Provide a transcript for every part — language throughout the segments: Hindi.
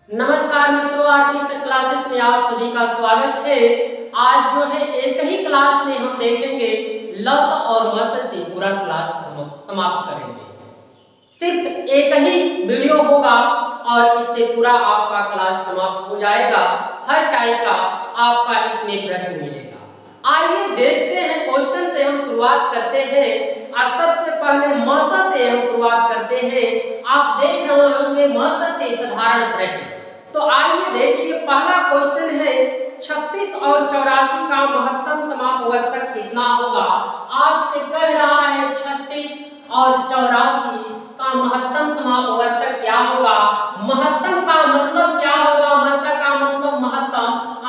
नमस्कार मित्रों, आरपी सर क्लासेस में आप सभी का स्वागत है। आज जो है एक ही क्लास में हम देखेंगे लस और मस से पूरा क्लास समाप्त करेंगे। सिर्फ एक ही वीडियो होगा और इससे पूरा आपका क्लास समाप्त हो जाएगा। हर टाइप का आपका इसमें प्रश्न मिलेगा। आइए देखते हैं, क्वेश्चन से हम शुरुआत करते हैं। सबसे पहले मस से हम शुरुआत करते हैं। आप देख रहे होंगे मस से साधारण प्रश्न। तो आइए देखिए, पहला क्वेश्चन है 36 और 84 का महत्तम समापवर्तक कितना होगा। आपसे कह रहा है 36 और 84 का महत्तम समापवर्तक क्या होगा। महत्तम का मतलब क्या होगा, मसा का मतलब महत्तम,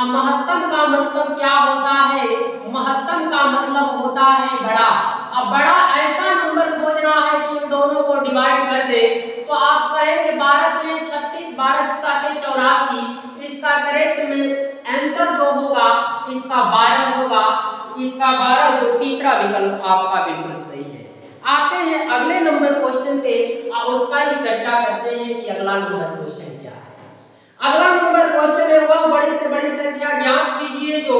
महत्तम का मतलब क्या होता है, महत्तम का मतलब होता है बड़ा। अब बड़ा ऐसा नंबर खोजना है कि इन दोनों को डिवाइड कर दे। तो आप कहेंगे 12 के 36, 12 के 84, इसका करेक्ट में आंसर जो होगा इसका 12 होगा। इसका 12 जो तीसरा विकल्प आपका बिल्कुल सही है। आते हैं अगले नंबर क्वेश्चन पे, अब उसका ही चर्चा करते हैं कि अगला नंबर क्वेश्चन क्या है। अगला नंबर क्वेश्चन है वह बड़ी से बड़ी संख्या ज्ञात कीजिए जो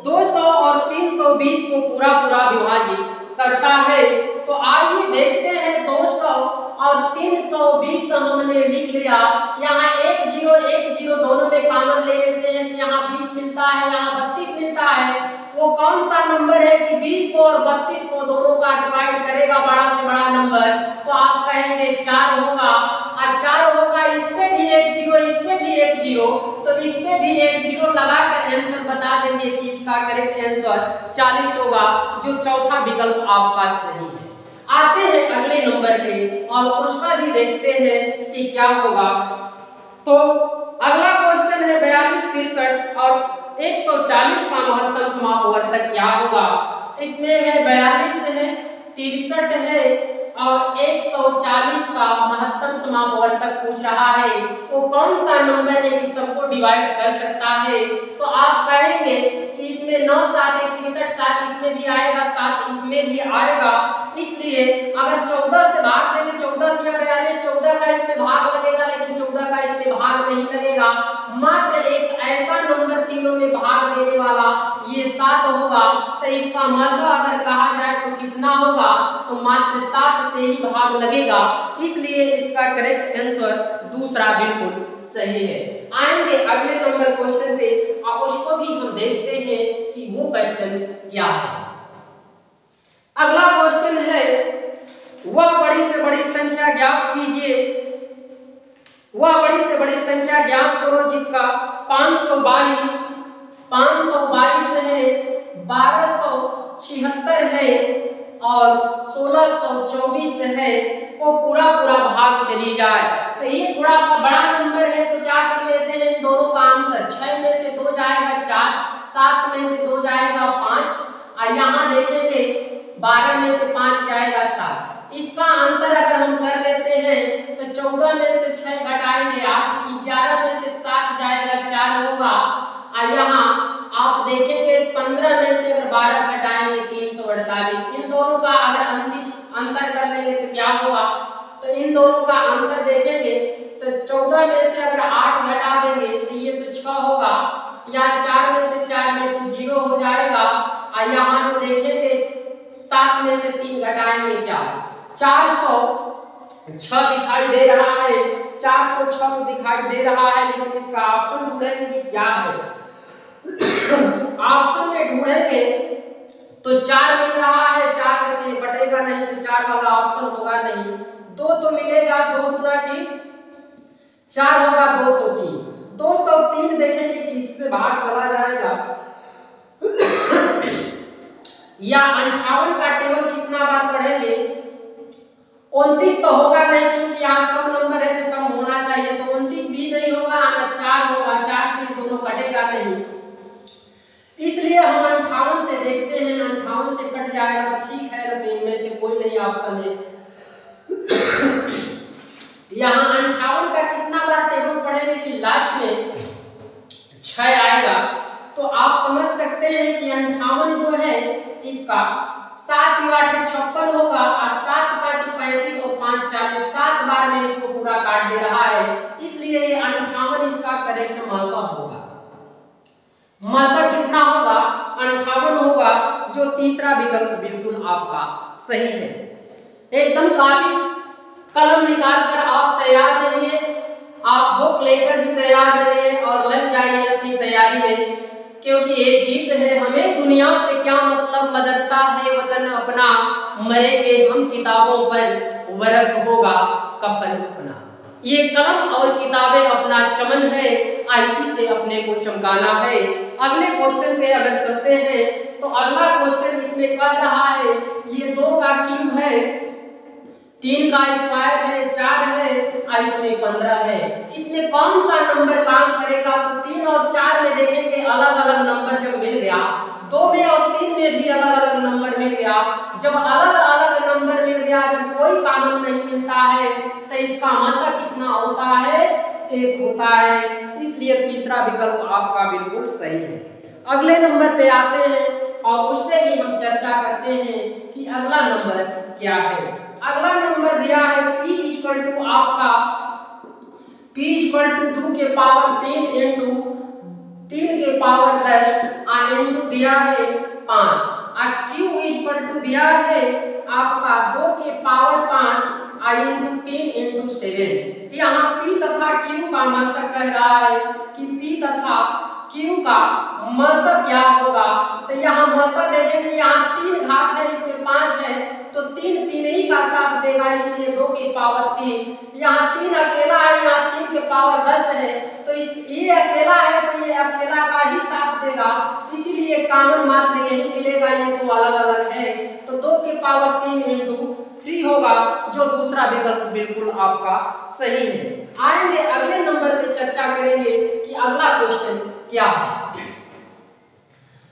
200 और 320 को पूरा विभाजित करता है। तो आइए देखते हैं, 200 और 320 हमने लिख लिया। यहाँ 1 0 दोनों में कॉमन ले लेते हैं, यहाँ 20 मिलता है, यहाँ 32 मिलता है। वो कौन सा नंबर है कि 20 को और 32 को दोनों का डिवाइड करेगा बड़ा से बड़ा नंबर। तो आप कहेंगे 4 होगा, और 4 होगा। इसमें भी 1 0, इसमें भी 1 0, तो इसमें भी 1 0 लगाकर आंसर बता देंगे कि इसका करेक्ट आंसर 40 होगा, जो चौथा विकल्प आपका सही है। आते हैं अगले नंबर पे और उसका भी देखते हैं कि क्या होगा। तो अगला क्वेश्चन है 42, 63 और 140 का महत्तम समापवर्तक क्या होगा। इसमें है 42 है, 63 है और 140 का महत्तम समापवर्तक पूछ रहा है। वो कौन सा नंबर है कि सबको डिवाइड कर सकता है। तो आप कहेंगे कि इसमें 9 7 63, 7 इसमें भी आएगा, 7 इसमें भी आएगा। इसलिए अगर 14 से भाग देंगे, 14 दिया 42, 14 का इसमें भाग लगेगा, लेकिन 14 का इसमें भाग नहीं लगेगा। मात्र एक ऐसा नंबर तीनों में भाग देने वाला ये 7 होगा। तो इसका मजा अगर कहा जाए तो कितना होगा, तो मात्र 7 से ही भाग लगेगा। इसलिए इसका करेक्ट आंसर दूसरा बिल्कुल सही है। आएंगे अगले नंबर क्वेश्चन पे, अब उसको भी हम देखते हैं कि वो क्वेश्चन क्या है। अगला क्वेश्चन है वह बड़ी से बड़ी संख्या ज्ञात कीजिए, वह बड़ी से बड़ी संख्या ज्ञात करो जिसका 522 है, 1276 है और 1624 है को पूरा भाग चली जाए। तो ये थोड़ा सा बड़ा नंबर है, तो क्या कर लेते हैं, इन दोनों का अंतर 6 में से 2 जाएगा 4, 7 में से 2 जाएगा 5, और यहाँ देखेंगे 12 में से 5 जाएगा 7। इसका अंतर अगर हम कर लेते हैं तो 14 में से 6 घटाएंगे 8, 11 में से 7 जाएगा 4 होगा, और यहाँ आप देखेंगे 15 में से अगर 12 घटाएंगे 348। इन दोनों का अगर अंतिम अंतर कर लेंगे तो क्या होगा, तो इन दोनों का अंतर देखेंगे तो 14 में से अगर 8 घटा देंगे तो ये तो 6 होगा, या 4 में से 4 ये तो 0 हो जाएगा, और यहाँ जो देखेंगे 7 में से 3 घटाएंगे 4, 406 दिखाई दे रहा है। 406 तो दिखाई दे रहा है, लेकिन इसका ऑप्शन ढूंढेंगे कि क्या है। ऑप्शन में ढूंढेंगे तो 4 मिल रहा है, 4 से 3 कटेगा नहीं, तो 4 वाला ऑप्शन होगा नहीं। 2 तो मिलेगा, 2 दूना की 4 होगा, 203। 203 देखेंगे कि इससे भाग चला जाएगा, या 58 का टेबल कितना बार पढ़ेंगे, 29 तो होगा नहीं, क्योंकि यहाँ सब नंबर है तो सब होना चाहिए, तो 29 भी नहीं होगा, ना 4 होगा, 4 से दोनों कटेगा नहीं। इसलिए हम 58 से देखते हैं, 58 से कट जाएगा तो ठीक है, ना तो इनमें से कोई नहीं ऑप्शन है। यहाँ 58 का कितना बार टेबल पढ़ेंगे कि लास्ट में 6 आएगा। तो आप समझ सकते हैं कि 58 जो है इसका 7 × 8 = 56 होगा, और 7 × 5 = 35 और 5 × 40, 7 बार में इसको पूरा काट दे रहा है। इसलिए ये 58 करेक्ट मासा होगा। मासा कितना होगा? 58 होगा, जो तीसरा विकल्प बिल्कुल आपका सही है। एकदम काफी कलम निकाल कर आप तैयार रहिए, आप बुक लेकर भी तैयार रहिए और लग जाइए अपनी तैयारी में, क्योंकि एक गीत है, हमें दुनिया से क्या मतलब, मदरसा है वतन अपना, मरेंगे हम किताबों पर, वरक होगा कफन अपना। ये कलम और किताबें अपना चमन है, इसी से अपने को चमकाना है। अगले क्वेश्चन पे अगर चलते हैं तो अगला क्वेश्चन इसमें कह रहा है, ये 2 का क्यूब है, 3 का स्क्वायर है, 4 है और इसमें 15 है। इसमें कौन सा नंबर काम करेगा? तो 3 और 4 में देखेंगे अलग अलग नंबर जब मिल गया, 2 में और 3 में भी अलग अलग नंबर मिल गया। जब अलग अलग नंबर मिल गया, जब कोई कॉमन नहीं मिलता है, तो इसका मासा कितना होता है? 1 होता है। इसलिए तीसरा विकल्प आपका बिल्कुल सही है। अगले नंबर पे आते हैं और उसमें भी हम चर्चा करते हैं कि अगला नंबर क्या है। अगला नंबर दिया है p इक्वल टू आपका p इक्वल टू 2 के पावर 3 इंटू 3 के पावर 10 और इंटू दिया है 5 और q इक्वल टू दिया है आपका 2 के पावर 5 और इंटू 3 इंटू 7। यहाँ p तथा q का मासा कह रहा है कि p तथा q का मासा क्या होगा? तो यहाँ मासा देखेंगे, यहाँ 3 घात है, इसमें 5 है, तो 3 तीन ही का साथ देगा, इसलिए 2 की पावर 3। यहाँ 3 अकेला है, यहाँ 3 के पावर 10 है, तो ये अकेला है तो ये अकेला का ही साथ देगा, इसीलिए कॉमन मात्र यही मिलेगा, ये तो अलग अलग है। तो 2 के पावर 3 इंटू 3 होगा, जो दूसरा विकल्प बिल्कुल आपका सही है। आएंगे अगले नंबर पे चर्चा करेंगे कि अगला क्वेश्चन क्या है।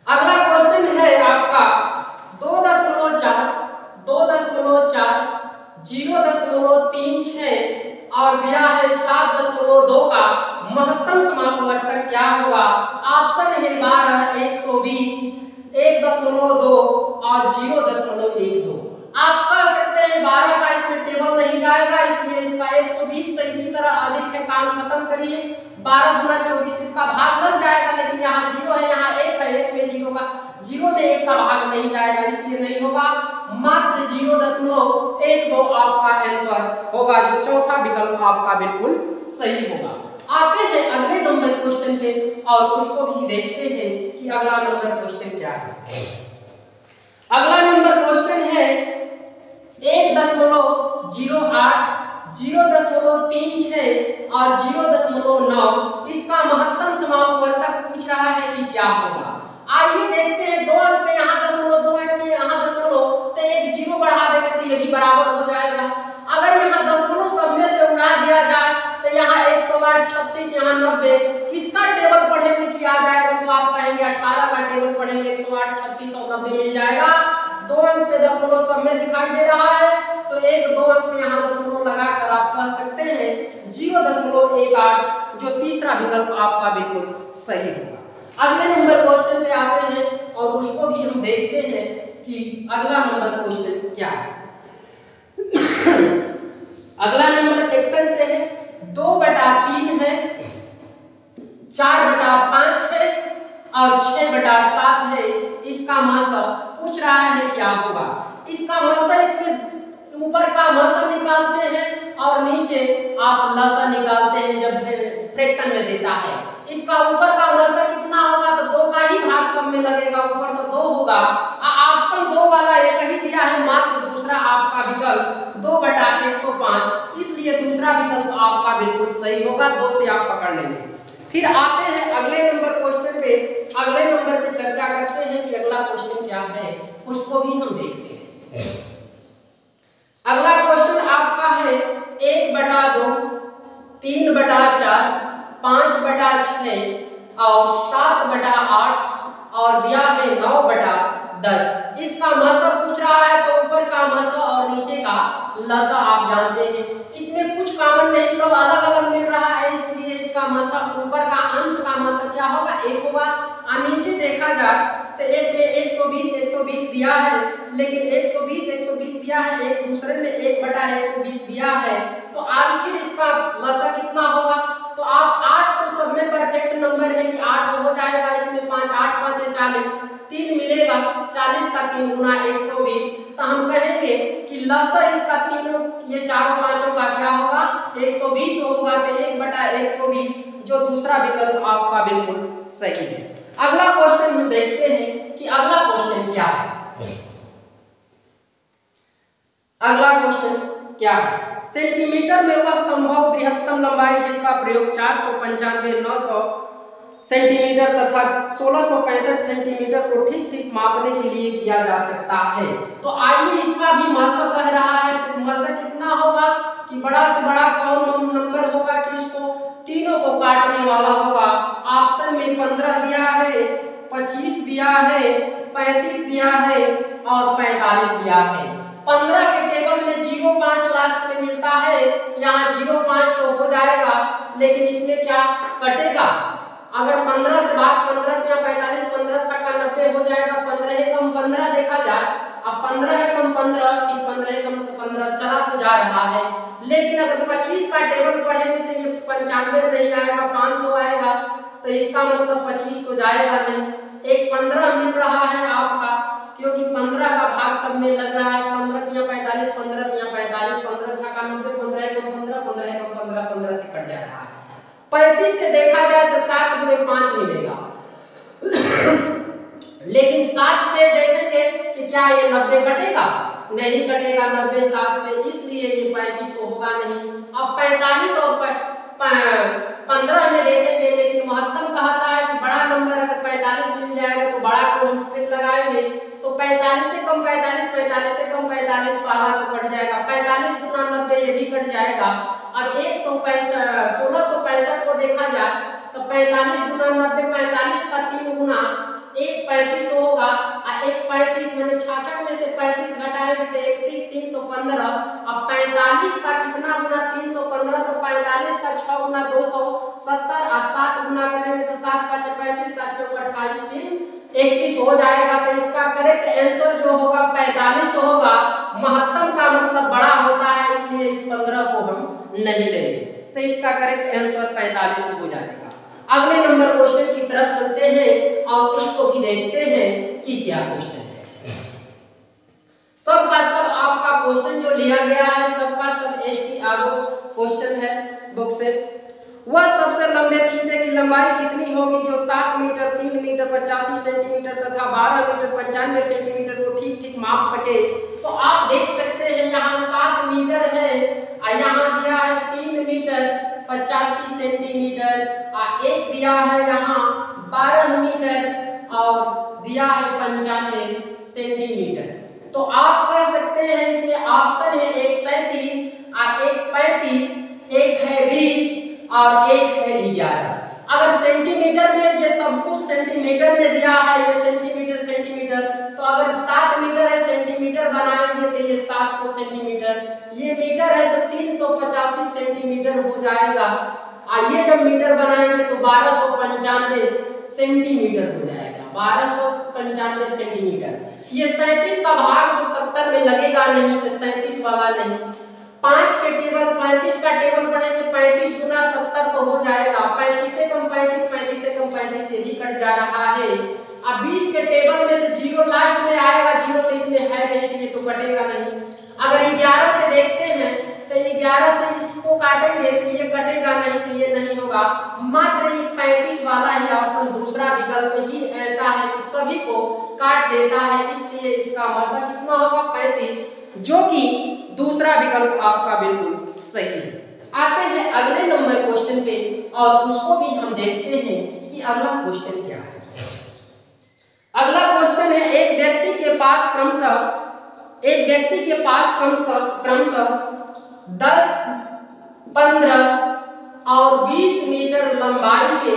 अगला क्वेश्चन है आपका 2.4, 0.36 और दिया है 7.2 का महत्तम समापवर्तक क्या होगा? ऑप्शन है 12, 120, 1.2 और 0.12। आप कह सकते हैं 12 का इसमें टेबल नहीं जाएगा, इसलिए इसका 120 तो इसी तरह अधिक है, काम खत्म करिए। 12 गुना 24 इसका भाग लग जाएगा, लेकिन यहाँ 0 है, यहाँ 1 है, 1 में 0 का 0 में 1 का भाग नहीं जाएगा, इसलिए नहीं होगा। मात्र 0.12 आपका आंसर होगा, जो चौथा विकल्प आपका बिल्कुल सही होगा। आते हैं अगले नंबर क्वेश्चन पे और उसको भी देखते हैं कि अगला नंबर क्वेश्चन क्या है। अगला नंबर क्वेश्चन है 1.08, 0.36 और 0.9। इसका महत्तम समापवर्तक पूछ रहा है कि क्या होगा। आइए देखते हैं, 2 अंक पे यहाँ 0.2 अंक पे यहाँ 0, तो एक 0 बढ़ा देंगे तो ये भी बराबर हो जाएगा। अगर यहाँ 0 सब में से उड़ा दिया जाए तो यहाँ 108, 36, यहाँ 90, किसका टेबल पढ़ेंगे कि आ जाएगा? तो आप कहेंगे 18 का टेबल पढ़ेंगे, 108, 36 और 90 मिल जाएगा। 2 अंक पे 0 सब में दिखाई दे रहा है, तो 1-2 अंक पे यहाँ 0 लगाकर आप कह सकते हैं 0.18, जो तीसरा विकल्प आपका बिल्कुल सही होगा। अगले नंबर क्वेश्चन पे आते हैं और उसको भी हम देखते हैं कि अगला नंबर क्वेश्चन क्या है। अगला नंबर फ्रैक्शन से है, 2/3 है, 4/5 है और 6/7 है। इसका मासा पूछ रहा है क्या होगा। इसका मासा, इसमें ऊपर का मासा निकालते हैं और नीचे आप लसा निकालते हैं जब फ्रैक्शन में देता है। इसका ऊपर का मासा कितना होगा? तो 2 का ही भाग सब में लगेगा, ऊपर तो 2 होगा। ऑप्शन 2 वाला एक ही दिया है, मात्र दूसरा आपका विकल्प 2/105, इसलिए दूसरा विकल्प आपका बिल्कुल सही होगा। 2 से आप पकड़ लेंगे। फिर आते हैं अगले नंबर क्वेश्चन पे। अगले नंबर पे चर्चा करते हैं कि अगला क्वेश्चन क्या है, उसको भी हम देखते हैं। अगला क्वेश्चन आपका है 1/2, 3/4, 5/6 और 7/8 और दिया है 9/10। इसका मासा पूछ रहा है, तो ऊपर का मासा और नीचे का लसा आप जानते हैं। इसमें कुछ कॉमन नहीं, सब अलग अलग मिल रहा है, इसलिए इसका मासा, ऊपर का अंश का मासा क्या होगा? 1 होगा। और नीचे देखा जाए तो एक में 120 दिया है, लेकिन 120 दिया है, एक दूसरे में 1/120 दिया है, तो आखिर इसका लसा कितना होगा? तो आप 8 को सब में पर 40, 3 मिलेगा, 40 का 3 गुना 120। तो हम कहेंगे कि लसा इसका तीनों ये चारों पांचों का क्या होगा 120 होगा। तो 1/120 जो दूसरा विकल्प आपका बिल्कुल सही है। अगला क्वेश्चन हम देखते हैं कि अगला क्वेश्चन क्या है। अगला क्वेश्चन क्या है, सेंटीमीटर में वह संभव बृहत्तम लंबाई जिसका प्रयोग 495, 900 सेंटीमीटर तथा 1665 सेंटीमीटर को ठीक ठीक मापने के लिए किया जा सकता है। तो आइए इसका भी मशक कह रहा है, तो मशक कितना होगा कि बड़ा से बड़ा कौन नंबर होगा कि इसको तीनों को काटने वाला होगा। ऑप्शन में 15 दिया है, 25 दिया है, 35 दिया है और 45 दिया है। 15 के टेबल में 0.5 लास्ट में मिलता है, यहाँ 0.5 तो हो जाएगा, लेकिन इसमें क्या कटेगा, अगर 15 से भाग 15 या 45, 15 छक्का 90 हो जाएगा। 15 कम 15 देखा जाए, अब 15 कम 15 फिर 15 कम 15 चला तो जा रहा है, लेकिन अगर 25 का टेबल पढ़ेंगे तो ये 95 नहीं आएगा, 500 आएगा। तो इसका मतलब 25 तो जाएगा नहीं, एक 15 मिल रहा है आपका, क्योंकि 15 का भाग सब में लग रहा है। 15 या 45, 15 या 45, 15 छक्का 90, 15 कम 15, 15 कम 15, 15 से कट जा रहा है। 35 से देखा जाए तो 7 गुणे 5 मिलेगा, लेकिन 7 से देखेंगे कि क्या ये 90 कटेगा, नहीं कटेगा 90 7 से, इसलिए ये 35 तो होगा नहीं। अब 45 और 15 में देखेंगे, लेकिन महत्तम कहता है कि बड़ा नंबर अगर 45 मिल जाएगा तो बड़ा को हम टिक लगाएंगे। तो 45 से कम 45, 45 से कम 45, पहला तो कट जाएगा, 45 गुना 90 ये भी कट जाएगा। अब 1665 को देखा जाए तो 45 गुना 90, 45 का 3 गुना 135 होगा, और 135 मैंने 66 में से 35 घटाएंगे तो 31, 315। अब 45 का कितना गुना 315, तो 45 का 6 गुना 270, और 7 गुना करेंगे तो 7 5 35, 7 चौक 28, 3 31 हो जाएगा। तो इसका करेक्ट आंसर जो होगा 45 होगा। महत्तम का मतलब बड़ा होता है, इसलिए इस 15 को हम नहीं लेंगे, तो इसका करेक्ट आंसर 45 हो जाएगा। अगले नंबर क्वेश्चन की तरफ चलते हैं और उसको भी देखते हैं कि क्या क्वेश्चन है। सबका सब आपका क्वेश्चन जो लिया गया है, सबका सब एसटी आगो क्वेश्चन है बुक से। वह सबसे लंबे फीते की लंबाई कितनी होगी जो 7 मीटर, 3 मीटर 85 सेंटीमीटर तथा 12 मीटर 95 सेंटीमीटर को ठीक ठीक माप सके। तो आप देख सकते हैं यहाँ 7 मीटर है, और यहाँ दिया है 3 मीटर 85 सेंटीमीटर, और एक दिया है यहाँ 12 मीटर और दिया है 95 सेंटीमीटर। तो आप कह सकते हैं इसमें ऑप्शन है एक 37 और एक 35, एक है 20 और एक है 11। अगर सेंटीमीटर में ये सब कुछ सेंटीमीटर में दिया है, ये सेंटीमीटर, तो अगर 7 मीटर है सेंटीमीटर बनाएंगे तो ये 700 सेंटीमीटर, ये मीटर है तो 385 सेंटीमीटर हो जाएगा, और ये जब मीटर बनाएंगे तो 1295 सेंटीमीटर हो जाएगा, 1295 सेंटीमीटर। ये 37 का भाग तो 70 में लगेगा नहीं, तो 37 वाला नहीं। 5 के टेबल 35 का टेबल पढ़ेंगे, 35 गुना 70 तो हो जाएगा, 35 से कम 35, 35 से कम 35 ये भी कट जा रहा है। अब 20 के टेबल में तो 0 लास्ट में आएगा, 0 तो इसमें है नहीं, ये तो कटेगा नहीं। अगर 11 से देखते हैं तो 11 से इसको काटेंगे तो ये कटेगा नहीं, तो ये नहीं होगा। मात्र ये 35 वाला ही ऑप्शन दूसरा विकल्प ही ऐसा है कि सभी को काट देता है, इसलिए इसका मसा कितना होगा 35, जो कि दूसरा विकल्प आपका बिल्कुल सही है। आते हैं अगले नंबर क्वेश्चन पे और उसको भी हम देखते हैं कि अगला क्वेश्चन क्या है। अगला क्वेश्चन है एक व्यक्ति के पास क्रमशः 10, 15 और 20 मीटर लंबाई के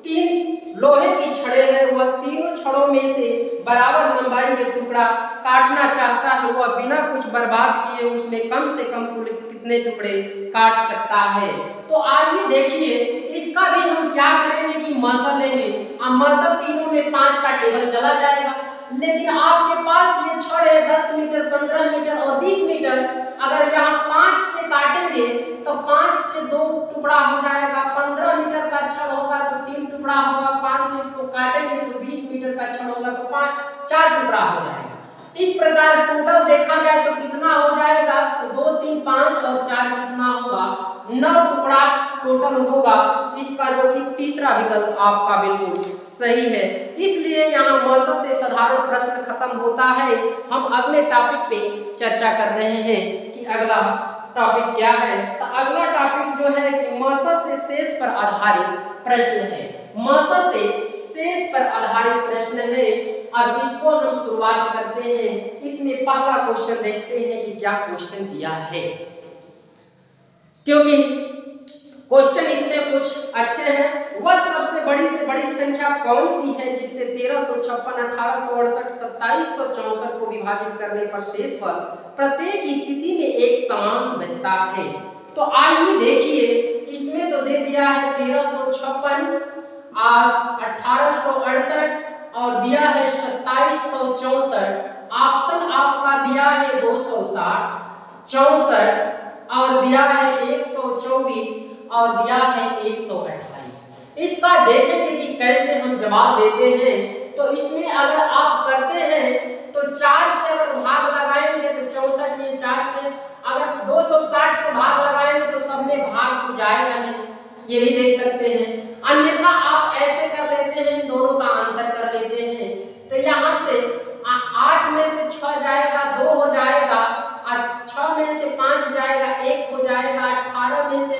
3 लोहे की छड़ें हैं। वह तीनों छड़ों में से बराबर लंबाई के टुकड़ा काटना चाहता है। वह बिना कुछ बर्बाद किए उसमें कम से कम कितने टुकड़े काट सकता है। तो आइए देखिए, इसका भी हम क्या करेंगे कि मसल लेंगे। अब मसल तीनों में 5 का टेबल चला जाएगा, लेकिन आपके पास ये छड़ है 10 मीटर, 15 मीटर और 20 मीटर। अगर यहाँ 5 से काटेंगे तो 5 से 2 टुकड़ा हो जाएगा। 15 मीटर का छड़ होगा तो 3 टुकड़ा होगा। 5 से इसको काटेंगे तो 20 मीटर का अगर टोटल देखा जाए तो कितना हो जाएगा, तो 2 3 5 और 4 कितना होगा, 9 टुकड़ा टोटल होगा। इसका जो कि तीसरा विकल्प आपका बिल्कुल सही है। इसलिए यहाँ मौसा से साधारण प्रश्न खत्म होता है। हम अगले टॉपिक पे चर्चा कर रहे हैं कि अगला टॉपिक क्या है। तो अगला टॉपिक जो है कि मौसा से शेष पर आधारित प्रश्न है। मौसा से शेष पर आधारित प्रश्न है। अब इसको हम शुरुआत करते हैं। इसमें पहला क्वेश्चन देखते हैं कि क्या क्वेश्चन दिया है, क्योंकि क्वेश्चन इसमें कुछ अच्छे हैं। वह सबसे बड़ी से बड़ी संख्या कौन सी है जिससे 1356, 1868, 2764 को विभाजित करने पर शेषफल प्रत्येक स्थिति में एक समान बचता है। तो आइए देखिए, इसमें तो दे दिया है 1356, 1868 और दिया है 2764। ऑप्शन आपका दिया है 260, 64 और दिया है 124 और दिया है 128। इसका देखेंगे कि कैसे हम जवाब देते हैं। तो इसमें अगर आप करते हैं तो 4 से अगर भाग लगाएंगे तो 64, ये 4 से अगर 260 से भाग लगाएंगे तो सब में भाग तो जाएगा नहीं, ये भी देख सकते हैं। अन्यथा आप ऐसे कर लेते हैं, इन दोनों का अंतर कर लेते हैं। तो यहाँ से 8 में से 6 जाएगा, 2 हो जाएगा, 6 में से 5 जाएगा, 1 हो जाएगा, 18 में से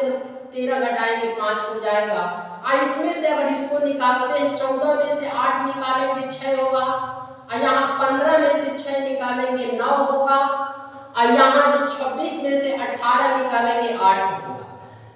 13 घटाएंगे 5 हो जाएगा। इसमें से अगर इसको निकालते हैं 14 में से 8 निकालेंगे 6 होगा, यहाँ 15 में से 6 निकालेंगे 9 होगा, और यहाँ जो 26 में से 18 निकालेंगे 8 होगा।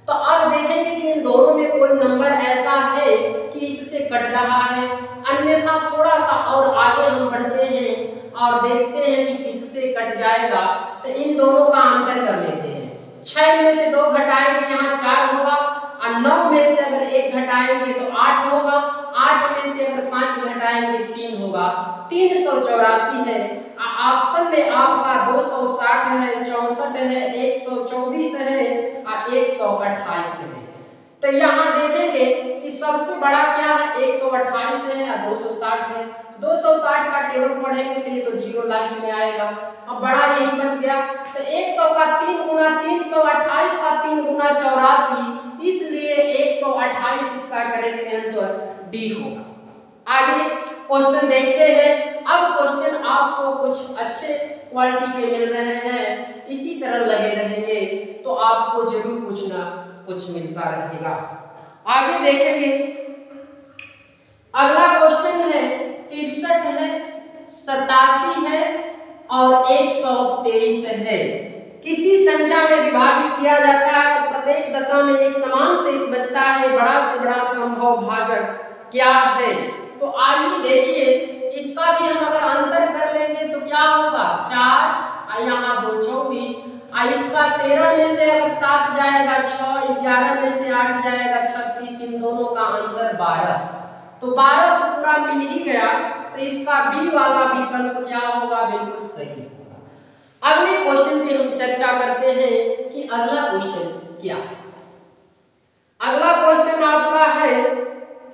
तो अब देखेंगे कि इन दोनों में कोई नंबर ऐसा है कि इससे कट रहा है। अन्यथा थोड़ा सा और आगे हम बढ़ते हैं और देखते हैं कि किससे कट जाएगा। तो इन दोनों का अंतर कर लेते हैं। 6 में से 2 घटाएंगे यहाँ 4 होगा, और 9 में से अगर 1 घटाएंगे तो 8 होगा, 8 में से अगर 5 घटाएंगे 3 होगा, 384 है। ऑप्शन में आपका 260 है, 64 है, 124 है और 128 है। तो यहाँ देखेंगे कि सबसे बड़ा क्या है, 128 है और 260 है। 260 का टेबल पढ़ेंगे तो ये तो 0 लाइन में आएगा। अब बड़ा यही बच गया। तो 100 का 3 गुना 328 का 3 गुना 84, इसलिए 128 इसका करेक्ट आंसर डी होगा। आगे क्वेश्चन देखते हैं। अब क्वेश्चन आपको कुछ अच्छे क्वालिटी के मिल रहे हैं, इसी तरह लगे रहेंगे तो आपको जरूर कुछ ना कुछ मिलता रहेगा। आगे देखेंगे, अगला क्वेश्चन है 63 है, 87 है और 123 है। किसी संख्या में विभाजित किया जाता है तो प्रत्येक दशा में एक समान शेष बचता है। बड़ा से बड़ा संभव भाजक क्या है? तो आइए देखिए, इसका भी हम अगर अंतर कर लेंगे तो क्या होगा, 4 और यहाँ 2 24, और इसका 13 में से अगर 7 जाएगा 6, 11 में से 8 जाएगा 36, इन दोनों का अंतर 12। तो 12 तो पूरा मिल ही गया। तो इसका बी वाला विकल्प क्या होगा, बिल्कुल सही होगा। अगले क्वेश्चन पे हम चर्चा करते हैं कि अगला क्वेश्चन क्या है। अगला क्वेश्चन आपका है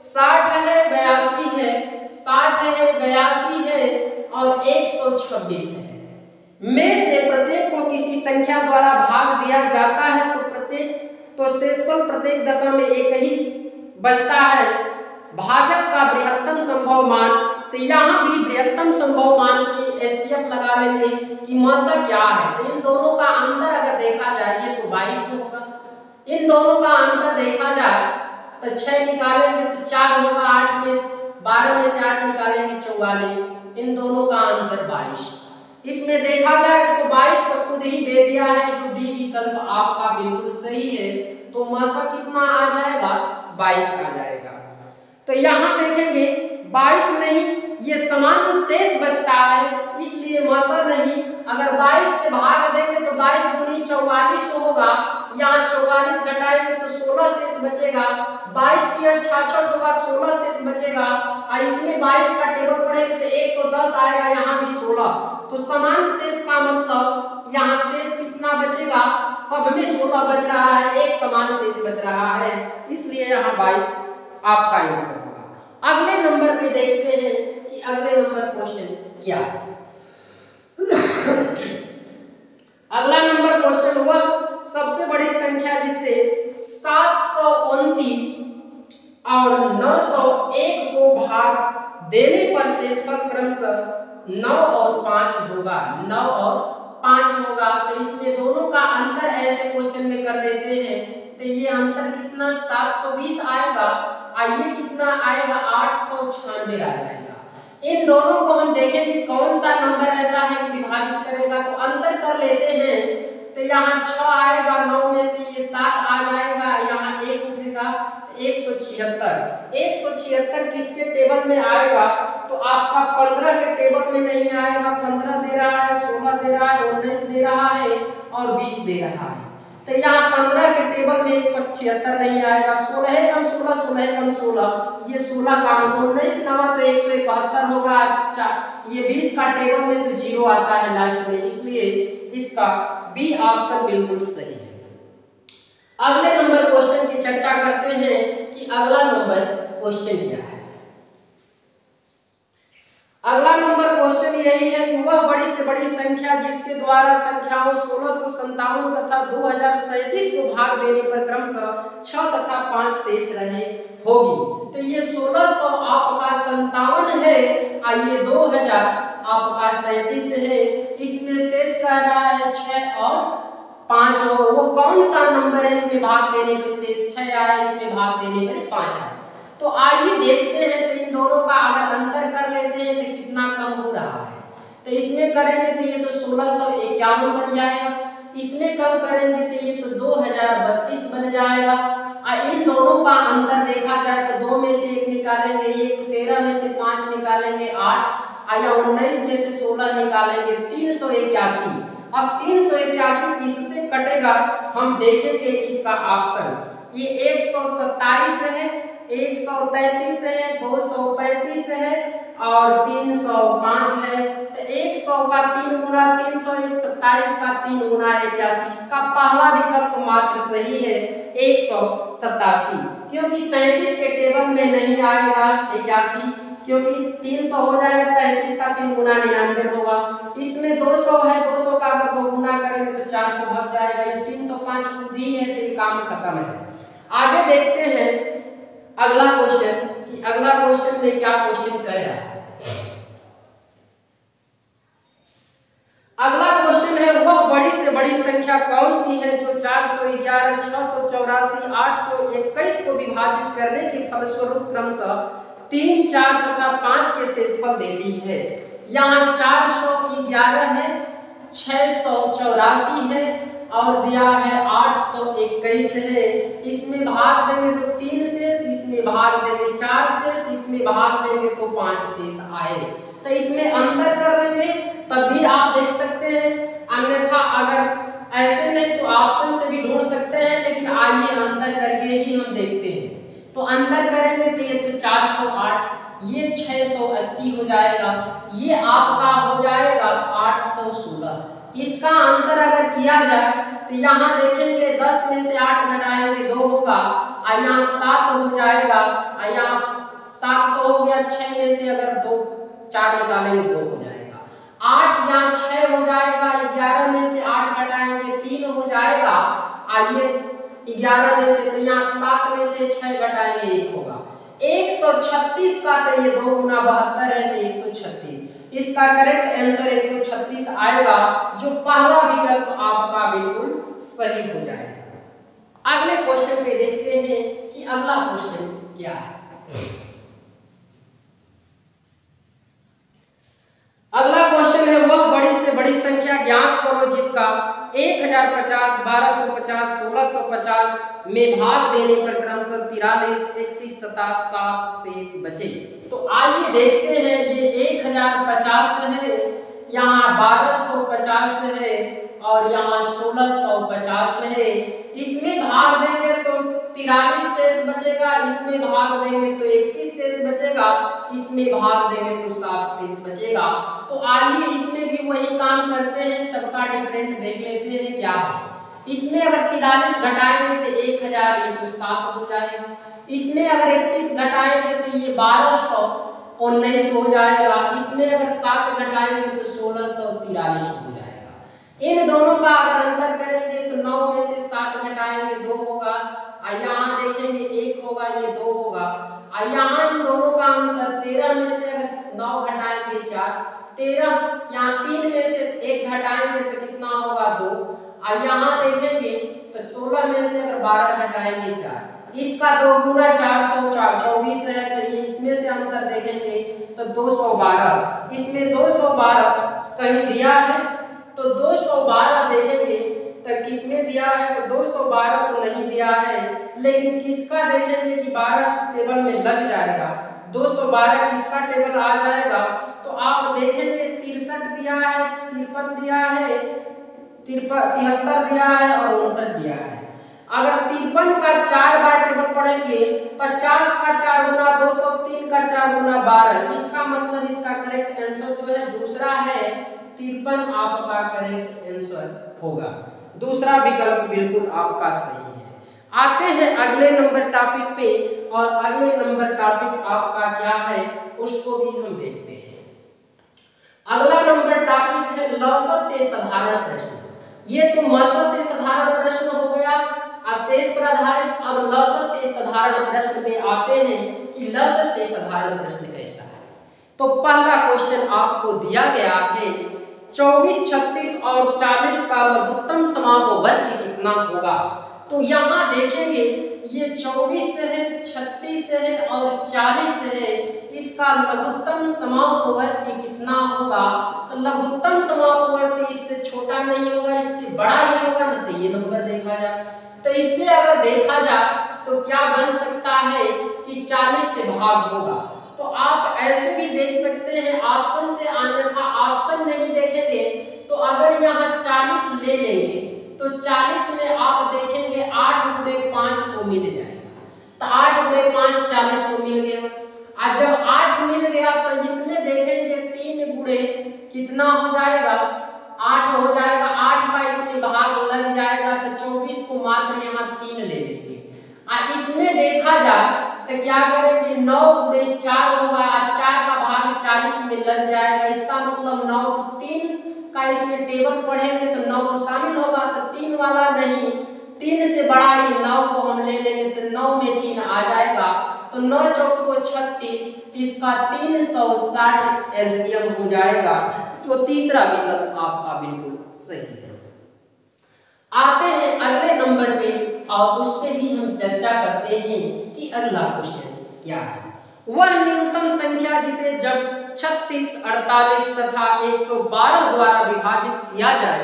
60 है, 82 है, 60 है, 82 है और 126 है। में से प्रत्येक को किसी संख्या द्वारा भाग दिया जाता है तो शेषफल प्रत्येक दशा में एक ही बचता है। भाजक का बृहत्तम संभव मान, तो यहाँ भी बृहत्तम संभव मान की एचसीएफ लगा लेंगे कि मौसा क्या है। तो इन दोनों का अंतर अगर देखा जाए ये तो 22 होगा। इन दोनों का अंतर देखा जाए तो 6 निकालेंगे तो 4 होगा, 8 में 12 में से 8 निकालेंगे 44, इन दोनों का अंतर 22। इसमें देखा जाए तो 22 तो खुद ही दे दिया है, जो डी विकल्प आपका बिल्कुल सही है। तो मौसा कितना आ जाएगा, 22 आ जाएगा। तो यहाँ देखेंगे 22 नहीं, ये समान शेष बचता है, इसलिए मौसा नहीं। अगर 22 से भाग देंगे तो 22 दूनी 44 होगा, यहाँ 44 घटाएंगे तो 16 शेष बचेगा, 22 की 66 होगा, 16 शेष बचेगा। और इसमें 22 का टेबल पढ़ेंगे तो 110 आएगा, यहाँ भी 16। तो समान शेष का मतलब यहाँ शेष कितना बचेगा, सब में 16 बच रहा है, एक समान शेष बच रहा है, इसलिए यहाँ 22 आपका आंसर होगा। अगले नंबर पे देखते हैं कि अगले नंबर क्वेश्चन क्या है। अगला नंबर क्वेश्चन हुआ सबसे बड़ी संख्या जिससे 729 और 901 को भाग देने पर शेषफल क्रमशः 9 और 5 होगा। 9 और 5 होगा। तो इसमें दोनों का अंतर ऐसे क्वेश्चन में कर देते हैं। तो ये अंतर कितना 720 आएगा और ये कितना आएगा 896 आ जाएगा। इन दोनों को हम देखेंगे कौन सा नंबर ऐसा है कि विभाजित करेगा। तो अंतर कर लेते हैं। तो यहाँ 6 आएगा, 9 में से ये 7 आ जाएगा, यहाँ 1 उठेगा, 176। 176 किसके टेबल में आएगा? तो आपका 15 के टेबल में नहीं आएगा। 15 दे रहा है, 16 दे रहा है, 19 दे रहा है और 20 दे रहा है। तो यहाँ 15 के टेबल में 75 नहीं आएगा। 16 कम 16, 16 कम 16, ये 16 का 19 नवा तो 171 होगा। अच्छा, ये 20 का टेबल में तो 0 आता है लास्ट में, इसलिए इसका बी ऑप्शन बिल्कुल सही है। अगले नंबर क्वेश्चन की चर्चा करते हैं कि अगला नंबर क्वेश्चन क्या है। अगला नंबर क्वेश्चन यही है कि वह बड़ी से बड़ी संख्या जिसके द्वारा संख्याओं 1657 तथा 2037 को भाग देने पर क्रमशः 6 तथा 5 शेष रहे होगी। तो ये 1600 आपका 57 है और ये 2000 आपका 37 है। इसमें शेष कह रहा है 6 और 5 हो। वो कौन सा नंबर है इसमें भाग देने पर शेष 6 आया, इसमें भाग देने पर 5 आया। तो आइए देखते हैं। तो इन दोनों का अगर अंतर कर लेते हैं तो कितना कम हो रहा है। तो इसमें करेंगे तो ये तो 1651 बन जाएगा। इसमें कम करेंगे तो ये तो 2032 बन जाएगा। और इन दोनों का अंतर देखा जाए तो 2 में से 1 निकालेंगे, 1 13 में से 5 निकालेंगे 8, या 19 में से 16 निकालेंगे 381। अब 381 किससे कटेगा हम देखेंगे इसका ऑप्शन। ये 127 है, 133 है, 235 है और 305 है। तो 100 का 3 गुना 300, 127 का 3 गुना 81। इसका पहला विकल्प मात्र सही है 187, क्योंकि 33 के टेबल में नहीं आएगा 81, क्योंकि 300 हो जाएगा, 33 का 3 गुना 99 होगा। इसमें 200 है, 200 का अगर 2 गुना करेंगे तो 400 भाग जाएगा। ये 305 खुद ही है, तो ये काम खत्म है। आगे देखते हैं अगला क्वेश्चन कि अगला क्वेश्चन में क्या क्वेश्चन कह रहा है। अगला क्वेश्चन है वह बड़ी से बड़ी संख्या कौन सी है जो 411, 684, 821 को विभाजित करने के फलस्वरूप क्रमशः 3, 4 तथा 5 के शेषफल देती है। यहाँ 411 है, 684 है और दिया है 821 है। इसमें भाग देंगे तो 3 शेष, इसमें भाग देंगे 4 शेष, इसमें भाग देंगे तो 5 शेष आए। तो इसमें अंतर कर लेंगे तब भी आप देख सकते हैं, अन्यथा अगर ऐसे नहीं तो ऑप्शन से भी ढूंढ सकते हैं। लेकिन आइए अंतर करके ही हम देखते हैं। तो अंतर करेंगे तो ये तो 408, ये 680 हो जाएगा, ये आपका हो जाएगा 816। इसका अंतर अगर किया जाए तो यहाँ देखेंगे 10 में से 8 घटाएंगे 2 होगा, और यहाँ 7 हो जाएगा, और यहाँ 7 तो हो गया, 6 में से अगर 2 4 निकालेंगे 2 हो जाएगा, 8 यहाँ 6 हो जाएगा, 11 में से 8 घटाएंगे 3 हो जाएगा, और ये 11 में से तो यहाँ 7 में से 6 घटाएंगे 1 होगा। 136 का तो ये 2 गुना 72 है तो 136। इसका करेक्ट आंसर 136 आएगा, जो पहला विकल्प आपका बिल्कुल सही हो जाएगा। अगले क्वेश्चन पे देखते हैं कि अगला क्वेश्चन क्या है। अगला क्वेश्चन है वह बड़ी से बड़ी संख्या ज्ञात करो जिसका 1050, 1250, 1650 में भाग देने पर क्रमशः 43, 31 तथा 7 शेष बचे। तो आइए देखते हैं। ये 1050 है, यहाँ 1250 है और यहाँ 1650 है। इसमें भाग देंगे तो 43 शेष बचेगा, इसमें भाग देंगे तो 31 शेष बचेगा, इसमें भाग देंगे तो 7 शेष बचेगा। तो आइए इसमें भी वही काम करते हैं, सबका डिफरेंट देख लेते हैं क्या है। इसमें अगर 43 घटाएंगे तो 1000, ये तो 7 हो जाएगा। इसमें अगर 31 घटाएंगे तो ये 1219 हो जाएगा। इसमें अगर 7 घटाएंगे तो 1643 हो जाएगा। इन दोनों का अगर अंतर करेंगे तो 9 में से 7 घटाएंगे 2 होगा, यहाँ देखेंगे 1 होगा, ये 2 होगा। यहाँ इन दोनों का अंतर 13 में से अगर 9 घटाएंगे 4, 13, यहाँ 3 में से 1 घटाएंगे तो कितना होगा 2, और यहाँ देखेंगे तो 16 में से अगर 12 घटाएंगे 4, इसका 2 गुना 424 है, तो ये इसमें से अंतर देखेंगे तो 212, इसमें 212 कहीं दिया है तो 212 देखेंगे तो किसमें दिया है तो 212 तो नहीं दिया है, लेकिन किसका देखेंगे कि 12 टेबल में लग जाएगा, 212 किसका टेबल आ जाएगा, तो आप देखेंगे 63 दिया है, 53 दिया है, 73 दिया है और 59 दिया है। अगर 53 का 4 बार टेबल पढ़ेंगे, 50 का 4 गुना 203 का 4 गुना 12, इसका मतलब इसका करेक्ट आंसर जो है दूसरा है, 53 आपका करेक्ट आंसर होगा, दूसरा विकल्प बिल्कुल आपका सही है। आते हैं अगले नंबर टॉपिक पे, और अगले नंबर टॉपिक आपका क्या है उसको भी हम देखते हैं। अगला नंबर टॉपिक है लस से साधारण प्रश्न। ये तो मस से साधारण प्रश्न हो गया, शेष पर आधारित। अब लस से साधारण प्रश्न पे आते हैं कि लस से साधारण प्रश्न कैसा है। तो पहला क्वेश्चन आपको दिया गया है 24, 36 और 40 का लघुत्तम समापवर्ग कितना होगा। तो यहाँ देखेंगे ये 24 है, 36 है और 40 है, इसका लघुत्तम समापवर्ग कितना होगा। तो लघुत्तम समापवर्ग इससे छोटा नहीं होगा, इससे बड़ा ही होगा ना, तो ये नंबर देखा जाए तो इससे अगर देखा जाए तो क्या बन सकता है कि 40 से भाग होगा। तो आप ऐसे भी देख सकते हैं ऑप्शन से, अन्यथा ऑप्शन नहीं देखेंगे तो अगर यहाँ 40 ले लेंगे तो 40 में आप देखेंगे 8 गुणे 5 तो मिल जाएगा, तो 8 गुणे 5 40 तो मिल गया। और जब 8 मिल गया तो इसमें देखेंगे 3 गुणे कितना हो जाएगा 8 हो जाएगा, 8 का इसमें भाग लग जाएगा तो 24 को मात्र यहाँ 3 ले लेंगे। और इसमें देखा जाए तो क्या करेंगे 9 गुणे 4 होगा, 4 का भाग 40 में लग जाएगा, इसका मतलब 9 तो 3 का इसमें टेबल पढ़ेंगे तो 9 तो शामिल होगा, तो 3 वाला नहीं, 3 से बड़ा ही 9 को हम ले लेंगे तो 9 में 3 आ जाएगा, तो 9 चौक को 36, इसका 360 एलसीएम हो जाएगा, जो तीसरा विकल्प आपका बिल्कुल सही है। आते हैं अगले नंबर पे और उस पे भी हम चर्चा करते हैं कि अगला क्वेश्चन क्या है। वह न्यूनतम संख्या जिसे जब 36, 48 तथा 112 द्वारा विभाजित किया जाए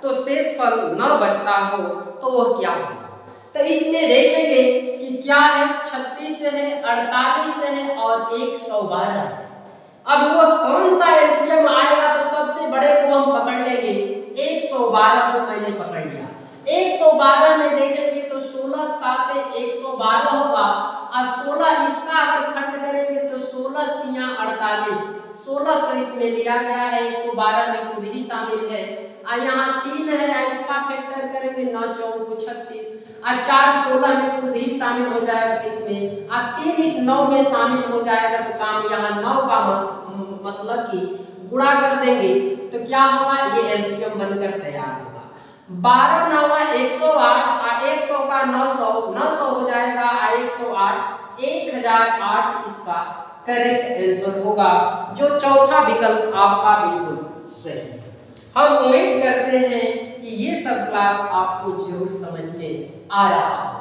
तो शेषफल न बचता हो तो वह क्या होगा। तो इसमें देखेंगे कि क्या है 36 है, 48 है और 112 है। अब वो कौन सा एलसीएम आएगा, तो सबसे बड़े को हम पकड़ लेंगे, 112 को मैंने पकड़ लिया। 112 में देखेंगे तो 16 7 112 होगा, और 16 इसका अगर खंड करेंगे तो 16 तिया 48, 16 तो इसमें लिया गया है, 112 में खुद ही शामिल है, और यहाँ 3 है, इसका फैक्टर करेंगे 9 चौक को 36, और 4 16 में खुद ही शामिल हो जाएगा तो इसमें, और 3 इस 9 में शामिल हो जाएगा, तो काम यहाँ 9 का मतलब कि गुणा कर देंगे तो क्या होगा, ये एलसीएम बनकर तैयार होगा। 12 9 108, 100 का 900 हो जाएगा, 108 1008 इसका करेक्ट आंसर होगा, जो चौथा विकल्प आपका बिल्कुल सही है। हम उम्मीद करते हैं कि ये सब क्लास आपको जरूर समझ में आ रहा हो।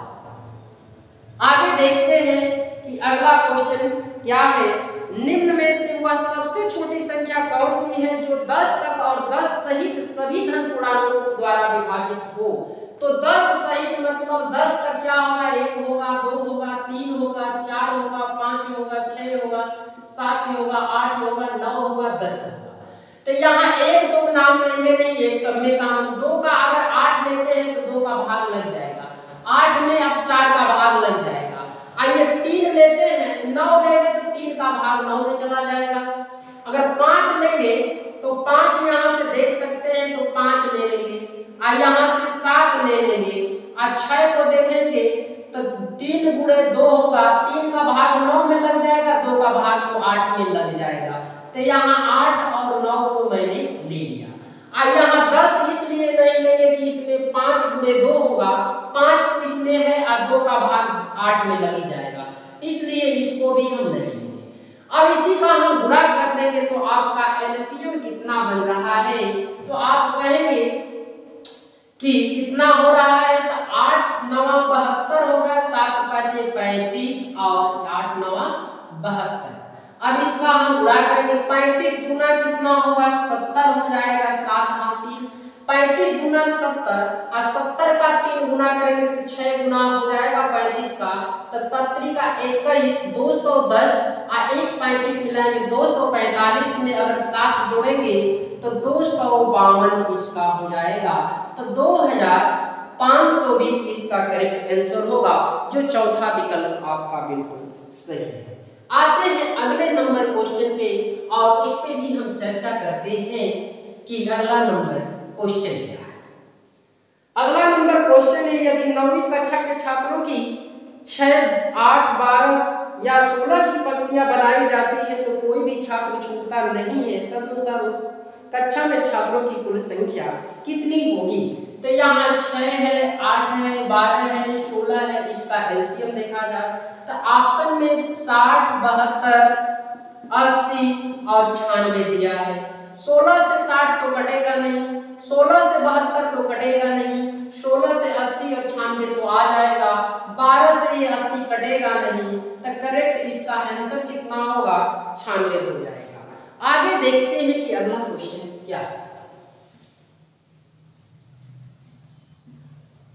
आगे देखते हैं कि अगला क्वेश्चन क्या है। निम्न में से वह सबसे छोटी संख्या कौन सी है जो 10 तक और 10 सहित सभी धन पूर्णांकों द्वारा विभाजित हो। तो 10 सहित मतलब 10 तक क्या होगा, 1 होगा, 2 होगा, 3 होगा, 4 होगा, 5 होगा, 6 होगा, 7 होगा, 8 होगा, 9 होगा, 10 होगा। तो यहाँ 1 2 नाम लेंगे नहीं, एक सब में काम। 2 का अगर 8 लेते हैं तो 2 का भाग लग जाएगा, 8 में अब 4 का भाग लग जाएगा। आइए 3 लेते हैं, 9 लेंगे तो 3 का भाग 9 में चला जाएगा। अगर 5 लेंगे तो 5 यहाँ से देख सकते हैं तो 5 ले लेंगे, और यहाँ से 7 ले लेंगे, और 6 को देखेंगे तो 3 गुणे 2 होगा, 3 का भाग 9 में लग जाएगा, 2 का भाग तो 8 में लग जाएगा। तो यहाँ 8 और 9 को मैंने ले लिया। और यहाँ 10 इसलिए टाइम लग ही जाएगा, इसलिए इसको भी हम नहीं लेंगे। अब इसी का हम गुणा कर देंगे तो आपका एलसीएम कितना बन रहा है, तो आप कहेंगे कि कितना हो रहा है, तो 8 9 72 होगा, 7 5 35 और 8 9 72। अब इसका हम गुणा करेंगे, 35 गुना कितना होगा 70 हो जाएगा, 7 हासिल 35 गुना 70 और 70 का 3 गुना करेंगे तो 6 गुना हो जाएगा 35 का, तो 70 का 21 210 और 1 35 मिलाएंगे 245 में अगर 7 जोड़ेंगे तो 252 इसका हो जाएगा, तो 2520 इसका करेक्ट आंसर होगा, जो चौथा विकल्प आपका बिल्कुल सही है। आते हैं अगले नंबर क्वेश्चन पे और उस पे भी हम चर्चा करते हैं कि अगला नंबर क्वेश्चन क्या है। अगला नंबर क्वेश्चन है, यदि 9वीं कक्षा के छात्रों की 6 8 12 या 16 की पंक्तियां बनाई जाती है तो कोई भी छात्र छूटता नहीं है, तदनुसार उस कक्षा में छात्रों की कुल संख्या कितनी होगी। तो यहाँ 6 है 8 है 12 है 16 है, इसका एलसीएम देखा जाए तो ऑप्शन में 60 72 80 और 96 दिया है। 16 से 60 तो कटेगा नहीं, 16 से 72 तो कटेगा नहीं, 16 से 80 और 96 तो आ जाएगा, 12 से ये 80 कटेगा नहीं, तो करेक्ट इसका आंसर कितना होगा 96 हो जाएगा। आगे देखते हैं कि अगला क्वेश्चन क्या है।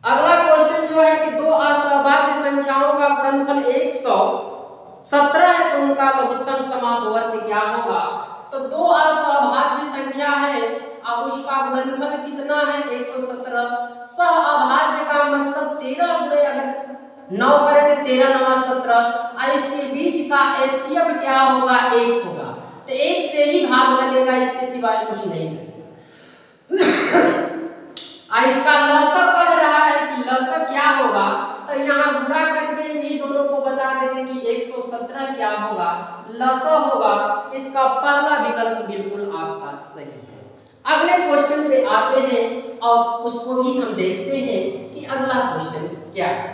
अगला क्वेश्चन जो है कि दो असहभाज्य संख्याओं का गुणनफल 117 है तो उनका लघुत्तम समापवर्ती क्या होगा। तो दो असहभाज्य संख्या है, अब उसका गुणनफल कितना है 117। सहअभाज्य का मतलब 13 गुणे अगर 9 करेंगे 13 9 17 और इसके बीच का एलसीएम क्या होगा 1 होगा, तो 1 से ही भाग लगेगा, इसके सिवाय कुछ नहीं लगेगा। इसका लसक कह रहा है कि लसक क्या होगा, तो यहाँ गुणा करके इन्हीं दोनों को बता देंगे कि 117 क्या होगा, लसक होगा। इसका पहला विकल्प बिल्कुल आपका सही है। अगले क्वेश्चन पे आते हैं और उसको भी हम देखते हैं कि अगला क्वेश्चन क्या है।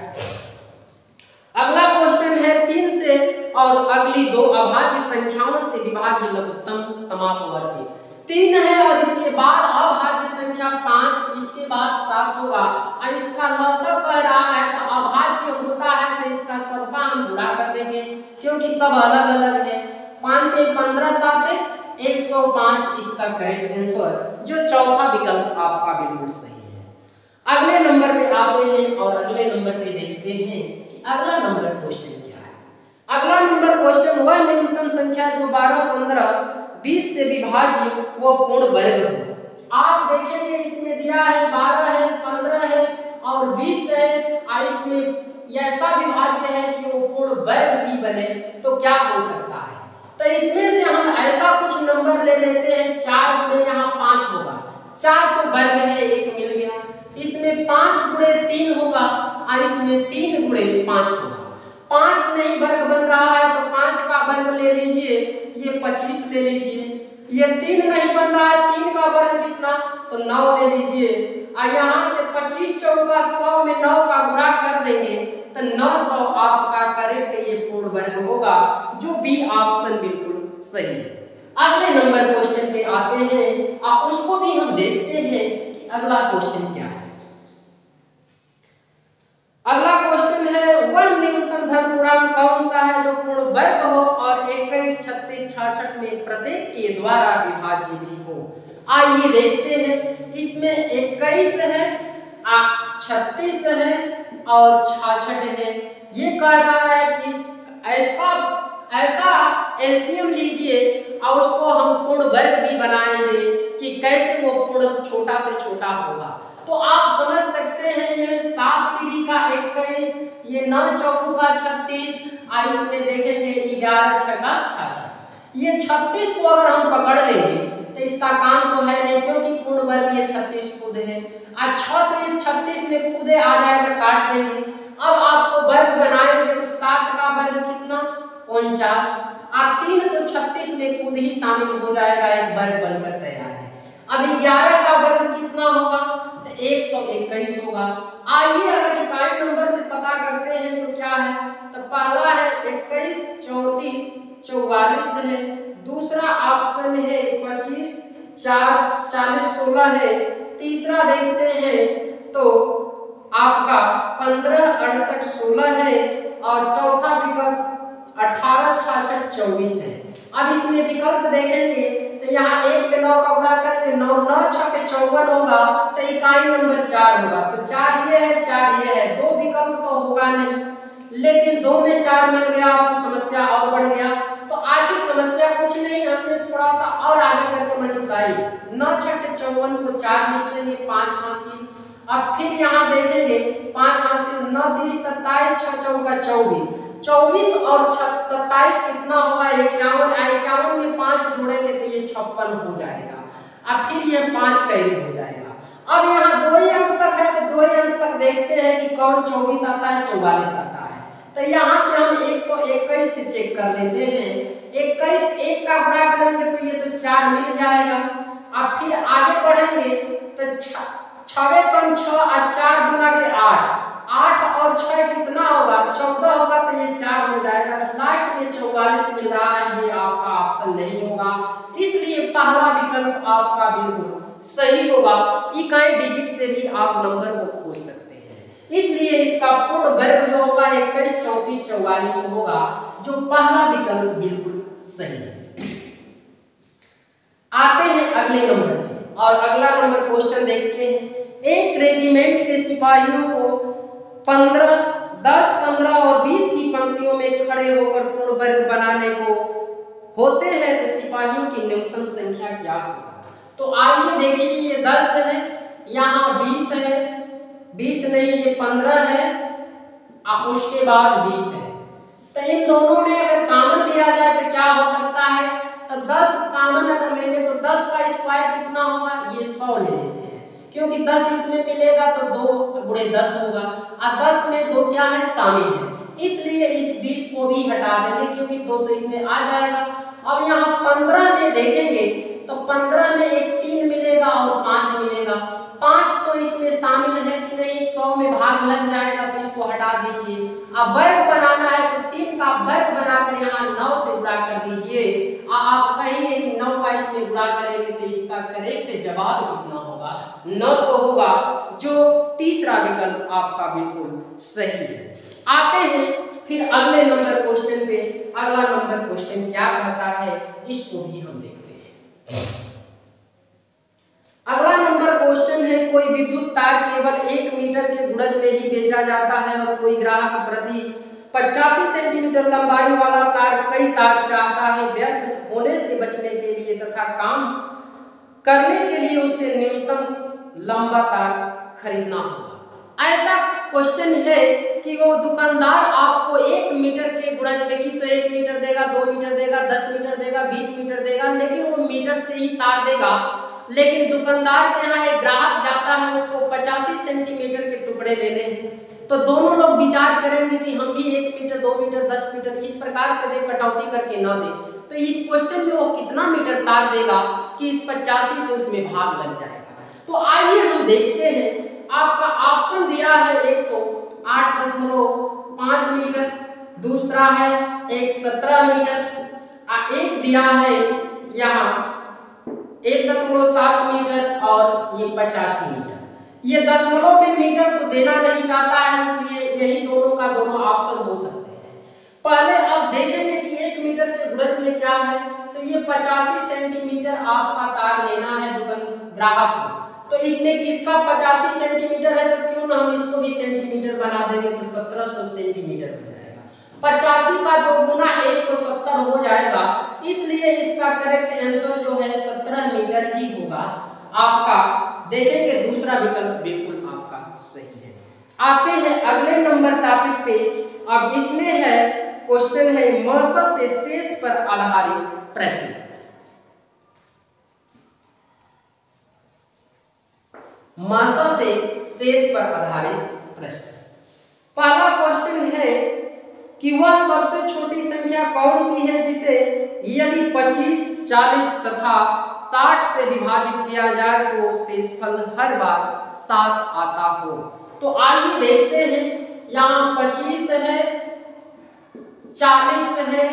अगला क्वेश्चन है 3 से और अगली दो अभाज्य संख्याओं से विभाज्य लघुत्तम समापवर्ती। 3 है और इसके बाद अभाज्य संख्या 5, इसके बाद 7 होगा और इसका लसक कह रहा है तो अभाज्य होता है तो इसका सबका हम गुणा कर देंगे क्योंकि सब अलग अलग है। 5 के 15 7 105 इसका करेक्ट आंसर, जो चौथा विकल्प आपका बिल्कुल सही है। अगले नंबर पे आते हैं और अगले नंबर पे देखते हैं कि अगला नंबर क्वेश्चन क्या है। अगला नंबर क्वेश्चन वह न्यूनतम संख्या जो 12 15 20 से विभाज्य वो पूर्ण वर्ग हो। आप देखेंगे इसमें दिया है 12 है 15 है और 20 है और इसमें ऐसा विभाज्य है कि वो पूर्ण वर्ग भी बने, तो क्या हो सकता है। तो इसमें से हम ऐसा कुछ नंबर ले लेते हैं, 4 गुणे यहाँ 5 होगा, 4 तो वर्ग है 1 मिल गया, इसमें 5 गुणे 3 होगा और इसमें 3 गुणे 5 होगा। 5 नहीं वर्ग बन रहा है तो 5 का वर्ग ले लीजिए, ये 25 ले लीजिए। ये 3 नहीं बन रहा है, 3 का वर्ग कितना, तो 9 ले लीजिए और यहाँ से 25 चौका 100 में 9 का गुणा कर देंगे तो 900 आपका करेक्ट ये पूर्ण वर्ग होगा, जो बी ऑप्शन बिल्कुल सही है। अगले नंबर क्वेश्चन पे आते हैं और उसको भी हम देखते हैं कि अगला क्वेश्चन क्या है। अगला क्वेश्चन है वह न्यूनतम धन पूर्णांक कौन सा है जो पूर्ण वर्ग हो और 21 36 66 में प्रत्येक के द्वारा विभाज्य भी हो। आइए देखते हैं, इसमें 21 है 36 है और 66 है। ये कह रहा है कि ऐसा एलसीएम लीजिए और उसको हम पूर्ण वर्ग भी बनाएंगे कि कैसे वो पूर्ण छोटा से छोटा होगा। तो आप समझ सकते हैं ये 7 3 का 21, ये 9 4 का 36 और इसमें देखेंगे 11 6 का 66। ये 36 को अगर हम पकड़ लेंगे तो इसका काम तो है नहीं क्योंकि पूर्ण वर्ग ये 36 खुद है। अच्छा तो ये 36 में खुद आ जाएगा, काट देंगे। अब आपको वर्ग बनाएंगे तो 7 का वर्ग कितना 49 और 3 तो 36 में खुद ही शामिल हो जाएगा, एक वर्ग बनकर तैयार है। अब 11 का वर्ग कितना होगा तो 121 होगा। आइए अगर इकाई नंबर से पता करते हैं तो क्या है, तो 24 है। अब इसमें विकल्प देखेंगे तो यहाँ 1 में 9 का गुणा करेंगे, 9 9 6 54 होगा, तो इकाई नंबर 4 होगा। तो 4 ये है, 4 ये है, 2 विकल्प तो होगा नहीं, लेकिन 2 में 4 मिल गया तो समस्या और बढ़ गया। तो आखिर समस्या कुछ नहीं, हमने थोड़ा सा और आगे करके मल्टीप्लाई, 9 6 54 को 4 लिख लेंगे, 5 हासिल। अब फिर यहाँ देखेंगे 5 हासिल, 9 3 27, 6 चौका 24, 24 और 27 कितना होगा 51, 51 में 5 जोड़ेंगे तो ये 56 हो जाएगा। अब फिर ये 5 कैरी हो जाएगा। अब यहाँ 2 ही अंक तक है तो 2 ही अंक तक देखते हैं कि कौन 24 आता है, 44 आता है। तो यहाँ से हम 121 से चेक कर लेते हैं, 21 1 का गुणा करेंगे तो ये तो 4 मिल जाएगा। अब फिर आगे बढ़ेंगे तो 6 कम 6 और 4 दूना के 8, 8 और 6 कितना होगा 14 होगा, तो ये 4 हो जाएगा। लास्ट में 44 मिल रहा है, ये आपका ऑप्शन नहीं होगा, इसलिए पहला विकल्प आपका बिल्कुल सही होगा। इकाई डिजिट से भी आप नंबर को खोज सकते हैं, इसलिए इसका पूर्ण वर्ग जो होगा 21 34 44 होगा, जो पहला विकल्प बिल्कुल सही है। आते हैं अगले नंबर पे और अगला नंबर क्वेश्चन देखते हैं। एक रेजिमेंट के सिपाहियों को 15, 10, 15 और 20 की पंक्तियों में खड़े होकर पूर्ण वर्ग बनाने को होते हैं तो सिपाहियों की न्यूनतम संख्या क्या होगा? तो आइए देखिए, ये 10 है, यहाँ 20 है, 20 नहीं ये 15 है, अब उसके बाद 20 है। तो इन दोनों में अगर कॉमन दिया जाए तो क्या हो सकता है? तो 10 कॉमन अगर लेंगे तो 10 का स्क्वायर कितना होगा, ये 100 ले लेते हैं, क्योंकि 10 इसमें मिलेगा तो 2 गुणे 10 होगा, और 10 में 2 क्या है शामिल है, इसलिए इस 20 को भी हटा देंगे क्योंकि 2 तो इसमें आ जाएगा। अब यहाँ 15 में देखेंगे तो 15 में एक 3 मिलेगा और 5 मिलेगा, 5 तो इसमें शामिल है कि नहीं, 100 में भाग लग जाएगा तो इसको हटा दीजिए। अब वर्ग बनाना है तो 3 का वर्ग बनाकर यहाँ 9 से गुणा कर दीजिए। आप कहिए कि 9 का इसमें गुणा करेंगे तो इसका करेक्ट जवाब कितना होगा, 900 होगा, जो तीसरा विकल्प आपका बिल्कुल सही है। आते हैं फिर अगले नंबर क्वेश्चन पे। अगला नंबर क्वेश्चन क्या कहता है, इसको भी हम देखते हैं। अगला नंबर क्वेश्चन है, कोई विद्युत तार केवल 1 मीटर के गुणज में ही बेचा जाता है और कोई ग्राहक प्रति 85 सेंटीमीटर लंबाई वाला तार कई तार चाहता है। व्यर्थ होने से बचने के लिए तथा काम करने के लिए उसे न्यूनतम लंबा तार खरीदना होगा। ऐसा क्वेश्चन है कि वो दुकानदार आपको 1 मीटर के गुणज में की तो 1 मीटर देगा, 2 मीटर देगा, 10 मीटर देगा, 20 मीटर देगा, लेकिन वो मीटर से ही तार देगा। लेकिन दुकानदार के यहाँ एक ग्राहक जाता है, उसको 85 सेंटीमीटर के टुकड़े लेने हैं, तो दोनों लोग विचार करेंगे कि हम भी 1 मीटर 2 मीटर 10 मीटर इस प्रकार से दे, कटौती करके ना दे। तो इस क्वेश्चन में वो कितना मीटर तार देगा कि इस 85 से उसमें भाग लग जाएगा। तो आइए हम देखते हैं। आपका ऑप्शन दिया है, एक तो 8.5 मीटर, दूसरा है एक 17 मीटर, एक दिया है यहाँ 1.7 मीटर और ये 85 मीटर। ये दशमलव में मीटर तो देना नहीं चाहता है, इसलिए यही दोनों का दोनों ऑप्शन हो सकते हैं। पहले अब देखेंगे कि 1 मीटर के गुणज में क्या है, तो ये 85 सेंटीमीटर आपका तार लेना है दुकान ग्राहक को। तो इसमें किसका 85 सेंटीमीटर है, तो क्यों ना हम इसको भी सेंटीमीटर बना देंगे, तो 1700 सेंटीमीटर हो जाएगा। 85 का 2 गुना 170 हो जाएगा, इसलिए इसका करेक्ट आंसर जो है 17 मीटर ही होगा आपका। देखेंगे दूसरा विकल्प बिल्कुल आपका सही है। आते हैं अगले नंबर टॉपिक पे। अब इसमें है क्वेश्चन है मासा से शेष पर आधारित प्रश्न। मासा से शेष पर आधारित प्रश्न। पहला क्वेश्चन है कि वह सबसे छोटी संख्या कौन सी है जिसे यदि 25, 40 तथा 60 से विभाजित किया जाए तो शेषफल हर बार 7 आता हो। तो आइए देखते हैं, यहाँ 25 है, 40 है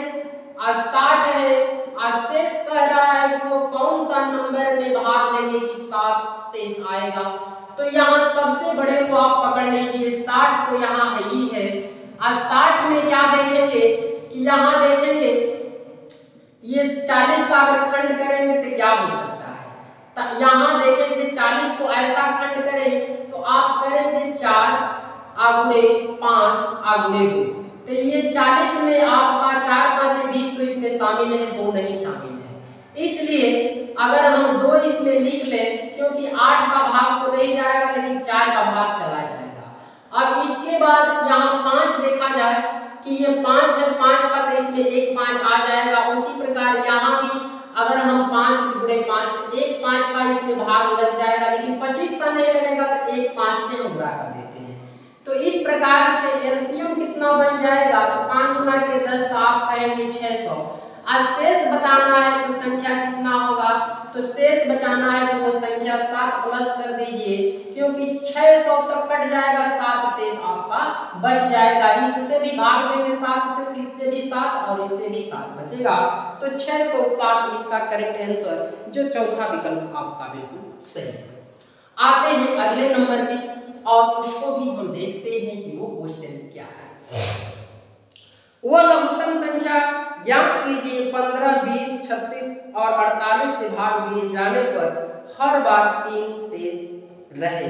और 60 है, और शेष कह रहा है कि वो कौन सा नंबर में भाग देंगे कि 7 शेष आएगा। तो यहाँ सबसे बड़े को आप पकड़ लीजिए, 60 तो यहाँ है ही है। और 60 में क्या देखेंगे कि यहाँ देखेंगे अगर खंड करेंगे तो क्या हो सकता है, तो यहाँ देखेंगे 40 को ऐसा खंड करें तो आप करेंगे 4 आगुणे 5 आगुणे 2, तो ये 40 में आपका 4 5 20 तो इसमें शामिल है, 2 नहीं शामिल है। इसलिए अगर हम 2 इसमें लिख लें, क्योंकि 8 का भाग तो नहीं जाएगा लेकिन 4 का भाग चला जाएगा। अब इसके बाद यहाँ 5 देखा जाए कि ये 5 है, 5 का तो इसमें एक 5 आ जाएगा। उसी प्रकार यहाँ भी अगर हम 5 गुणे 5 तो एक 5 का इसमें भाग लग जाएगा, लेकिन 25 का नहीं लगेगा तो एक 5 से हम गुणा कर देते हैं। तो इस प्रकार से एलसीएम कितना बन जाएगा, तो 5 गुना के 10 तो आप कहेंगे 600। आज शेष बताना है तो संख्या कितना होगा, तो शेष बचाना है तो वो संख्या 7 प्लस कर दीजिए, क्योंकि 600 तक कट जाएगा, 7 शेष आपका बच जाएगा। इससे भी भाग देंगे 7 से, इससे भी 7 और इससे भी 7 बचेगा, तो 607 इसका करेक्ट आंसर, जो चौथा विकल्प आपका बिल्कुल सही है। आते हैं अगले नंबर पे और उसको भी हम देखते हैं कि वो क्वेश्चन क्या है। वो लघुत्तम संख्या ज्ञात कीजिए 15, 20, 36 और 48 से भाग दिए जाने पर हर बार 3 शेष रहे।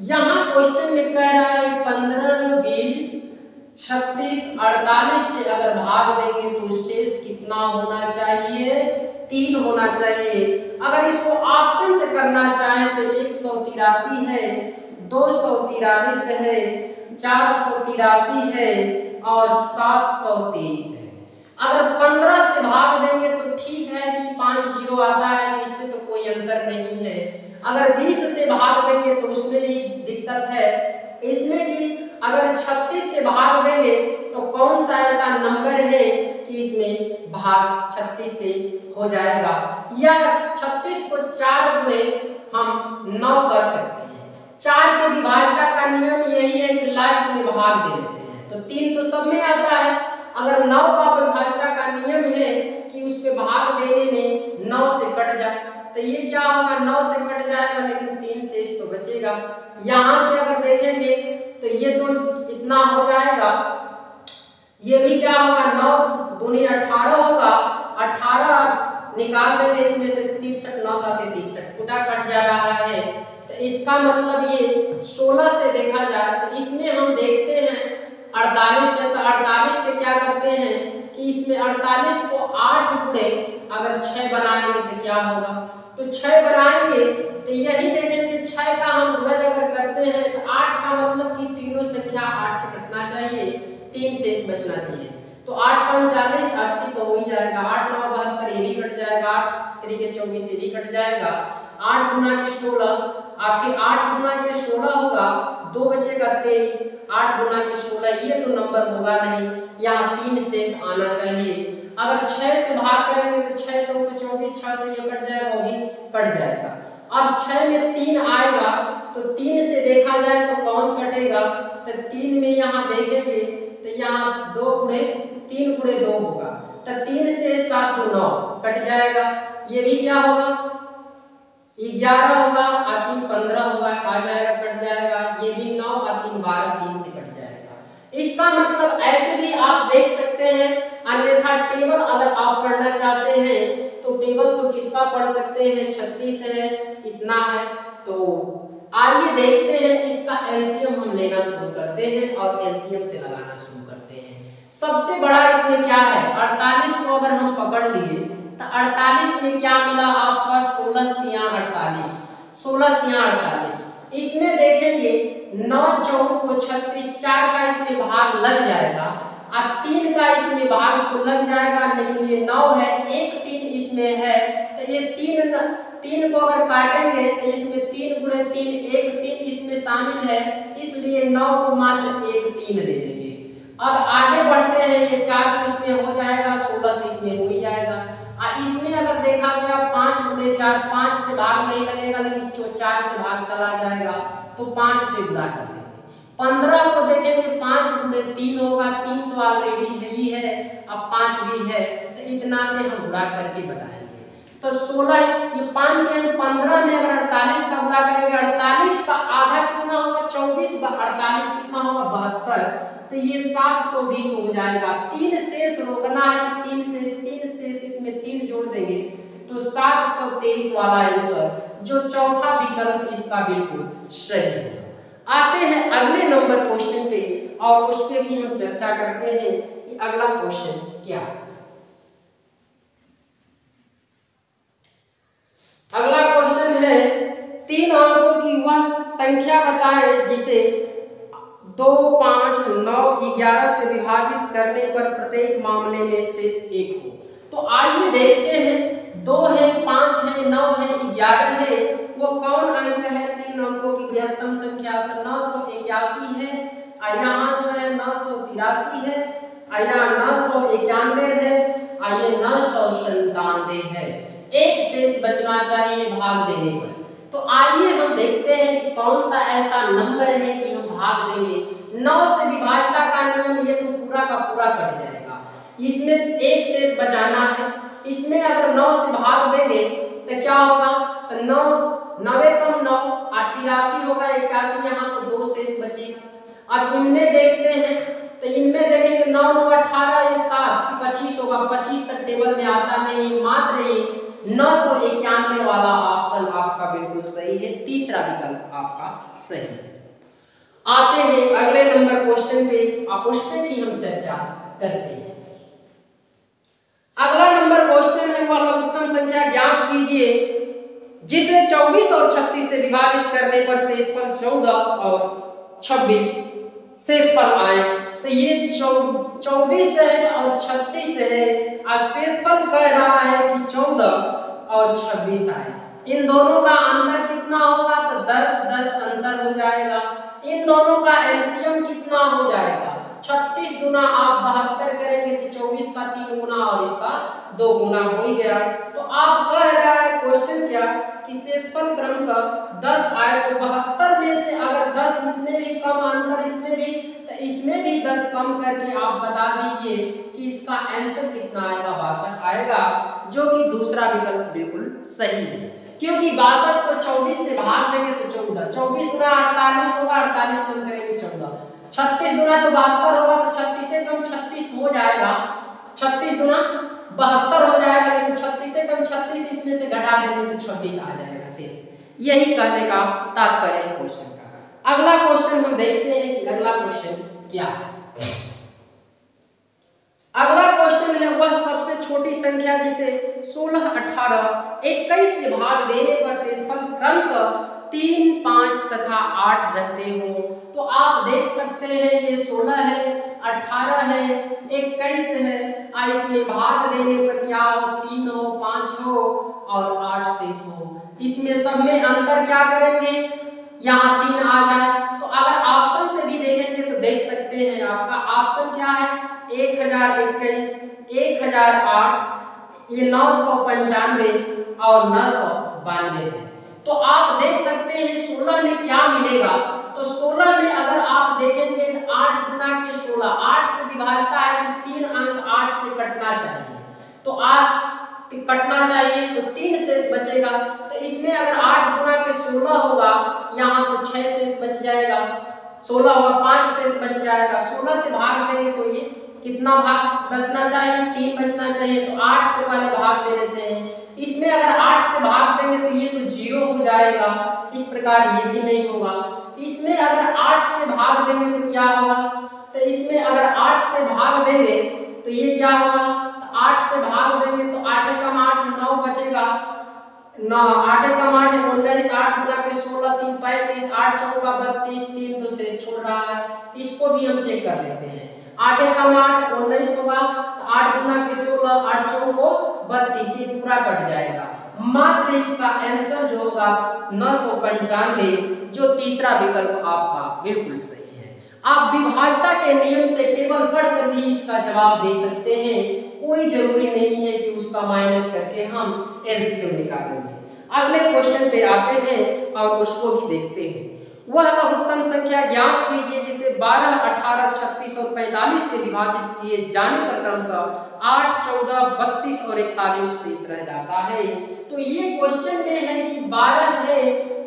यहाँ क्वेश्चन में कह रहा है 15, 20, 36, 48 से अगर भाग देंगे तो शेष कितना होना चाहिए, 3 होना चाहिए। अगर इसको ऑप्शन से करना चाहें तो 183 है, 243 है, 483 है और 723 है। अगर 15 से भाग देंगे तो ठीक है कि 5 जीरो आता है, तो इससे तो कोई अंतर नहीं है। अगर 20 से भाग देंगे तो उसमें भी दिक्कत है। इसमें भी अगर 36 से भाग देंगे तो कौन सा ऐसा नंबर है कि इसमें भाग 36 से हो जाएगा, या 36 को 4 गुणे हम 9 कर सकते हैं। 4 के विभाज्यता का नियम यही है कि लास्ट में भाग दे देते हैं, तो 3 तो सब में आता है। अगर 9 का विभाज्यता का नियम है कि उसके भाग देने में 9 से कट जाए, तो ये क्या होगा, 9 से कट जाएगा लेकिन 3 शेष तो बचेगा। यहाँ से अगर देखेंगे तो ये तो इतना हो जाएगा, ये भी क्या होगा, 9 दूनी 18 होगा, 18 निकाल देंगे इसमें से 63, 9 7 63, फुटा कट जा रहा है। तो इसका मतलब ये 16 से देखा जाए तो इसमें हम देखते हैं 48 है, तो 48 से क्या करते हैं कि इसमें 48 को 8 गुणे अगर 6 बनाएंगे तो क्या होगा, तो 6 बनाएंगे तो यही देखेंगे 6 का हम गुणज अगर करते हैं तो 8 का मतलब कि तीनों संख्या 8 से कटना चाहिए, 3 शेष बचना चाहिए। तो 8 5 40, 80 तो हो ही जाएगा, 8 9 72 ये भी कट जाएगा, 8 3 के 24 ये भी कट जाएगा, 8 गुना के 16 आखिर 8 गुना के 16 होगा, 2 बचेगा 23, 8 गुना के 16 ये तो नंबर होगा नहीं, यहाँ 3 शेष आना चाहिए। अगर 6 से भाग करेंगे तो 6 6 24, 6 से ये कट जाएगा, वो भी कट जाएगा। अब 6 में 3 आएगा तो 3 से देखा जाए तो कौन कटेगा, तो 3 में यहाँ देखेंगे तो यहाँ 2 गुणे 3 गुणे 2 होगा, तो 3 से 7 9 कट जाएगा, ये भी क्या होगा 11 होगा और 3 15 होगा, आ जाएगा कट जाएगा, ये भी 9 और 3 12, 3 से कट जाएगा। इसका मतलब ऐसे भी आप देख सकते हैं, अन्यथा टेबल अगर आप पढ़ना चाहते हैं तो टेबल तो किसका पढ़ सकते हैं, 36 है, इतना है। तो आइए देखते हैं इसका एलसीएम हम लेना शुरू करते हैं और एलसीएम से लगाना शुरू करते हैं। सबसे बड़ा इसमें क्या है, 48 को अगर हम पकड़ लिए तो 48 में क्या मिला आपका 16 तिया 48, 16 तिया 48। इसमें देखेंगे 9 4 को 36, 4 का इसमें भाग लग जाएगा और 3 का इसमें भाग तो लग जाएगा, लेकिन ये 9 है, एक 3 इसमें है, तो ये 3 को अगर काटेंगे तो इसमें 3 गुणे 3, एक 3 इसमें शामिल है, इसलिए 9 को मात्र एक 3 ले देंगे। अब आगे बढ़ते हैं, ये 4 तो इसमें हो जाएगा, 16 तो इसमें हो ही जाएगा। इसमें अगर देखा गया 5 गुणे 4, 5 से भाग नहीं लगेगा लेकिन 4 से भाग चला जाएगा, तो 5 से गुणा कर देंगे। 15 को देखेंगे 5 गुणे 3 होगा, 3 तो ऑलरेडी है ही है, अब 5 भी है, तो इतना से हम गुणा करके बताएंगे। तो 16 ये 5 के 15 में अगर 48 का गुणा करेंगे, 48 का आधा कितना होगा 24, 48 कितना होगा 72, तो ये 720 हो जाएगा। 3 शेष रोकना है, 3 शेष इसमें 3 जोड़ देंगे वाला आंसर जो चौथा विकल्प इसका बिल्कुल सही है। आते हैं अगले नंबर क्वेश्चन पे और उस पे भी हम चर्चा करते हैं कि अगला क्वेश्चन क्या है। अगला क्वेश्चन है 3 अंकों की वह संख्या बताएं जिसे 2, 5, 9, 11 से विभाजित करने पर प्रत्येक मामले में शेष 1 हो। तो आइए देखते हैं 2 है, 5 है, 9 है, 11 है, वो कौन अंक है 3 अंकों की बृहत्तम संख्या। तो 981 है, यहाँ जो है 983 है, यहाँ 991 है, ये 997 है। एक शेष बचना चाहिए भाग देने पर। तो आइए हम देखते हैं कि कौन सा ऐसा नंबर है कि हम भाग देंगे। 9 से विभाजता का नियम, ये तो पूरा का पूरा कट जाएगा, इसमें एक शेष बचाना है। इसमें अगर 9 से भाग देंगे तो क्या होगा, तो 9 9 कम 9 83 होगा, 81 यहाँ तो 2 शेष बचेगा। अब इनमें देखते हैं, तो इनमें देखेंगे 9 9 18, ये 7 25 होगा, 25 तक टेबल में आता नहीं, मात्र ये 991 वाला ऑप्शन आपका बिल्कुल सही है, तीसरा विकल्प आपका सही है। आते हैं अगले नंबर क्वेश्चन पे, आप उस पे भी हम चर्चा करते हैं। अगला नंबर क्वेश्चन है वह लघुत्तम संख्या ज्ञात कीजिए जिसे 24 और 36 से विभाजित करने पर शेषफल 14 और 26 शेषफल आए। तो ये 24 है और 36 है, और शेषफल कह रहा है कि 14 और 26 आए। इन दोनों का अंतर कितना होगा, तो 10 10 अंतर हो जाएगा। इन दोनों का एलसीएम कितना हो जाएगा, 36 गुना आप 72 करेंगे तो 24 का 3 गुना और इसका 2 गुना हो ही गया। तो आप कह रहा है क्वेश्चन क्या कि शेषफल क्रमशः 10 आए, तो 72 में से अगर 10 इसमें भी कम अंतर इसमें भी, तो इसमें भी 10 कम करके आप बता दीजिए कि इसका आंसर कितना आएगा, 62 आएगा, जो कि दूसरा विकल्प बिल्कुल सही है। क्योंकि 62 को 24 से भाग देंगे तो 14, 24 गुना 48 होगा, 48 कम करेंगे 14, 36 गुना तो 72 होगा, तो 36 से कम 36 हो जाएगा, 36 गुना 72 हो जाएगा, लेकिन 36 से कम 36 इसमें से घटा देंगे तो 26 आ जाएगा शेष। यही कहने का तात्पर्य है क्वेश्चन का। अगला क्वेश्चन हम देखते हैं कि अगला क्वेश्चन क्या है। अगला क्वेश्चन है वह सबसे छोटी संख्या जिसे 16, 18, 21 से भाग देने पर शेषफल क्रमशः 3, 5 तथा 8 रहते हो। तो आप देख सकते हैं ये 16 है, 18 है, 21 है, और इसमें भाग देने पर क्या हो, 3 हो, 5 हो और 8 शेष हो। इसमें सब में अंतर क्या करेंगे, यहाँ 3 आ जाए। तो अगर ऑप्शन से भी देखेंगे तो देख सकते हैं आपका ऑप्शन क्या है, 1021, 1008, ये 995 और 992 है। तो आप देख सकते हैं 16 में क्या मिलेगा, तो 16 में अगर आप देखेंगे 8 गुना के 16, 8 से विभाजता है कि 3 अंक 8 से कटना चाहिए, तो 8 कटना चाहिए तो 3 शेष बचेगा। तो इसमें अगर 8 गुना के 16 होगा, यहाँ तो 6 शेष बच जाएगा, 16 होगा 5 शेष बच जाएगा। 16 से भाग देंगे तो ये कितना भाग बचना चाहिए, 3 बचना चाहिए, तो 8 से पहले भाग दे देते हैं। इसमें अगर 8 से भाग देंगे तो ये तो 0 हो जाएगा, इस प्रकार ये भी नहीं होगा। इसमें अगर 8 से भाग देंगे तो क्या होगा, तो इसमें अगर 8 से भाग देंगे तो ये क्या होगा, तो 8 से भाग देंगे तो 8 कम 8 9 बचेगा, 8 कम 8 19, 8 गुना के 16 3 35, 8 चौका 32, 3 तो शेष छोड़ रहा है, इसको भी हम चेक कर लेते हैं। 8 कम 8 19 होगा, तो 8 गुना के 16, 8 चौको 32, ये पूरा कट जाएगा। मात्र इसका आंसर जो होगा 995, जो तीसरा विकल्प आपका बिल्कुल सही है। आप विभाजता के नियम से टेबल पढ़कर भी इसका जवाब दे सकते हैं, कोई जरूरी नहीं है कि उसका माइनस करके हम एलसीएम निकालेंगे। अगले क्वेश्चन पे आते हैं और उसको भी देखते हैं। वह लघुत्तम संख्या ज्ञात कीजिए जिसे 12, 18, 36 और 45 से विभाजित किए जाने पर क्रमशः 8, 14, 32 और 41 शेष रह जाता है। तो ये क्वेश्चन में है कि 12 है,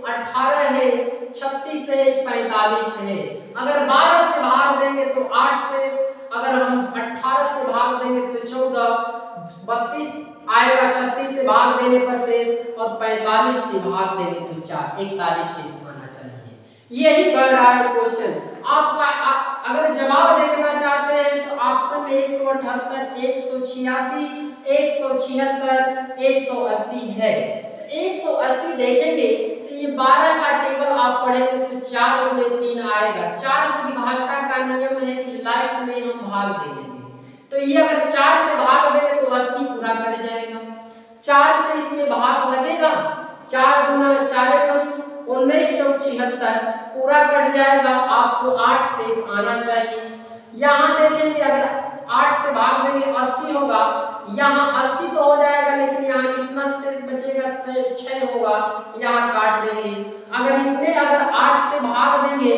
18 है, 36 है, 45 है। अगर 12 से भाग देंगे तो 8 शेष, अगर हम 18 से भाग देंगे तो 14, 32 आएगा आएगा 36 से भाग देने पर शेष, और 45 से भाग देने तो 4, 41 शेष आना चाहिए। यही कह रहा है क्वेश्चन। आपका अगर जवाब देखना चाहते हैं तो ऑप्शन में 178, 186, 176, 180 है। तो 180 देखेंगे तो ये 12 का टेबल आप पढ़ेंगे तो 4 गुणे 3 आएगा। 4 से विभाजन का नियम है कि लास्ट में हम भाग दे देंगे, तो ये अगर 4 से भाग देंगे तो 80 पूरा कट जाएगा। 4 से इसमें भाग लगेगा, 4 दूना 4 कम 19 चौक 76 पूरा कट जाएगा। आपको 8 शेष आना चाहिए। यहाँ देखेंगे अगर 8 से भाग देंगे 80 होगा, यहाँ 80 तो हो जाएगा, लेकिन यहाँ कितना शेष बचेगा, 6 होगा, यहाँ काट देंगे। अगर इसमें अगर 8 से भाग देंगे,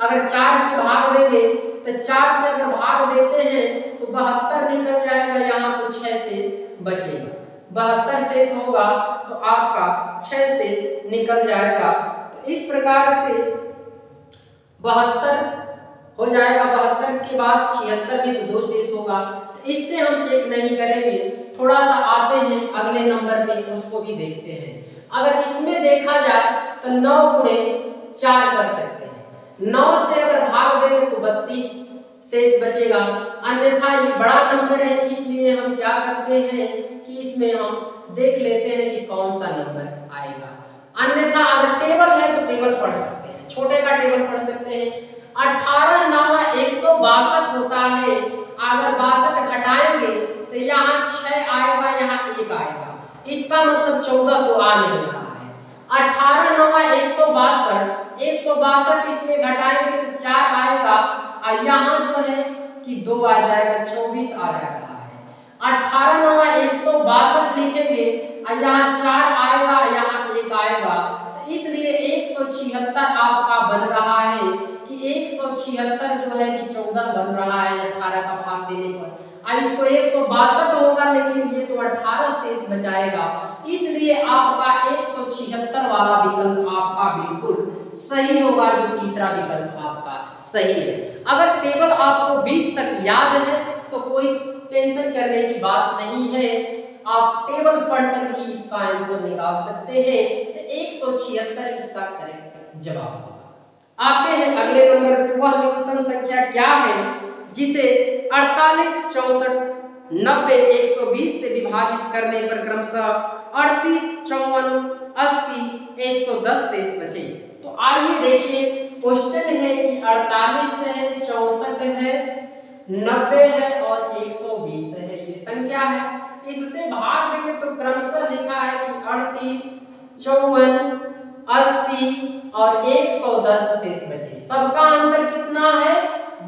अगर 4 से भाग देंगे तो 4 से अगर भाग देते हैं तो 72 निकल जाएगा, यहाँ तो 6 शेष बचेगा। 72 शेष होगा तो आपका 6 शेष निकल जाएगा। तो इस प्रकार से 72 हो जाएगा। 72 के बाद 76 भी तो 2 शेष होगा। तो इससे हम चेक नहीं करेंगे, थोड़ा सा आते हैं अगले नंबर पे, उसको भी देखते हैं। अगर इसमें देखा जाए तो 9 गुणे 4 कर सकते हैं। 9 से अगर भाग देंगे तो 32 शेष बचेगा। अन्यथा ये बड़ा नंबर है, इसलिए हम क्या करते हैं कि इसमें हम देख लेते हैं कि कौन सा नंबर आएगा। अन्यथा अगर टेबल है तो टेबल पढ़ सकते हैं, छोटे का टेबल पढ़ सकते हैं। 18 9 162 होता है। अगर 62 घटाएंगे तो यहाँ 6 आएगा, यहाँ 1 आएगा, इसका मतलब 14 तो आ नहीं रहा है। 18 9 162, 162 इसमें घटाएंगे तो 4 आएगा, और यहाँ जो है कि 2 आ जाएगा, 24 आ जा रहा है। 18 9 162 लिखेंगे और यहाँ 4 आएगा, यहाँ 1 आएगा, तो इसलिए 176 आपका बन रहा है कि 176 जो है कि 14 बन रहा है 18 का भाग देने पर। इसको 162 होगा, लेकिन ये तो 18 शेष बचाएगा, इसलिए आपका 176 वाला विकल्प आपका बिल्कुल सही होगा, जो तीसरा विकल्प आपका सही है। अगर टेबल आपको 20 तक याद है तो कोई टेंशन करने की बात नहीं है, आप टेबल पढ़कर भी इसका आंसर निकाल सकते हैं। तो 176 इसका करेक्ट जवाब होगा। आते हैं अगले नंबर पे। वह न्यूनतम संख्या क्या है जिसे 48 64 90 120 से विभाजित करने पर क्रमशः 38 54 80 110 शेष बचे। तो आइए देखिए, क्वेश्चन है कि 48 है, 64 है, 90 है और 120 है, ये संख्या है। इससे भाग देंगे तो क्रमशः लिखा है कि 38 54 80 और 110 शेष बचे। सबका अंतर कितना है?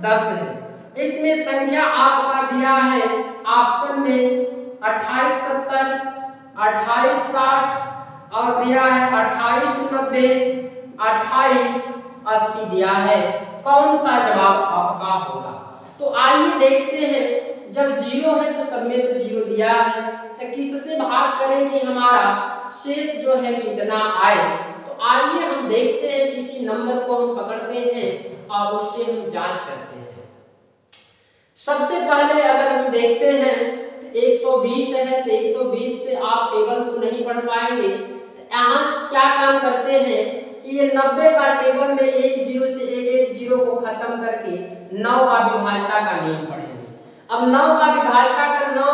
10 है। इसमें संख्या आपका दिया है ऑप्शन में 28 70 28 60 और दिया है 28 90 28 80 दिया है। कौन सा जवाब आपका होगा? तो आइए देखते हैं। जब 0 है तो सब में तो 0 दिया है, तो किससे भाग करें कि हमारा शेष जो है कितना आए। तो आइए हम देखते हैं, किसी नंबर को हम पकड़ते हैं और उससे हम जांच करते हैं। सबसे पहले अगर हम देखते हैं तो 120 है, तो 120 से आप टेबल तो नहीं पढ़ पाएंगे। तो यहाँ क्या काम करते हैं कि ये 90 का टेबल में एक 0 से एक 0 को खत्म करके 9 का विभाजता का नियम पढ़ेंगे। अब 9 का विभाजता का 9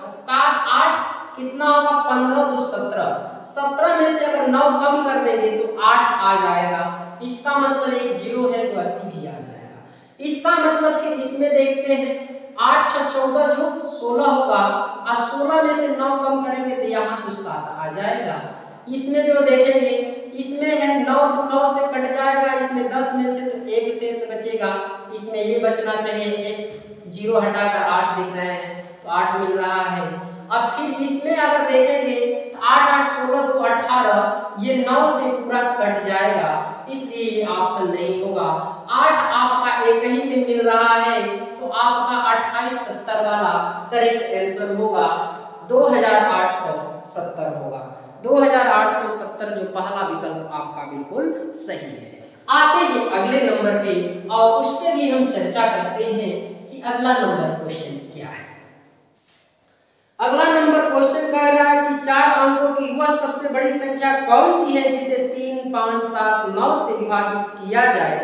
7 8 कितना होगा? 15 2 17। 17 में से अगर 9 कम कर देंगे तो 8 आ जाएगा। इसका मतलब एक 0 है तो 80 भी आ जाएगा। इसका मतलब फिर इसमें देखते हैं 8 6 14 जो 16 होगा, और 16 में से 9 कम करेंगे तो यहाँ तो 7 आ जाएगा। इसमें जो देखेंगे इसमें है 9 तो 9 से कट जाएगा, इसमें 10 में से तो 1 शेष बचेगा। इसमें ये बचना चाहिए, x 0 हटाकर 8 दिख रहे हैं तो 8 मिल रहा है। अब फिर इसमें अगर देखेंगे तो 8 8 16 2 18, ये 9 से पूरा कट जाएगा, इसलिए ये ऑप्शन नहीं होगा। 8 आपका एक ही में मिल रहा है, तो आपका 28 70 वाला करेक्ट आंसर होगा। 2870 होगा। 2870 जो पहला विकल्प आपका बिल्कुल सही है। आते हैं अगले नंबर पे और उस पे भी हम चर्चा करते हैं कि अगला नंबर क्वेश्चन क्या है। अगला नंबर क्वेश्चन कह रहा है बड़ी संख्या कौन सी है जिसे 3, 5, 7, 9 से विभाजित किया जाए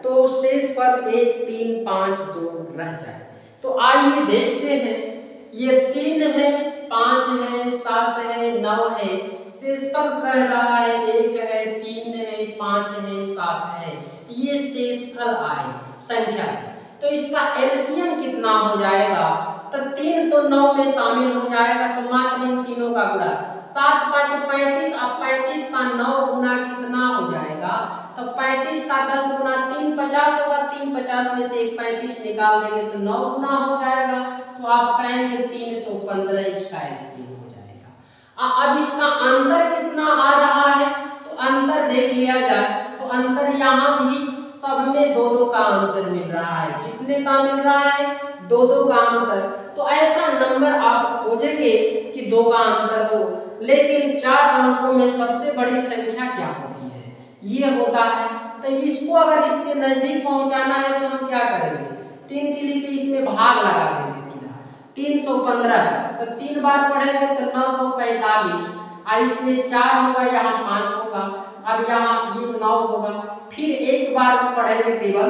तो शेषफल 1, 3, 5, 2 रह जाए। तो आइए देखते हैं, ये 3 है, 5 है, 7 है, 9 है, शेषफल कह रहा है 1 है, 3 है, 5 है, 7 है, ये शेषफल आए संख्या से। तो इसका एलसीएम कितना हो जाएगा? तो 3 तो 9 में शामिल हो जाएगा, तो मात्र इन तीनों का गुणा 7, 5, 35। अब 35 का 9 गुना कितना हो जाएगा? तो 35 का 10 गुना 3, 50 होगा। 3 50 में से 1 35 निकाल देंगे तो 9 गुना हो जाएगा। तो आप कहेंगे 315 इसका एलसीएम हो जाएगा। अब इसका अंतर कितना आ रहा है? तो अंतर देख लिया जाए तो अंतर यहाँ भी सब में 2-2 का अंतर मिल रहा है। कितने का मिल रहा है? 2-2 का अंतर। तो ऐसा नंबर आप खोजेंगे कि 2 का अंतर हो, लेकिन 4 अंकों में सबसे बड़ी संख्या क्या होती है? ये होता है। तो इसको अगर इसके नजदीक पहुंचाना है तो हम क्या करेंगे? 3 तिली के इसमें भाग लगा देंगे सीधा 315 का। तो 3 बार पढ़ेंगे तो 945, और इसमें 4 होगा, यहाँ 5 होगा, अब यहाँ ये 9 होगा। फिर एक बार पढ़ेंगे टेबल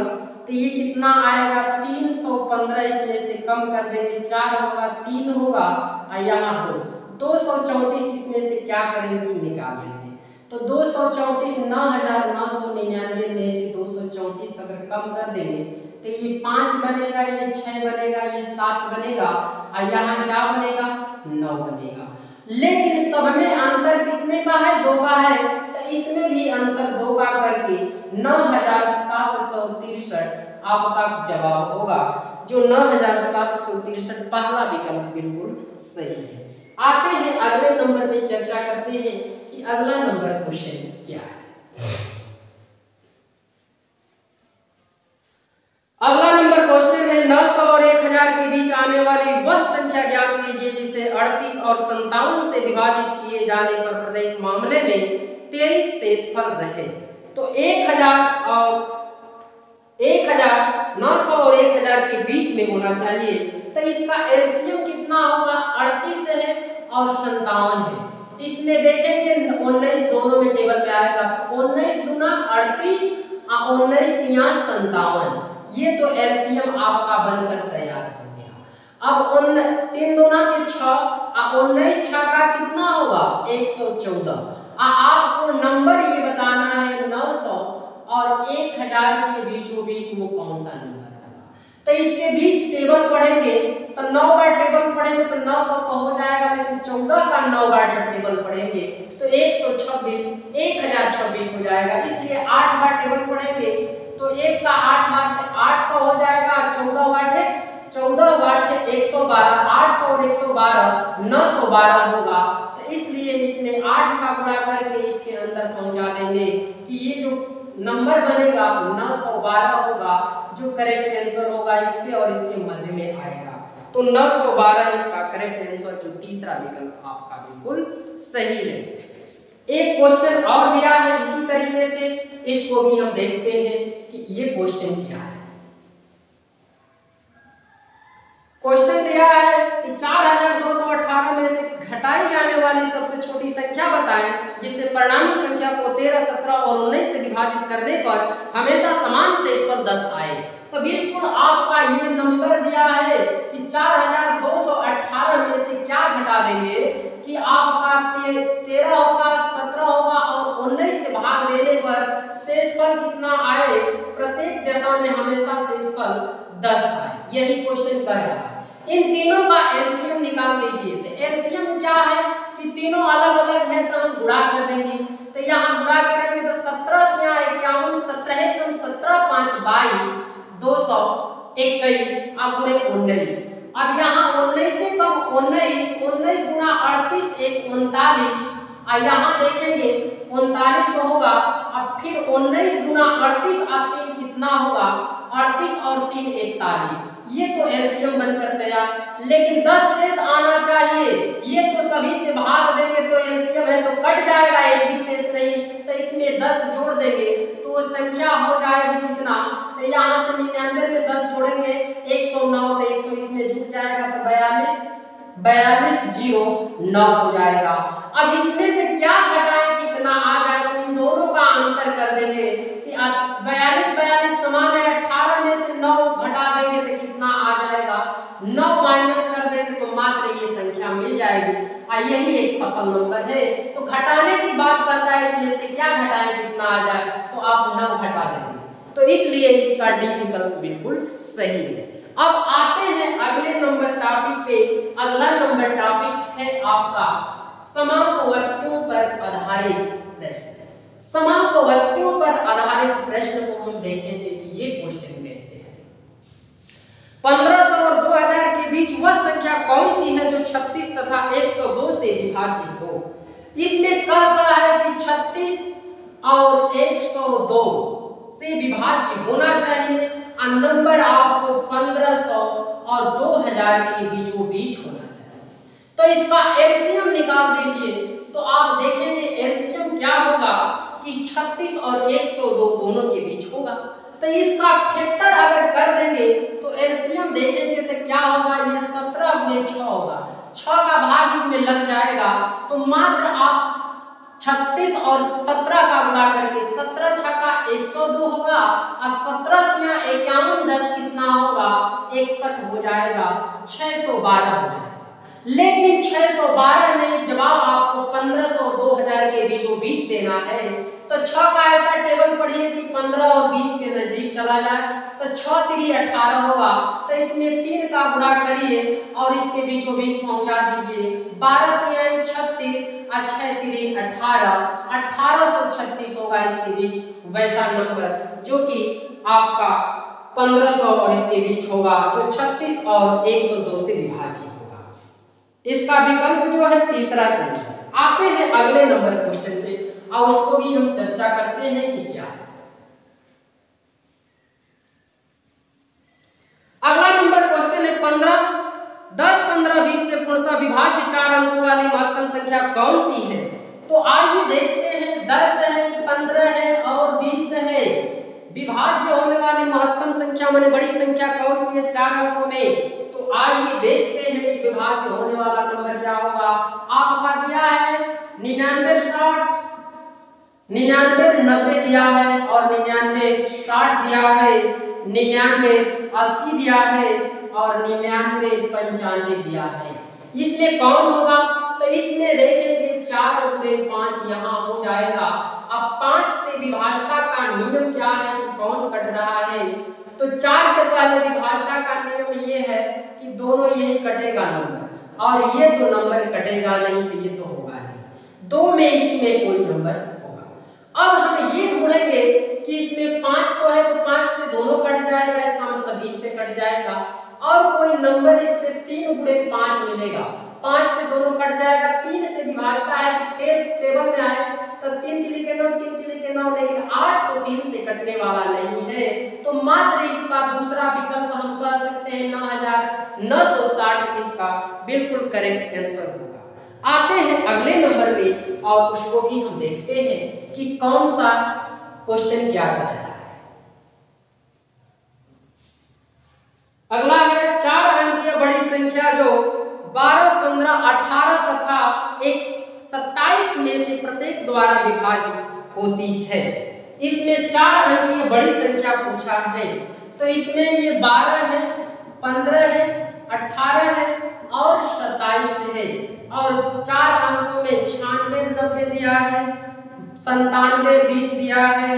तो ये कितना आएगा? 315 इसमें से कम कर देंगे, 4 होगा, 3 होगा, और यहाँ 234 इसमें से क्या करेंगे? निकाल देंगे। तो 234 9,999 में से 234 अगर कम कर देंगे तो ये 5 बनेगा, ये 6 बनेगा, ये 7 बनेगा, और यहाँ क्या बनेगा? 9 बनेगा। लेकिन सब में अंतर कितने का है? 2 का है। तो इसमें भी अंतर 2 का करके 9,763 आपका जवाब होगा, जो 9,763 पहला विकल्प बिल्कुल सही है। आते हैं अगले नंबर पे, चर्चा करते हैं कि अगला नंबर क्वेश्चन क्या है। अगला नंबर क्वेश्चन है 900 और 1000 के बीच आने वाली वह संख्या ज्ञात कीजिए जिसे 38 और 57 से विभाजित किए जाने पर प्रत्येक मामले में 23 शेषफल रहे। तो 900 और 1000 के बीच में होना चाहिए। तो इसका एलसीएम कितना होगा? 38 है और 57 है। इसमें देखेंगे 19 दोनों में टेबल पे आएगा, तो 19 गुना 38 और 19 तिया 57, ये तो एलसीएम आपका बनकर तैयार हो गया। अब 3 दूना के 6 और 19 6 का कितना होगा? 114। आपको नंबर ये बताना है 900 और 1000 के बीचों बीच वो कौन सा नंबर है। तो इसके बीच टेबल पढ़ेंगे तो 9 बार टेबल पढ़ेंगे तो 900 तो हो जाएगा, लेकिन 14 का 9 बार टेबल पढ़ेंगे तो 126 1026 हो जाएगा। इसलिए 8 बार टेबल पढ़ेंगे तो 1 का 8 बार 800 हो जाएगा। 14 बार 112, 800 और 112 912 होगा। तो इसलिए इसमें 8 का गुणा करके इसके अंदर पहुंचा देंगे कि ये जो नंबर बनेगा 912 होगा, जो करेक्ट आंसर होगा इसके और इसके मध्य में आएगा। तो 912 इसका करेक्ट आंसर, जो तीसरा विकल्प आपका बिल्कुल सही है। एक क्वेश्चन और दिया है इसी तरीके से, इसको भी हम देखते हैं कि ये क्वेश्चन क्या है। क्वेश्चन दिया है कि 4218 में से घटाई जाने वाली सबसे छोटी संख्या बताएं जिससे परिणामी संख्या को 13, 17 और 19 से विभाजित करने पर हमेशा समान शेषफल 10 आए। तो बिल्कुल आपका ये नंबर दिया है कि 4218 में से क्या घटा देंगे कि आपका 13 होगा, 17 होगा और 19 से भाग देने पर शेषफल कितना आए? प्रत्येक दशा में हमेशा शेषफल 10 आए। यही क्वेश्चन कह रहा है। इन तीनों का एलसीएम निकाल लीजिए। तो एलसीएम क्या है कि तीनों अलग अलग है तो हम गुणा कर देंगे। तो यहाँ गुणा करेंगे तो 17 या 51, 17 कम 17 5 22 221 और गुणे 19। अब यहाँ 19 से कम 19 19 गुना 38 1 39, और यहाँ देखेंगे 39 होगा। अब फिर 19 गुना 38 और 3 कितना होगा? 38 और 3 41। ये तो एलसीएम बनकर तैयार। लेकिन 10 शेष आना चाहिए, ये तो सभी से भाग देंगे तो एलसीएम है तो कट जाएगा, एक भी शेष नहीं। तो इसमें 10 जोड़ देंगे तो संख्या हो जाएगी कितना? तो यहाँ से 99 में 10 जोड़ेंगे 109, तो 100 इसमें जुट जाएगा तो 42 0 9 हो जाएगा। अब इसमें से क्या घटाएं कितना आ जाए तो इन दोनों का अंतर कर देंगे कि 42 समान है, 18 में से 9 घटा देंगे तो कितना आ जाएगा, 9 माइनस कर देंगे तो मात्र ये संख्या मिल जाएगी। यही एक सफल नंबर है। तो घटाने की बात करता है, इसमें से क्या घटाएं कितना आ जाए, तो आप 9 घटा देंगे, तो इसलिए इसका डी विकल्प बिल्कुल सही है। अब आते हैं अगले नंबर टॉपिक पे। अगला नंबर टॉपिक है आपका समापवर्तियों पर आधारित प्रश्न। समापवर्तियों पर आधारित प्रश्न को हम देखेंगे कि ये क्वेश्चन कैसे है। 1500 और 2000 के बीच वह संख्या कौन सी है जो 36 तथा 102 से विभाज्य हो। इसमें कहता है कि 36 और 102 से विभाज्य होना चाहिए और नंबर आपको 1500 और 2000 के बीचों बीच होना चाहिए। तो इसका एलसीएम निकाल दीजिए। तो आप देखेंगे एलसीएम क्या होगा कि 36 और 102 दोनों के बीच होगा। तो इसका फैक्टर अगर कर देंगे तो एलसीएम देखेंगे तो क्या होगा, ये 17/6 होगा। 6 का भाग इसमें लग जाएगा तो मात्र आप 36 और 17 का गुणा करके 17 छक्का 102 होगा और 17 तिया 51 10 कितना होगा, 61 हो जाएगा, 612 हो जाएगा। लेकिन 612 नहीं, जवाब आपको 1500 और 2000 के बीचों बीच देना है। तो 6 का ऐसा टेबल पढ़िए कि 15 और 20 के नजदीक चला जाए। तो 6 3 18 होगा। तो इसमें 3 का गुणा करिए और इसके बीचों बीच पहुंचा दीजिए। 12 3 36 और 6 3 18, 1836 होगा इसके बीच वैसा नंबर जो कि आपका 1500 और इसके बीच होगा, जो 36 और 102 से विभाज्य होगा। इसका विकल्प जो है तीसरा सही है। आते हैं अगले नंबर क्वेश्चन पे और उसको भी हम चर्चा करते हैं कि क्या है। अगला नंबर क्वेश्चन है 10 15 20 से पूर्णतः विभाज्य 4 अंकों वाली महत्तम संख्या कौन सी है। तो आइए देखते हैं 10 है, 15 है और 20 है। विभाज्य होने वाली महत्तम संख्या माने बड़ी संख्या कौन सी है 4 अंकों में। तो आइए देखते हैं कि विभाज्य होने वाला नंबर क्या होगा। आपका दिया है 99 60, 99 90 दिया है और 99 60 दिया है, 99 80 दिया है और 99 95 दिया है। इसमें कौन होगा, तो इसमें देखेंगे 4 गुणे 5 यहाँ हो जाएगा। अब 5 से विभाज्यता का नियम क्या है कि कौन कट रहा है। तो 4 से पहले विभाज्यता का नियम ये है कि दोनों यही कटेगा नंबर और ये तो नंबर कटेगा नहीं, तो ये तो होगा नहीं। 2 में इसी में कोई नंबर होगा। अब हम ये ढूंढेंगे कि इसमें 5 तो है तो 5 से दोनों कट जाएगा, इसका मतलब 20 से कट जाएगा। और कोई नंबर इसमें 3 गुणे 5 मिलेगा, 5 से दोनों कट जाएगा। 3 से विभाज्यता है टेबल में आए तो 3 3 के 9 3 3 के 9, लेकिन 8 तो 3 से कटने वाला नहीं है। तो मात्र इसका दूसरा विकल्प हम कह सकते हैं 9960 इसका बिल्कुल करेक्ट आंसर होगा। आते हैं अगले नंबर पे और उसको भी हम देखते हैं कि कौन सा क्वेश्चन क्या कह रहा है। अगला है 4 अंकीय बड़ी संख्या जो 12 15 18 तथा 27 में से प्रत्येक द्वारा विभाजित होती है। इसमें 4 अंकीय बड़ी संख्या पूछा है। तो इसमें ये 12 है, 15 है, 18 है और 27 है और 4 अंकों में 96 90 दिया है, 97 20 दिया है,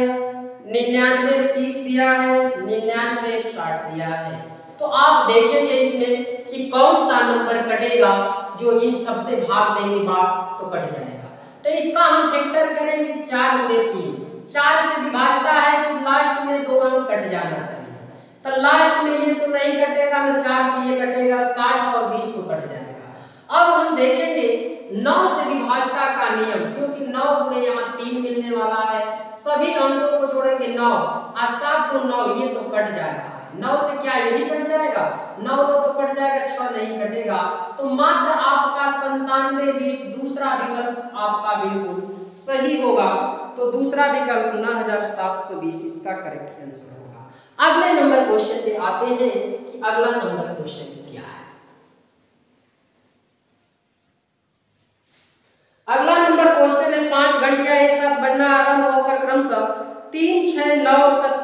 99 30 दिया है, 99 60 दिया है। तो आप देखेंगे इसमें कि कौन सा नंबर कटेगा, जो इन सबसे भाग देंगे भाग तो कट जाएगा। तो इसका हम फैक्टर करेंगे 4 गुणे 3। 4 से विभाज्यता है कि लास्ट में 2 अंक कट जाना चाहिए। तो लास्ट में ये तो नहीं कटेगा ना, 4 से ये कटेगा, 60 और 20 तो कट जाएगा। अब हम देखेंगे 9 से विभाज्यता का नियम, क्योंकि 9 गुणे यहाँ 3 मिलने वाला है। सभी अंकों को जोड़ेंगे 9 और 7 तो 9, ये तो कट जाएगा। 9 से क्या ये भी कट जाएगा, 9 तो कट जाएगा, 6 नहीं कटेगा। तो मात्र आपका 97 20 दूसरा विकल्प आपका बिल्कुल सही होगा। तो दूसरा विकल्प 9720 इसका करेक्ट आंसर होगा। अगले नंबर क्वेश्चन पे आते हैं कि अगला नंबर क्वेश्चन क्या है। अगला नंबर क्वेश्चन है 5 घंटिया 1 3, 6, 9 तक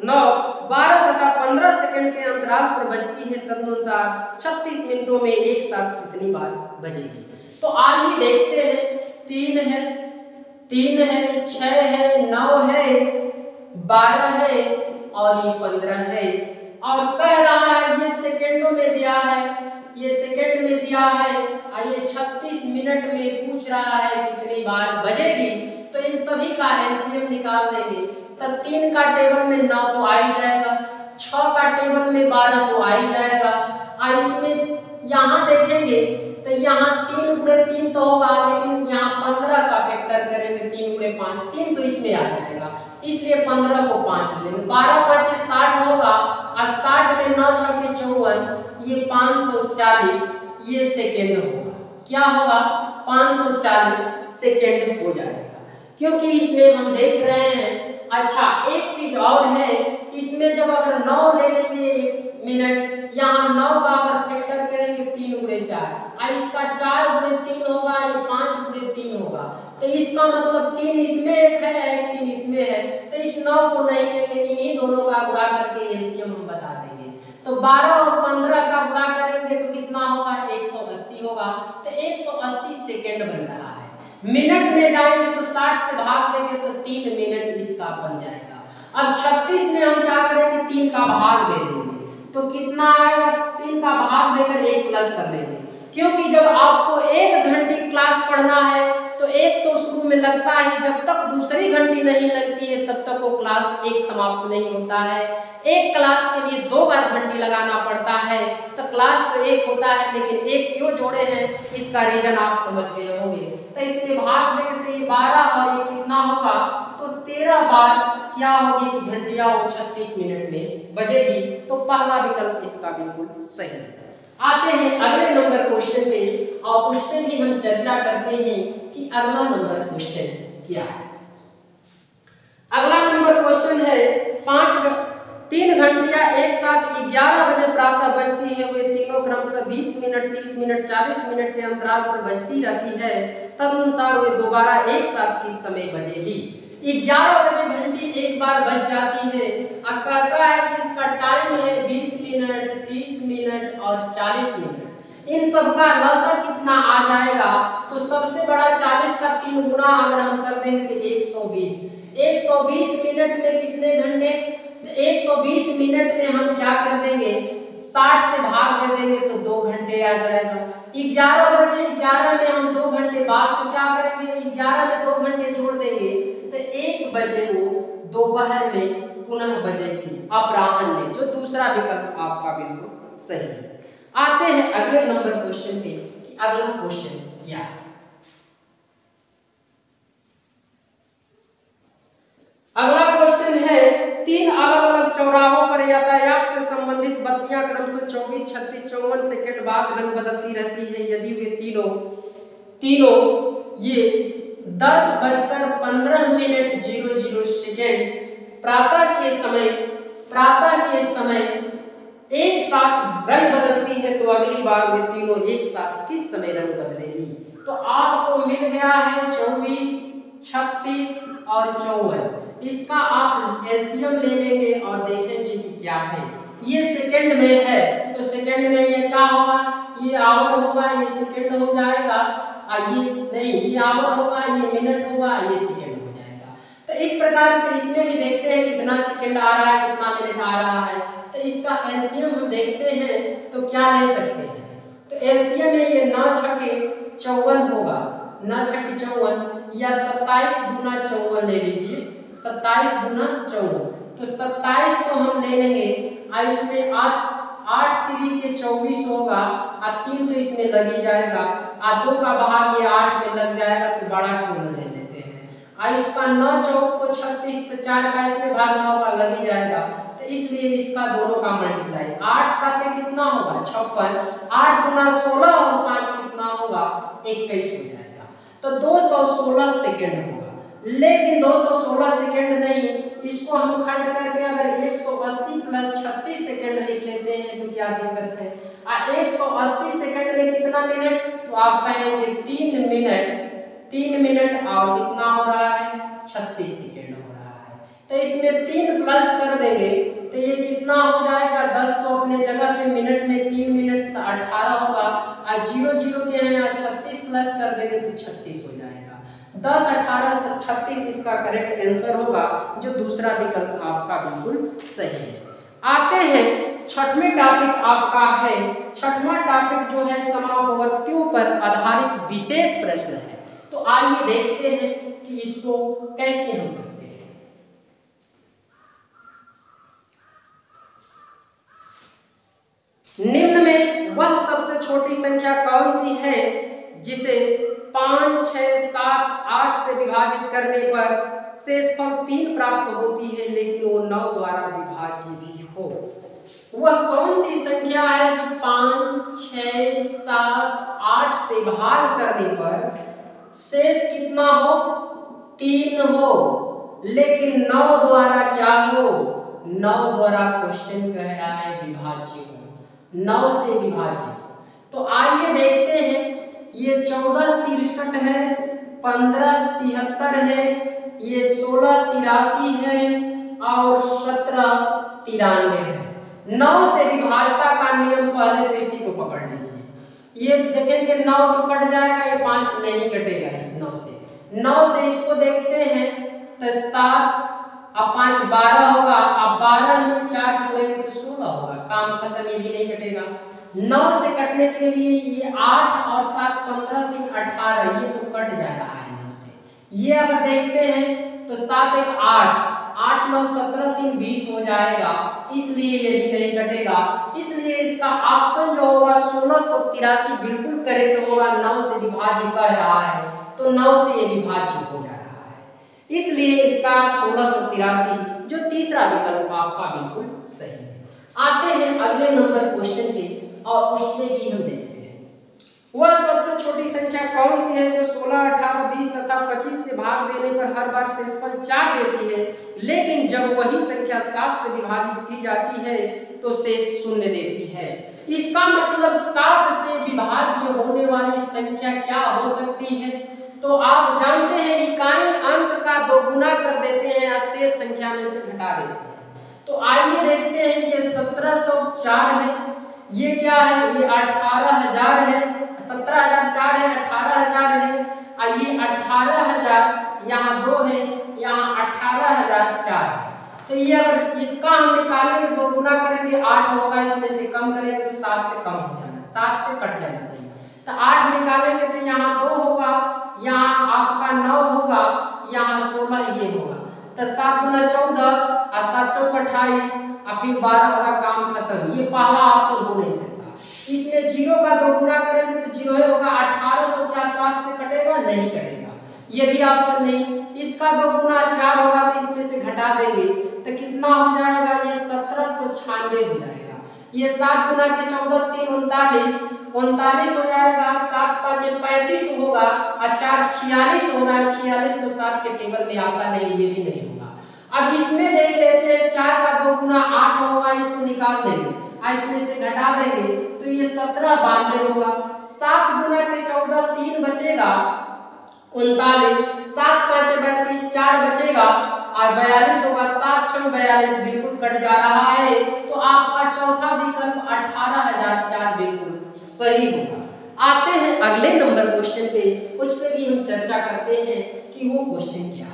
9, 12 तथा 15 सेकंड के अंतराल पर बजती है, तदनुसार 36 मिनटों में एक साथ कितनी बार बजेगी। तो आइए देखते हैं। 3 है, 6 है, 9 है, 12 है और ये 15 है, और कह रहा है ये सेकंडों में दिया है, ये सेकंड में दिया है, और ये 36 मिनट में पूछ रहा है कितनी बार बजेगी। तो इन सभी का एलसीएम निकाल देंगे। तो 3 का टेबल में 9 तो आ ही जाएगा, 6 का टेबल में 12 तो आ ही जाएगा, और इसमें यहाँ देखेंगे तो यहाँ 3 गुणे 3 तो होगा, लेकिन यहाँ 15 का फैक्टर करेंगे, 3 गुणे 5, 3 तो इसमें आ जाएगा, इसलिए 15 को 5 लेंगे। 12 5 60 होगा, और 60 में 9 6 के 54, ये 540 ये सेकेंड होगा। क्या होगा? 540 सेकेंड हो जाएगा, क्योंकि इसमें हम देख रहे हैं। अच्छा, एक चीज और है, इसमें जब अगर 9 ले लेंगे 1 मिनट, यहाँ 9 का अगर फैक्टर करेंगे 3 गुणे 4, इसका 4 गुणे 3 होगा, ये 5 गुणे 3 होगा, तो इसका मतलब 3 इसमें एक है, 3 इसमें है, तो इस 9 को नहीं लेंगे, इन्हीं दोनों का गुणा करके एलसीएम हम बता देंगे। तो 12 और 15 का गुणा करेंगे तो कितना होगा? 180 होगा, तो 180 सेकेंड बन रहा है। मिनट में जाएंगे तो 60 से भाग देंगे तो 3 मिनट इसका बन जाएगा। अब 36 में हम क्या करेंगे? 3 का भाग दे देंगे, तो कितना आएगा? 3 का भाग देकर 1 प्लस कर देंगे, क्योंकि जब आपको 1 घंटे क्लास पढ़ना है तो एक तो शुरू में लगता है, जब तक दूसरी घंटी नहीं लगती है तब तक वो क्लास 1 समाप्त नहीं होता है। एक क्लास के लिए 2 बार घंटी लगाना पड़ता है, तो क्लास तो 1 होता है, लेकिन 1 क्यों जोड़े हैं इसका रीजन आप समझ गए होंगे। तो इसमें भाग देंगे तो ये 12 और ये कितना होगा? तो 13 बार क्या होगी कि घंटियां वो 36 मिनट में बजेगी। तो पहला विकल्प इसका बिल्कुल सही है। आते हैं अगले नंबर क्वेश्चन पे, और उस पे भी हम चर्चा करते हैं कि अगला नंबर क्वेश्चन क्या है। अगला नंबर क्वेश्चन है 3 घंटियां एक साथ 11 बजे प्रातः बजती है, वे तीनों क्रमशः 20 मिनट, 30 मिनट, 40 मिनट के अंतराल पर बजती रहती है, तदनुसार वे दोबारा एक साथ किस समय बजेगी। 11 बजे घंटी एक बार बज जाती है, और कहता है कि इसका टाइम है 20 मिनट, 30 मिनट और 40 मिनट। इन सब का लसाअ कितना आ जाएगा? तो सबसे बड़ा 40 का 3 गुना अगर हम कर देंगे तो 120। 120 मिनट में कितने घंटे? 120 मिनट में हम क्या कर देंगे? 60 से भाग दे देंगे तो 2 घंटे आ जाएगा। 11 बजे 11 में हम 2 घंटे बाद तो क्या करेंगे? 11 में 2 घंटे जोड़ देंगे तो 1 बजे वो दोपहर में पुनः बजेगी, अपराह्न में, जो दूसरा विकल्प आपका बिल्कुल सही है। आते हैं अगले नंबर क्वेश्चन पे कि अगला क्वेश्चन क्या है। अगला क्वेश्चन है 3 अलग अलग चौराहों पर यातायात से संबंधित बत्तियां क्रमशः 24, 36, 54 सेकंड बाद रंग बदलती रहती है, यदि वे तीनों ये 10:15 सेकंड प्रातः के समय एक साथ रंग बदलती है, तो अगली बार वे तीनों एक साथ किस समय रंग बदलेगी। तो आपको मिल गया है 24, 36 और 54। इसका आप एलसीएम ले लेंगे और देखेंगे कि क्या है। ये सेकंड में है, तो सेकंड में ये क्या होगा? ये आवर होगा, ये सेकंड हो जाएगा, ये नहीं, ये आवर होगा, ये मिनट होगा, ये सेकंड हो जाएगा। तो इस प्रकार से इसमें भी देखते हैं कितना सेकंड आ रहा है, कितना मिनट आ रहा है। तो इसका एलसीएम हम देखते हैं तो क्या ले सकते हैं। तो एलसीएम में ये 9 छके 54 होगा, 9 छके 54 या 27 दूना 54 ले लीजिए, 27 दूना 54। तो 27 तो हम ले लेंगे, इसमें 8 3 के 24 होगा, 3 तो इसमें लग ही जाएगा, 2 का भाग ये 8 में लग जाएगा, तो बड़ा क्यों न ले लेते हैं। इसका 9 चौक को 36, तो 4 का इसमें भाग 9 का लग ही जाएगा, तो इसलिए इसका दोनों का मल्टीप्लाई 8 साथे कितना होगा? 56, 8 गुना 16 और 5 कितना होगा? 21 हो जाएगा। तो 216 सेकेंड होगा, लेकिन 216 सेकेंड नहीं, इसको हम खंड करके अगर 180 प्लस 36 सेकेंड लिख लेते हैं तो क्या दिक्कत है। 180 सेकेंड में कितना मिनट? तो आप कहेंगे 3 मिनट और कितना हो रहा है? 36 सेकेंड हो रहा है। तो इसमें 3 प्लस कर देंगे तो ये कितना हो जाएगा, 10 तो अपने जगह पे मिनट में 3 मिनट तो 18 होगा, और 0 0 के हैं 36 प्लस कर देंगे तो 36 हो जाएगा। 10 18 36 इसका करेक्ट आंसर होगा, जो दूसरा विकल्प आपका बिल्कुल सही है। आते हैं छठवें टॉपिक आपका है, छठवां टॉपिक जो है समापवर्तियों पर आधारित विशेष प्रश्न है। तो आइए देखते हैं कि इसको कैसे हम करते हैं। निम्न में वह सबसे छोटी संख्या कौन सी है जिसे 5, 6, 7, 8 से विभाजित करने पर शेषफल 3 प्राप्त होती है, लेकिन वो 9 द्वारा विभाज्य भी हो। वह कौन सी संख्या है कि 5, 6, 7, 8 से भाग करने पर शेष कितना हो, 3 हो, लेकिन 9 द्वारा क्या हो, 9 द्वारा क्वेश्चन कह रहा है विभाज्य हो, 9 से विभाज्य। तो आइए देखते हैं, ये 14 63 है, 15 73 है, ये 16 83 है और 17 93 है। 9 से विभाजता का नियम पहले तो इसी को पकड़ लीजिए। ये देखेंगे 9 तो कट जाएगा, ये 5 नहीं कटेगा इस 9 से। 9 से इसको देखते हैं तो 7 अब 5 12 होगा, अब 12 में 4 जोड़ेंगे तो 16 होगा, काम खत्म, ये भी नहीं कटेगा। 9 से कटने के लिए ये 8 और 7 15 3 18, ये तो कट जा रहा है 9 से। ये अगर देखते हैं तो 7 1 8, 8 9 17 3 20 हो जाएगा, इसलिए ये भी नहीं कटेगा। इसलिए इसका ऑप्शन जो होगा 1683 बिल्कुल करेक्ट होगा। 9 से विभाज्य कह रहा है तो 9 से ये विभाज्य हो जा रहा है, इसलिए इसका 1683 जो तीसरा विकल्प आपका बिल्कुल सही है। आते हैं अगले नंबर क्वेश्चन पे और उसमें भी हम देखते हैं वह सबसे छोटी संख्या कौन सी है जो 16, 18, 20 तथा 25 से भाग देने पर हर बार शेषफल 4 देती है, लेकिन जब वही संख्या 7 से विभाजित की जाती है तो शेष 0 देती है। इसका मतलब 7 से विभाज्य होने वाली संख्या क्या हो सकती है? तो आप जानते हैं इकाई अंक का 2 गुना कर देते हैं और शेष संख्या में से घटा देते हैं। तो आइए देखते हैं, ये 1704 है, ये क्या है, ये 18000 है, 17004 है, 18000 है, और ये 18000 यहाँ 2 है, यहाँ 18004 है। तो ये अगर इसका हम निकालेंगे 2 गुना करेंगे 8 होगा, इसमें से कम करेंगे तो 7 से कम हो जाना, 7 से कट जाना चाहिए। तो 8 निकालेंगे तो यहाँ 2 होगा, यहाँ आपका 9 होगा, यहाँ 16 ये होगा। तो 7 दूना 14 और 7 चौक 28 और फिर 12 होगा, काम खत्म। ये पहला ऑप्शन हो नहीं सकता। इसमें 0 का 2 गुना करेंगे तो 0 होगा। 1800 क्या 7 से कटेगा? नहीं कटेगा, ये भी ऑप्शन नहीं। इसका 2 गुना 4 होगा तो इसमें से घटा देंगे तो कितना हो जाएगा, ये 1796 हो जाएगा। ये 7 गुना के 14 3 39 हो जाएगा, 7 5 35 होगा और 4 46 होगा। 46 तो 7 के टेबल में आता नहीं, ये भी नहीं होगा। अब इसमें देख लेते हैं, 4 का 2 गुना 8 होगा, इसको निकाल देंगे और इसमें से घटा देंगे तो ये 1792 होगा। 7 गुना के 14 3 बचेगा 39, 7 5 32 4 बचेगा और 42 होगा। 7 6 42 बिल्कुल कट जा रहा है, तो आपका चौथा विकल्प 18004 बिल्कुल सही होगा। आते हैं अगले नंबर क्वेश्चन पे, उस पे भी हम चर्चा करते हैं कि वो क्वेश्चन क्या है।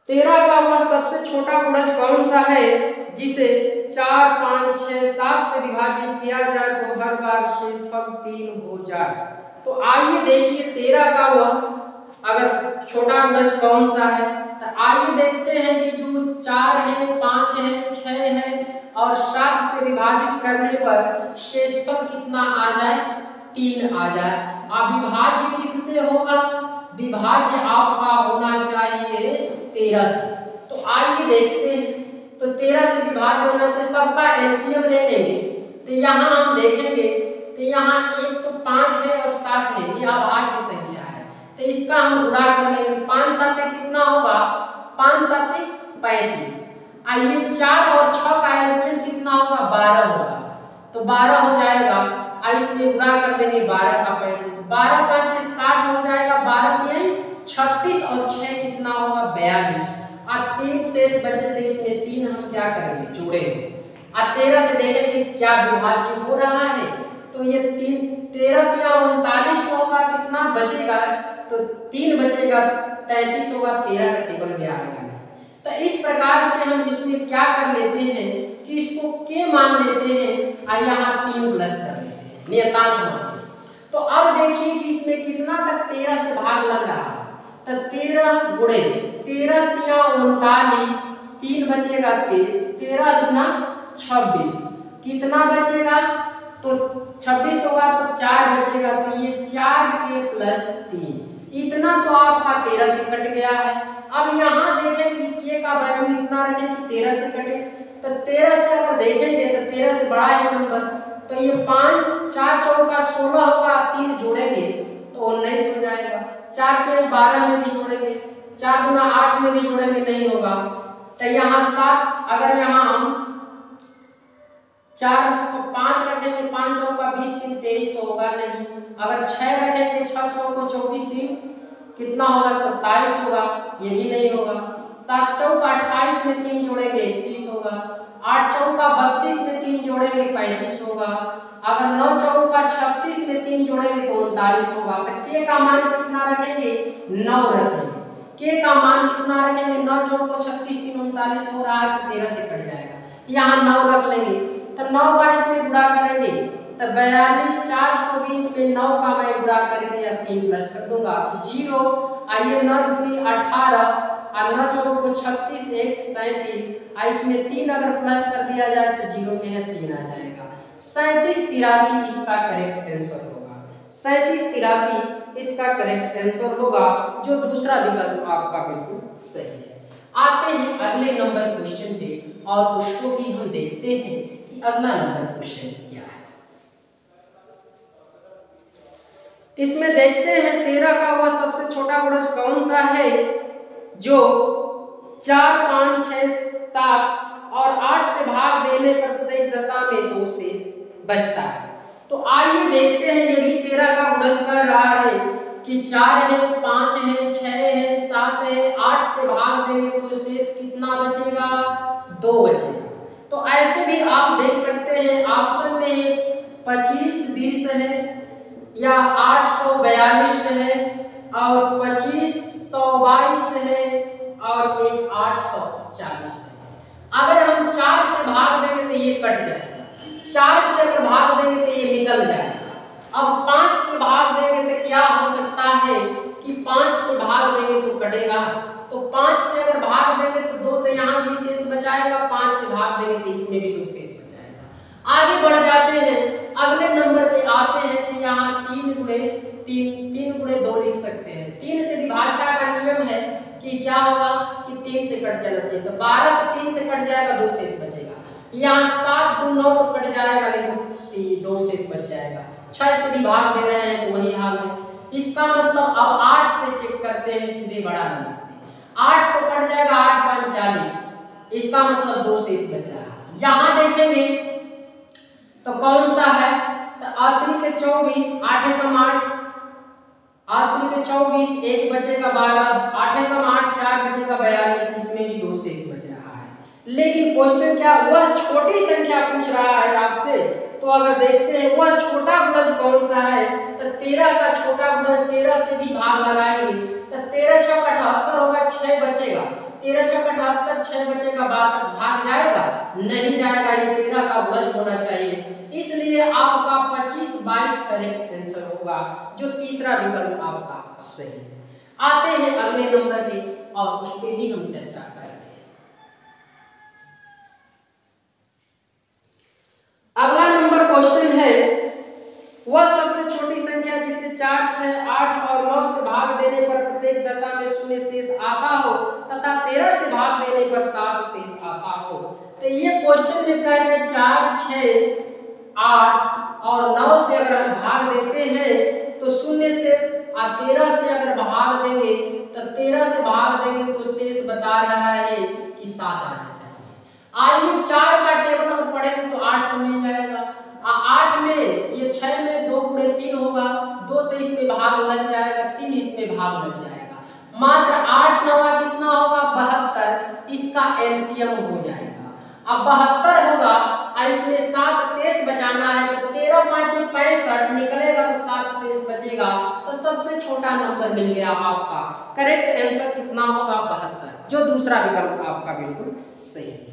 13 का वह सबसे छोटा गुणज कौन सा है जिसे 4 5 6 7 से विभाजित किया जाए तो हर बार शेषफल 3 हो जाए। तो आइए देखिए 13 का वह अगर छोटा गुणज कौन सा है, तो आइए देखते हैं कि जो 4 है 5 है 6 है और 7 से विभाजित करने पर शेषफल कितना आ जाए, 3 आ जाए। अब विभाज्य किससे होगा? विभाज्य आपका होना चाहिए 13 से। तो आइए देखते हैं, तो 13 से विभाज्य होना चाहिए, सबका एलसीएम ले लेंगे तो यहाँ हम देखेंगे तो यहाँ एक तो 5 है और 7 है, ये अभाज्य संख्या है, तो इसका हम गुणा कर लेंगे। 5 7 कितना होगा, 5 7 35। आइए 4 और 6 का एलसीएम कितना होगा, 12 होगा, तो 12 हो जाएगा। और इसमें गुणा कर देंगे 12 का 35, 12 5 60 हो जाएगा, 12 3 36 और 6 कितना होगा 42, और 3 शेष बचे तो इसमें 3 हम क्या करेंगे जोड़ेंगे, और 13 से देखेंगे क्या विभाज्य हो रहा है, तो ये 13 39 होगा, कितना बचेगा, तो 3 बचेगा 33 होगा, 13 का टेबल में आएगा। तो इस प्रकार से हम इसमें क्या कर लेते हैं कि इसको के मान लेते हैं और यहाँ 3 प्लस कर लेते हैं नियतांक मान। तो अब देखिए कि इसमें कितना तक 13 से भाग लग रहा है, तो 13 गुणे 13 × 39, 3 बचेगा 23, 13 दूना 26, कितना बचेगा, तो 26 होगा तो 4 बचेगा, तो ये 4 के प्लस 3, इतना तो आपका 13 से कट गया है। अब यहाँ देखेंगे कि के का वैल्यू इतना रखें कि 13 से कटे, तो 13 से अगर देखेंगे तो 13 से बड़ा है नंबर, तो ये 5 4 चौका 16 होगा, 3 जोड़ेंगे तो 19 हो जाएगा, 4 के 12 में भी जोड़ेंगे, 4 दूना 8 में भी जोड़ेंगे नहीं होगा, तो यहाँ 7, अगर यहाँ हम 4 को 5 रखेंगे, 5 चौका 20 3 23 तो होगा नहीं, अगर 6 रखेंगे 6 चौको 24 3 कितना होगा 27 होगा, ये भी नहीं होगा, 7 चौका 28 में 3 जोड़ेंगे 31 होगा, 8 चौका 32 में 3 जोड़ेंगे 35 होगा, अगर 9 चौका 36 में 3 जोड़ेंगे तो 39 होगा। तो के का मान कितना रखेंगे 9 रखेंगे, के का मान कितना रखेंगे 9 चौको 36 3 39 हो रहा है, तो 13 से कट जाएगा, यहाँ 9 रख लेंगे, तो 9 का इसमें गुणा करेंगे तो 42 420 में 9 का मैं गुणा करके या 3 प्लस कर दूंगा तो 0, आइए 9 दूनी 18 और 9 चौको 36 1 37, और इसमें 3 अगर प्लस कर दिया जाए तो 0 के है 3 आ जाएगा, 37 83 इसका करेक्ट आंसर होगा, 37 83 इसका करेक्ट आंसर होगा, जो दूसरा विकल्प आपका बिल्कुल सही है। आते हैं अगले नंबर क्वेश्चन पे और उसको भी हम देखते हैं कि अगला नंबर क्वेश्चन क्या है। इसमें देखते हैं 13 का वह सबसे छोटा गुणज कौन सा है जो 4 5 6 7 और 8 से भाग देने पर प्रत्येक दशा में 2 शेष बचता है। तो आइए देखते हैं, ये भी 13 का गुणज कर रहा है कि 4 है 5 है 6 है 7 है, 8 से भाग देंगे तो शेष कितना बचेगा 2 बचेगा। तो ऐसे भी आप देख सकते हैं, ऑप्शन में है 25 20 है या 842 है और 2522 है और एक 840 है। अगर हम 4 से भाग देंगे तो ये कट जाएगा, 4 से अगर भाग देंगे तो ये निकल जाएगा। अब 5 से भाग देंगे तो क्या हो सकता है कि 5 से भाग देंगे तो कटेगा, तो 5 से अगर भाग देंगे तो 2 तो यहाँ भी शेष बचाएगा, 5 से भाग देंगे तो इसमें भी 2 शेष बचाएगा। आगे बढ़ जाते हैं, अगले नंबर पे आते हैं कि यहाँ 3 गुणे 2 लिख सकते हैं। 3 से विभाज्यता का नियम है कि क्या होगा कि 3 से कट जाना चाहिए, तो 12 तो 3 से कट जाएगा, 2 शेष बचेगा। यहाँ 7 2 9 तो कट जाएगा लेकिन 2 शेष बच जाएगा। 6 से भी भाग दे रहे हैं तो वही हाल है। इसका मतलब अब 8 से चेक करते हैं सीधे बड़ा नंबर से, 8 तो कट जाएगा, 8 5 40, इसका मतलब 2 शेष बच रहा है। यहाँ देखेंगे तो कौन सा है, तो 8 के 24 8 कम 8, 8 के 24 1 बचेगा 12, 8 कम 8 4 बचेगा 42, इसमें भी 2 शेष बच रहा है। लेकिन क्वेश्चन क्या, वह छोटी संख्या पूछ रहा है आपसे, तो अगर देखते हैं वह छोटा गुणज कौन सा है, तो 13 का छोटा गुणज 13 से भी भाग लगाएंगे तो 13 6 78 होगा, 6 बचेगा, 13 6 78 6 बचेगा, 62 भाग जाएगा नहीं जाएगा, ये 13 का गुणज होना चाहिए। इसलिए आपका 25 22 करेक्ट आंसर होगा, जो तीसरा विकल्प आपका सही है। आते हैं अगले नंबर पे और उस पे भी हम चर्चा करते हैं। अगला नंबर क्वेश्चन है, वह सबसे छोटी संख्या जिसे 4 6 8 और 9 से भाग देने पर प्रत्येक दशा में 0 शेष आता हो तथा 13 से भाग देने पर 7 शेष आता हो। तो ये क्वेश्चन में कह रहे हैं 4 6 8 और 9 से अगर हम भाग देते हैं तो 0 शेष, और 13 से अगर भाग देंगे तो 13 से भाग देंगे तो शेष बता रहा है कि 7 आना चाहिए। आइए 4 का टेबल अगर पढ़ेंगे तो 8 तो मिल जाएगा, 8 में ये 6 में भाग लग जाएगा। मात्र 8 9 कितना होगा 72, इसका एलसीएम हो जाएगा। अब 72 होगा और इसमें 7 शेष बचाना है, तो 13 5 65 निकलेगा तो 7 शेष बचेगा, तो सबसे छोटा नंबर मिल गया आपका। करेक्ट आंसर कितना होगा 72, जो दूसरा विकल्प आपका बिल्कुल सही है।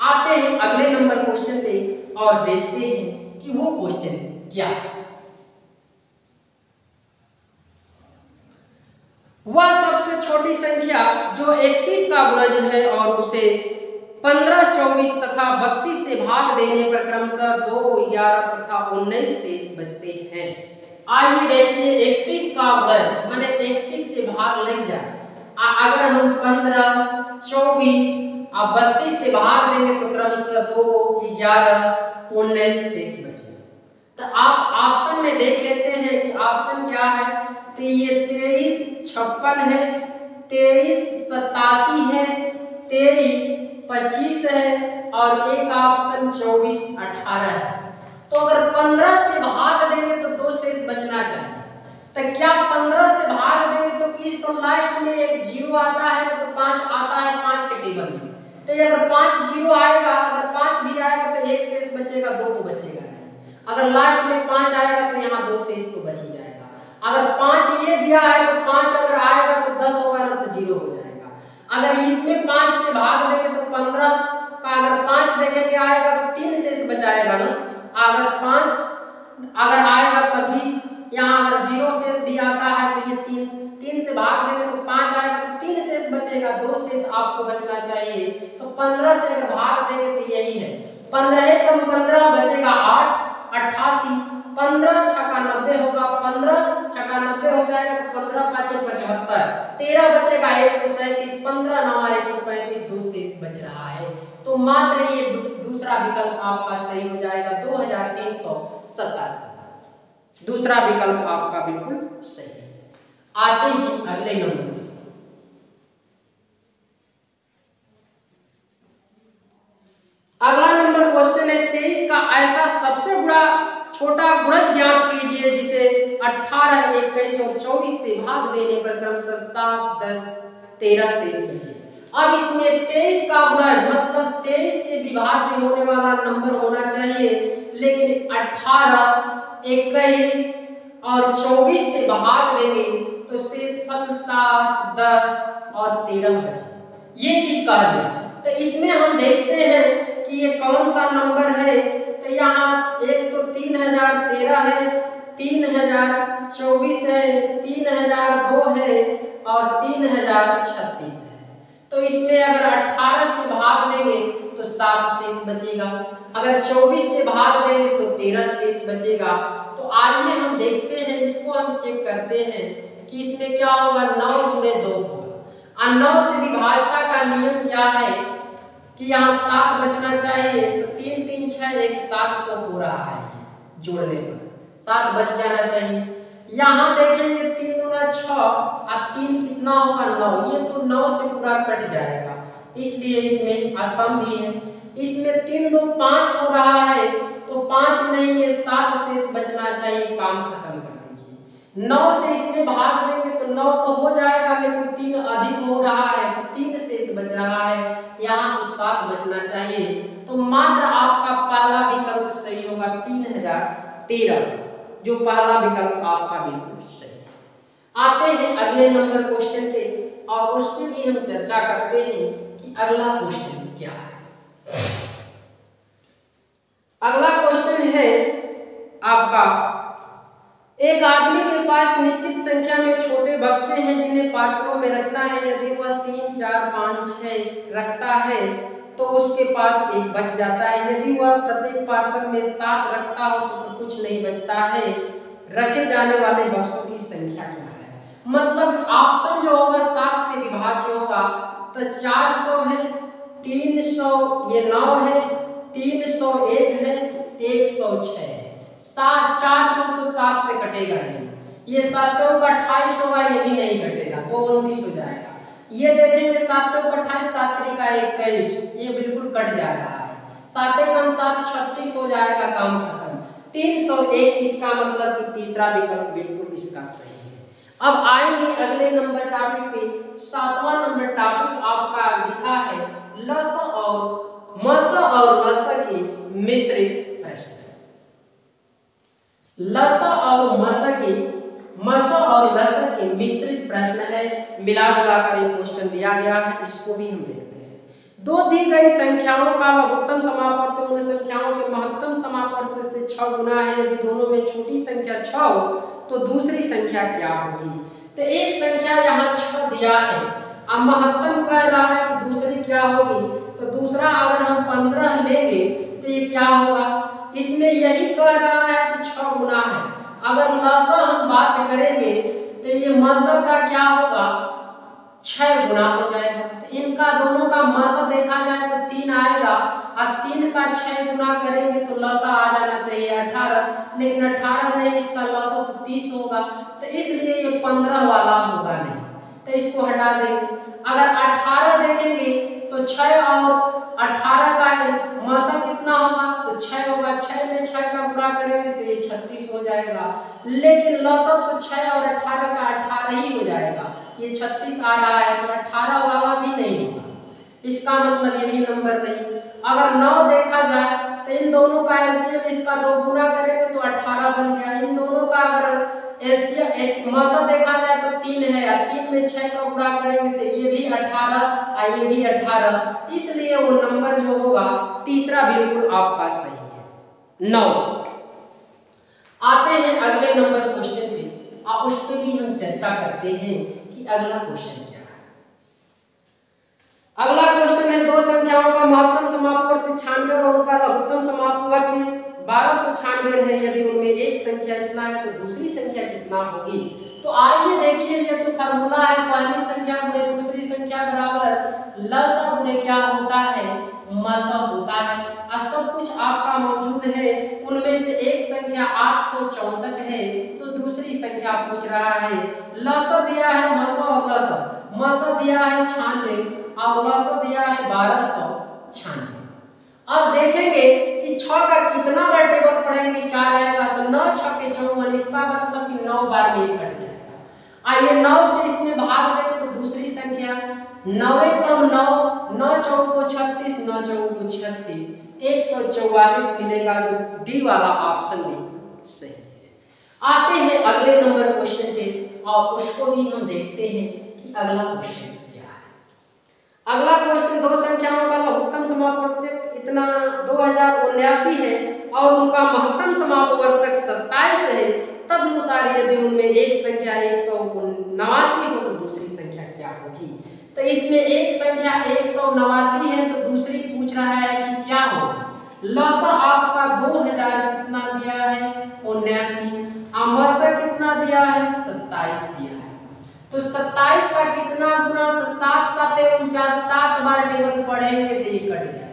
आते हैं अगले नंबर क्वेश्चन पे और देखते हैं कि वो क्वेश्चन क्या है। वह सबसे छोटी संख्या जो 31 का गुणज है और उसे 15 24 तथा 32 से भाग देने पर क्रमशः 2 11 तथा 19 शेष बचते हैं। आइए देखिए 31 का गुणज माने 31 से भाग लग जाए, अगर हम 15 24 और 32 से भाग देंगे तो क्रमशः 2 11 19 शेष बचे। तो आप ऑप्शन में देख लेते हैं कि ऑप्शन क्या है। तो ये 23 56 है, 23 87 है, 23 25 है और एक ऑप्शन 24 18 है। तो अगर 15 से भाग देंगे तो 2 शेष बचना चाहिए। तो क्या 15 से भाग देंगे तो किस तो लास्ट में एक 0 आता है, तो 5 आता है 5 के टेबल में। तो अगर 5 0 आएगा, अगर 5 भी आएगा तो एक शेष बचेगा, 2 तो बचेगा नहीं। अगर लास्ट में 5 आएगा तो यहाँ 2 शेष तो बच ही जाएगा। अगर 5 ये दिया है तो 5 अगर आएगा तो 10 होगा ना तो 0 हो जाएगा। अगर इसमें 5 से भाग देंगे तो 15 का अगर 5 देखेंगे आएगा तो 3 शेष बचाएगा ना। अगर 5 अगर आएगा तभी यहाँ अगर 0 शेष भी आता है तो ये 3 से भाग देंगे तो 5 आएगा तो 3 शेष बचेगा, 2 शेष आपको बचना चाहिए। तो 15 से अगर भाग देंगे तो यही है 15 कम 15 बचेगा 8 88, 15 छक्का 90 होगा, 15 छक्का 90 हो जाएगा तो 15 5 75, 13 बचेगा 137, 15 9 135, 2 शेष बच रहा है। तो मात्र ये दूसरा विकल्प आपका सही हो जाएगा 2387, दूसरा विकल्प आपका बिल्कुल सही है। आते हैं अगले नंबर पे। अगला नंबर क्वेश्चन है 23 का ऐसा सबसे बड़ा छोटा गुणज ज्ञात कीजिए जिसे 18 21 और 24 से भाग देने पर क्रमशः 7 10 13 शेष बचे। अब इसमें 23 का गुणज मतलब 23 से विभाज्य होने वाला नंबर होना चाहिए, लेकिन 18 21 और 24 से भाग देंगे तो शेषफल 7 10 और 13 बचे। ये चीज कहा गया। तो इसमें हम देखते हैं कि ये कौन सा नंबर है। तो यहाँ एक तो 3013 है, 3024 है, 3002 है और 3036 है। तो इसमें अगर 18 से भाग देंगे तो 7 शेष बचेगा, अगर 24 से भाग देंगे तो 13 शेष बचेगा। तो आइए हम देखते हैं, इसको हम चेक करते हैं कि इसमें क्या होगा। 9 गुणे 2 होगा और 9 से विभाज्यता का नियम क्या है कि यहाँ 7 बचना चाहिए। तो 3 3 6 1 7 तो हो रहा है, जोड़ने पर 7 बच जाना चाहिए। यहाँ देखेंगे 3 दूना 6 और 3 कितना होगा 9, ये तो 9 से पूरा कट जाएगा, इसलिए इसमें असम भी है। इसमें 3 2 5 हो रहा है तो 5 नहीं, ये 7 शेष बचना चाहिए, काम खत्म कर दीजिए। 9 से इसमें भाग देंगे तो 9 तो हो जाएगा, लेकिन 3 अधिक हो रहा है तो 3 शेष बच रहा है, यहाँ तो 7 बचना चाहिए। तो मात्र आपका पहला विकल्प सही होगा 3013, जो पहला विकल्प आपका बिल्कुल सही। आते हैं अगले नंबर क्वेश्चन पे और उस पर भी हम चर्चा करते हैं कि अगला क्वेश्चन क्या है। अगला क्वेश्चन है आपका, एक आदमी के पास निश्चित संख्या में छोटे बक्से हैं जिन्हें पार्सलों में रखना है। यदि वह 3 4 5 6 रखता है तो उसके पास एक बच जाता है। यदि वह प्रत्येक पार्सल में 7 रखता हो तो कुछ नहीं बचता है। रखे जाने वाले बक्सों की संख्या क्या है। मतलब ऑप्शन जो होगा 7 से विभाज्य होगा। तो 400 है, 300 ये 9 है, 301 है, 106 है। 400 तो 7 से कटेगा नहीं, ये 7 चौक 28 होगा, ये भी नहीं कटेगा, तो 29 हो जाएगा। ये देखेंगे 7 चौक 28, 7 त्रिका 21, ये बिल्कुल कट जा रहा है। 7 कम 7 36 हो जाएगा, काम खत्म। 301 इसका मतलब कि तीसरा विकल्प बिल्कुल इसका सही है। अब आएंगे अगले नंबर टॉपिक पे। 7वां नंबर टॉपिक आपका लिखा है लस और मस और लस के मिश्रित प्रश्न। लस और लस के मिश्रित प्रश्न है। मिला जुला कर एक क्वेश्चन दिया गया है, इसको भी हम देखते हैं। दो दी गई संख्याओं का लघुत्तम समापवर्त उन संख्याओं के महत्तम समापवर्त से 6 गुना है। यदि दोनों में छोटी संख्या 6 हो तो दूसरी संख्या क्या होगी? तो एक संख्या यहाँ 6 दिया है, अब महत्तम कह रहा है कि दूसरी क्या होगी, तो दूसरा अगर हम 15 लेंगे तो ये क्या होगा? इसमें यही कह रहा है कि 6 गुना है। अगर लसा हम बात करेंगे तो ये मसा का क्या होगा? 6 गुना हो जाएगा। तो इनका दोनों का मसा देखा जाए तो 3 आएगा और 3 का 6 गुना करेंगे तो लसा आ जाना चाहिए 18, लेकिन 18 नहीं, इसका लसा तो 30 होगा। तो इसलिए ये 15 वाला होगा नहीं, तो इसको हटा देंगे। अगर 18 देखेंगे तो 6 और 18 का मसा कितना होगा? तो 6 होगा। 6 में 6 का गुणा करेंगे तो ये 36 हो जाएगा, लेकिन लसा तो 6 और 18 का 18 ही हो जाएगा, ये 36 आ रहा है, तो 18 वाला भी नहीं होगा। इसका मतलब ये भी नंबर नहीं। अगर 9 देखा जाए तो इन दोनों का एलसीएम इसका 2 गुना करेंगे तो 18 बन गया। इन दोनों का अगर एलसीएम मसा देखा जाए तो 3 है, 3 में 6 का गुणा करेंगे तो ये भी 18 और ये भी 18, इसलिए वो नंबर जो होगा तीसरा बिल्कुल आपका सही है, 9। आते हैं अगले नंबर क्वेश्चन पे, और उस पे भी हम चर्चा करते हैं कि अगला क्वेश्चन क्या है। अगला क्वेश्चन है दो संख्याओं का महत्तम समापवर्ती 96 और उनका लघुत्तम समापवर्ती 1296 है। यदि उनमें एक संख्या इतना है तो दूसरी संख्या कितना होगी? तो आइए देखिए, ये तो फार्मूला है, पहली संख्या गुणे दूसरी संख्या बराबर लसा गुणे क्या होता है? मसा होता है। और सब कुछ आपका मौजूद है। उनमें से एक संख्या 864 है तो दूसरी संख्या पूछ रहा है। लसा दिया है मसा और लसा, मसा दिया है 96 और लसा दिया है 1296। अब देखेंगे कि 6 का कितना बार टेबल पढ़ेंगे? 4 आएगा तो 9 6 के 54, इसका मतलब कि 9 बार में कट जाएगा। आइए 9 से इसमें भाग देंगे तो दूसरी संख्या 9 कम 9, 9 चौक को 36, 9 चौक को 36, 144 मिलेगा, जो डी वाला ऑप्शन भी सही है। आते हैं अगले नंबर क्वेश्चन पे, और उसको भी हम देखते हैं कि अगला क्वेश्चन क्या है। अगला क्वेश्चन दो संख्याओं का लघुत्तम समापवर्तक इतना 2079 है और उनका महत्तम समापवर्तक 27 है। तदनुसार यदि उनमें एक संख्या 189 हो तो दूसरी संख्या क्या होगी? तो इसमें एक संख्या 189 है तो दूसरी पूछ रहा है कि क्या होगी? लसा आपका 2000 कितना दिया है? 79, और मसा कितना दिया है? 27 दिया है। तो 27 का कितना गुना? तो 7 7 49, 7 बार टेबल पढ़ेंगे तो ये कट जाएगा।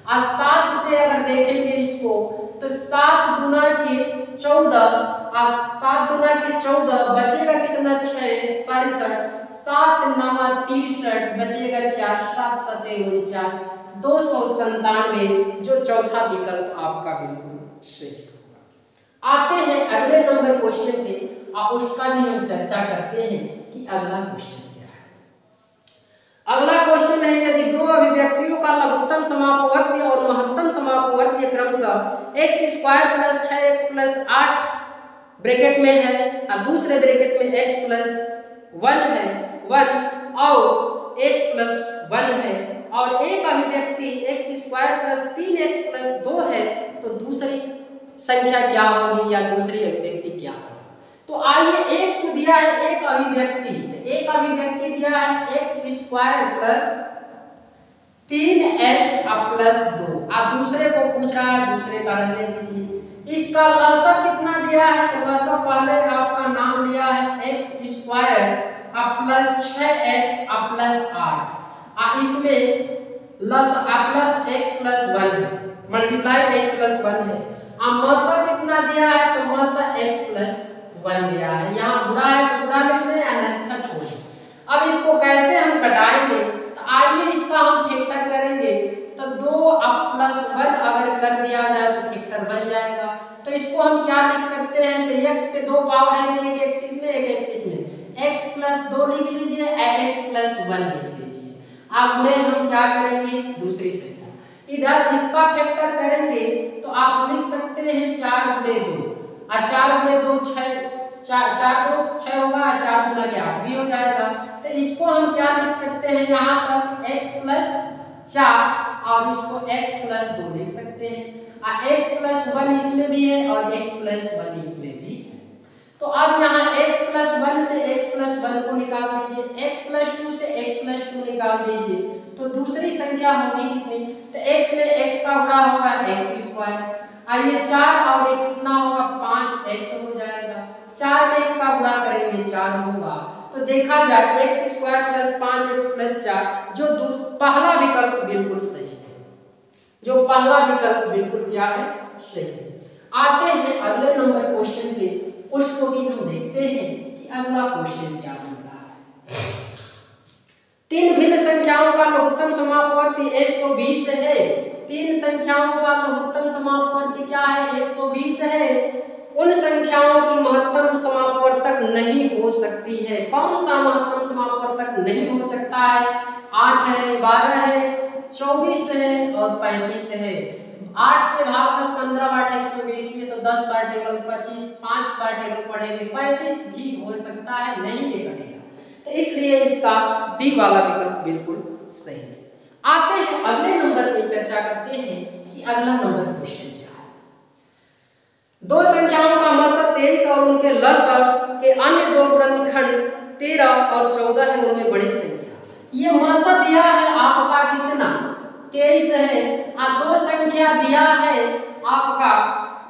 और 7 से अगर देखेंगे इसको तो 7 दुना के 14, और 7 दुना के 14 बचेगा कितना? 6 67, 7 9 63 बचेगा 4, 7 7 49, 297, जो चौथा विकल्प आपका बिल्कुल सही होगा। आते हैं अगले नंबर क्वेश्चन पे, और उसका भी हम चर्चा करते हैं कि अगला क्वेश्चन क्या है। अगला क्वेश्चन है यदि दो अभिव्यक्तियों का लघुत्तम समापवर्ती और महत्तम समापवर्ती क्रमशः x² + 6x + 8 ब्रैकेट में है और दूसरे ब्रैकेट में x + 1 है 1 और x + 1 है, और एक अभिव्यक्ति x² + 3x + 2 है, तो दूसरी संख्या क्या होगी या दूसरी अभिव्यक्ति क्या होगी? तो आइए, एक तो दिया है एक अभिव्यक्ति, तो एक अभिव्यक्ति दिया है x² + 3x + 2, और दूसरे को पूछ रहा है, दूसरे का रहने दीजिए। इसका लसा कितना दिया है? तो लसा पहले आपका नाम लिया है x² + 6x + 8, और इसमें लसा +x + 1 है, मल्टीप्लाई x + 1 है। और मसा कितना दिया है? तो मसा x + 1 दिया है। यहाँ गुणा है तो गुणा लिख लें, अन्यथा छोड़ दें। अब इसको कैसे हम कटाएंगे? तो आइए इसका हम फैक्टर करेंगे, तो 2 + 1 अगर कर दिया जाए तो फैक्टर बन जाएगा। तो इसको हम क्या लिख सकते हैं? तो x पे 2 पावर है, एक एक्सिस में एक एक्सिस में, x प्लस 2 लिख लीजिए, x प्लस 1 लिख लीजिए। अब में हम क्या करेंगे, दूसरी संख्या इधर इसका फैक्टर करेंगे तो आप लिख सकते हैं 4 गुणे 2, और 4 गुणे 2 6, 4 2 6 होगा, 4 गुना के 8 भी हो जाएगा। तो इसको हम क्या लिख सकते हैं, यहाँ तक x प्लस 4 और इसको x प्लस 2 लिख सकते हैं, और x प्लस 1 इसमें भी है और x प्लस 1 इसमें भी है। तो अब यहाँ x प्लस 1 से x प्लस 1 को निकाल दीजिए, x प्लस 2 से x प्लस 2 निकाल दीजिए, तो दूसरी संख्या होगी कितनी, तो x में x का गुणा होगा x स्क्वायर, आइए 4 और 1 कितना होगा, 5x हो जाएगा, 4 में 1 का गुणा करेंगे 4 होगा। तो देखा जाए x square plus 5x plus 4, जो पहला विकल्प बिल्कुल सही है, जो पहला विकल्प बिल्कुल क्या है, सही है। आते हैं अगले नंबर क्वेश्चन पे, उसको भी हम देखते हैं कि अगला क्वेश्चन क्या बन रहा है। तीन भिन्न संख्याओं का लघुत्तम समापवर्ती 120 है। तीन संख्याओं का लघुत्तम समापवर्ती क्या है, 120 है। उन संख्याओं की महत्तम समापवर्तक नहीं हो सकती है। कौन सा महत्तम समापवर्तक नहीं हो सकता है, 8 है, 12 है, 24 है और 35 है। 8 से भाग तक 15 बाट 120, ये तो 10 बार टेबल 25, 5 बार टेबल पढ़ेंगे, 35 भी हो सकता है, नहीं ये कटेगा। तो इसलिए इसका डी वाला विकल्प बिल्कुल सही है। आते हैं अगले नंबर पे, चर्चा करते हैं कि अगला नंबर क्वेश्चन क्या है। दो संख्याओं का मसद 23 और उनके लसब के अन्य दो गुणनखंड 13 और 14 है, उनमें बड़ी संख्या। ये मसद दिया है आपका कितना, 23 है, और दो संख्या दिया है आपका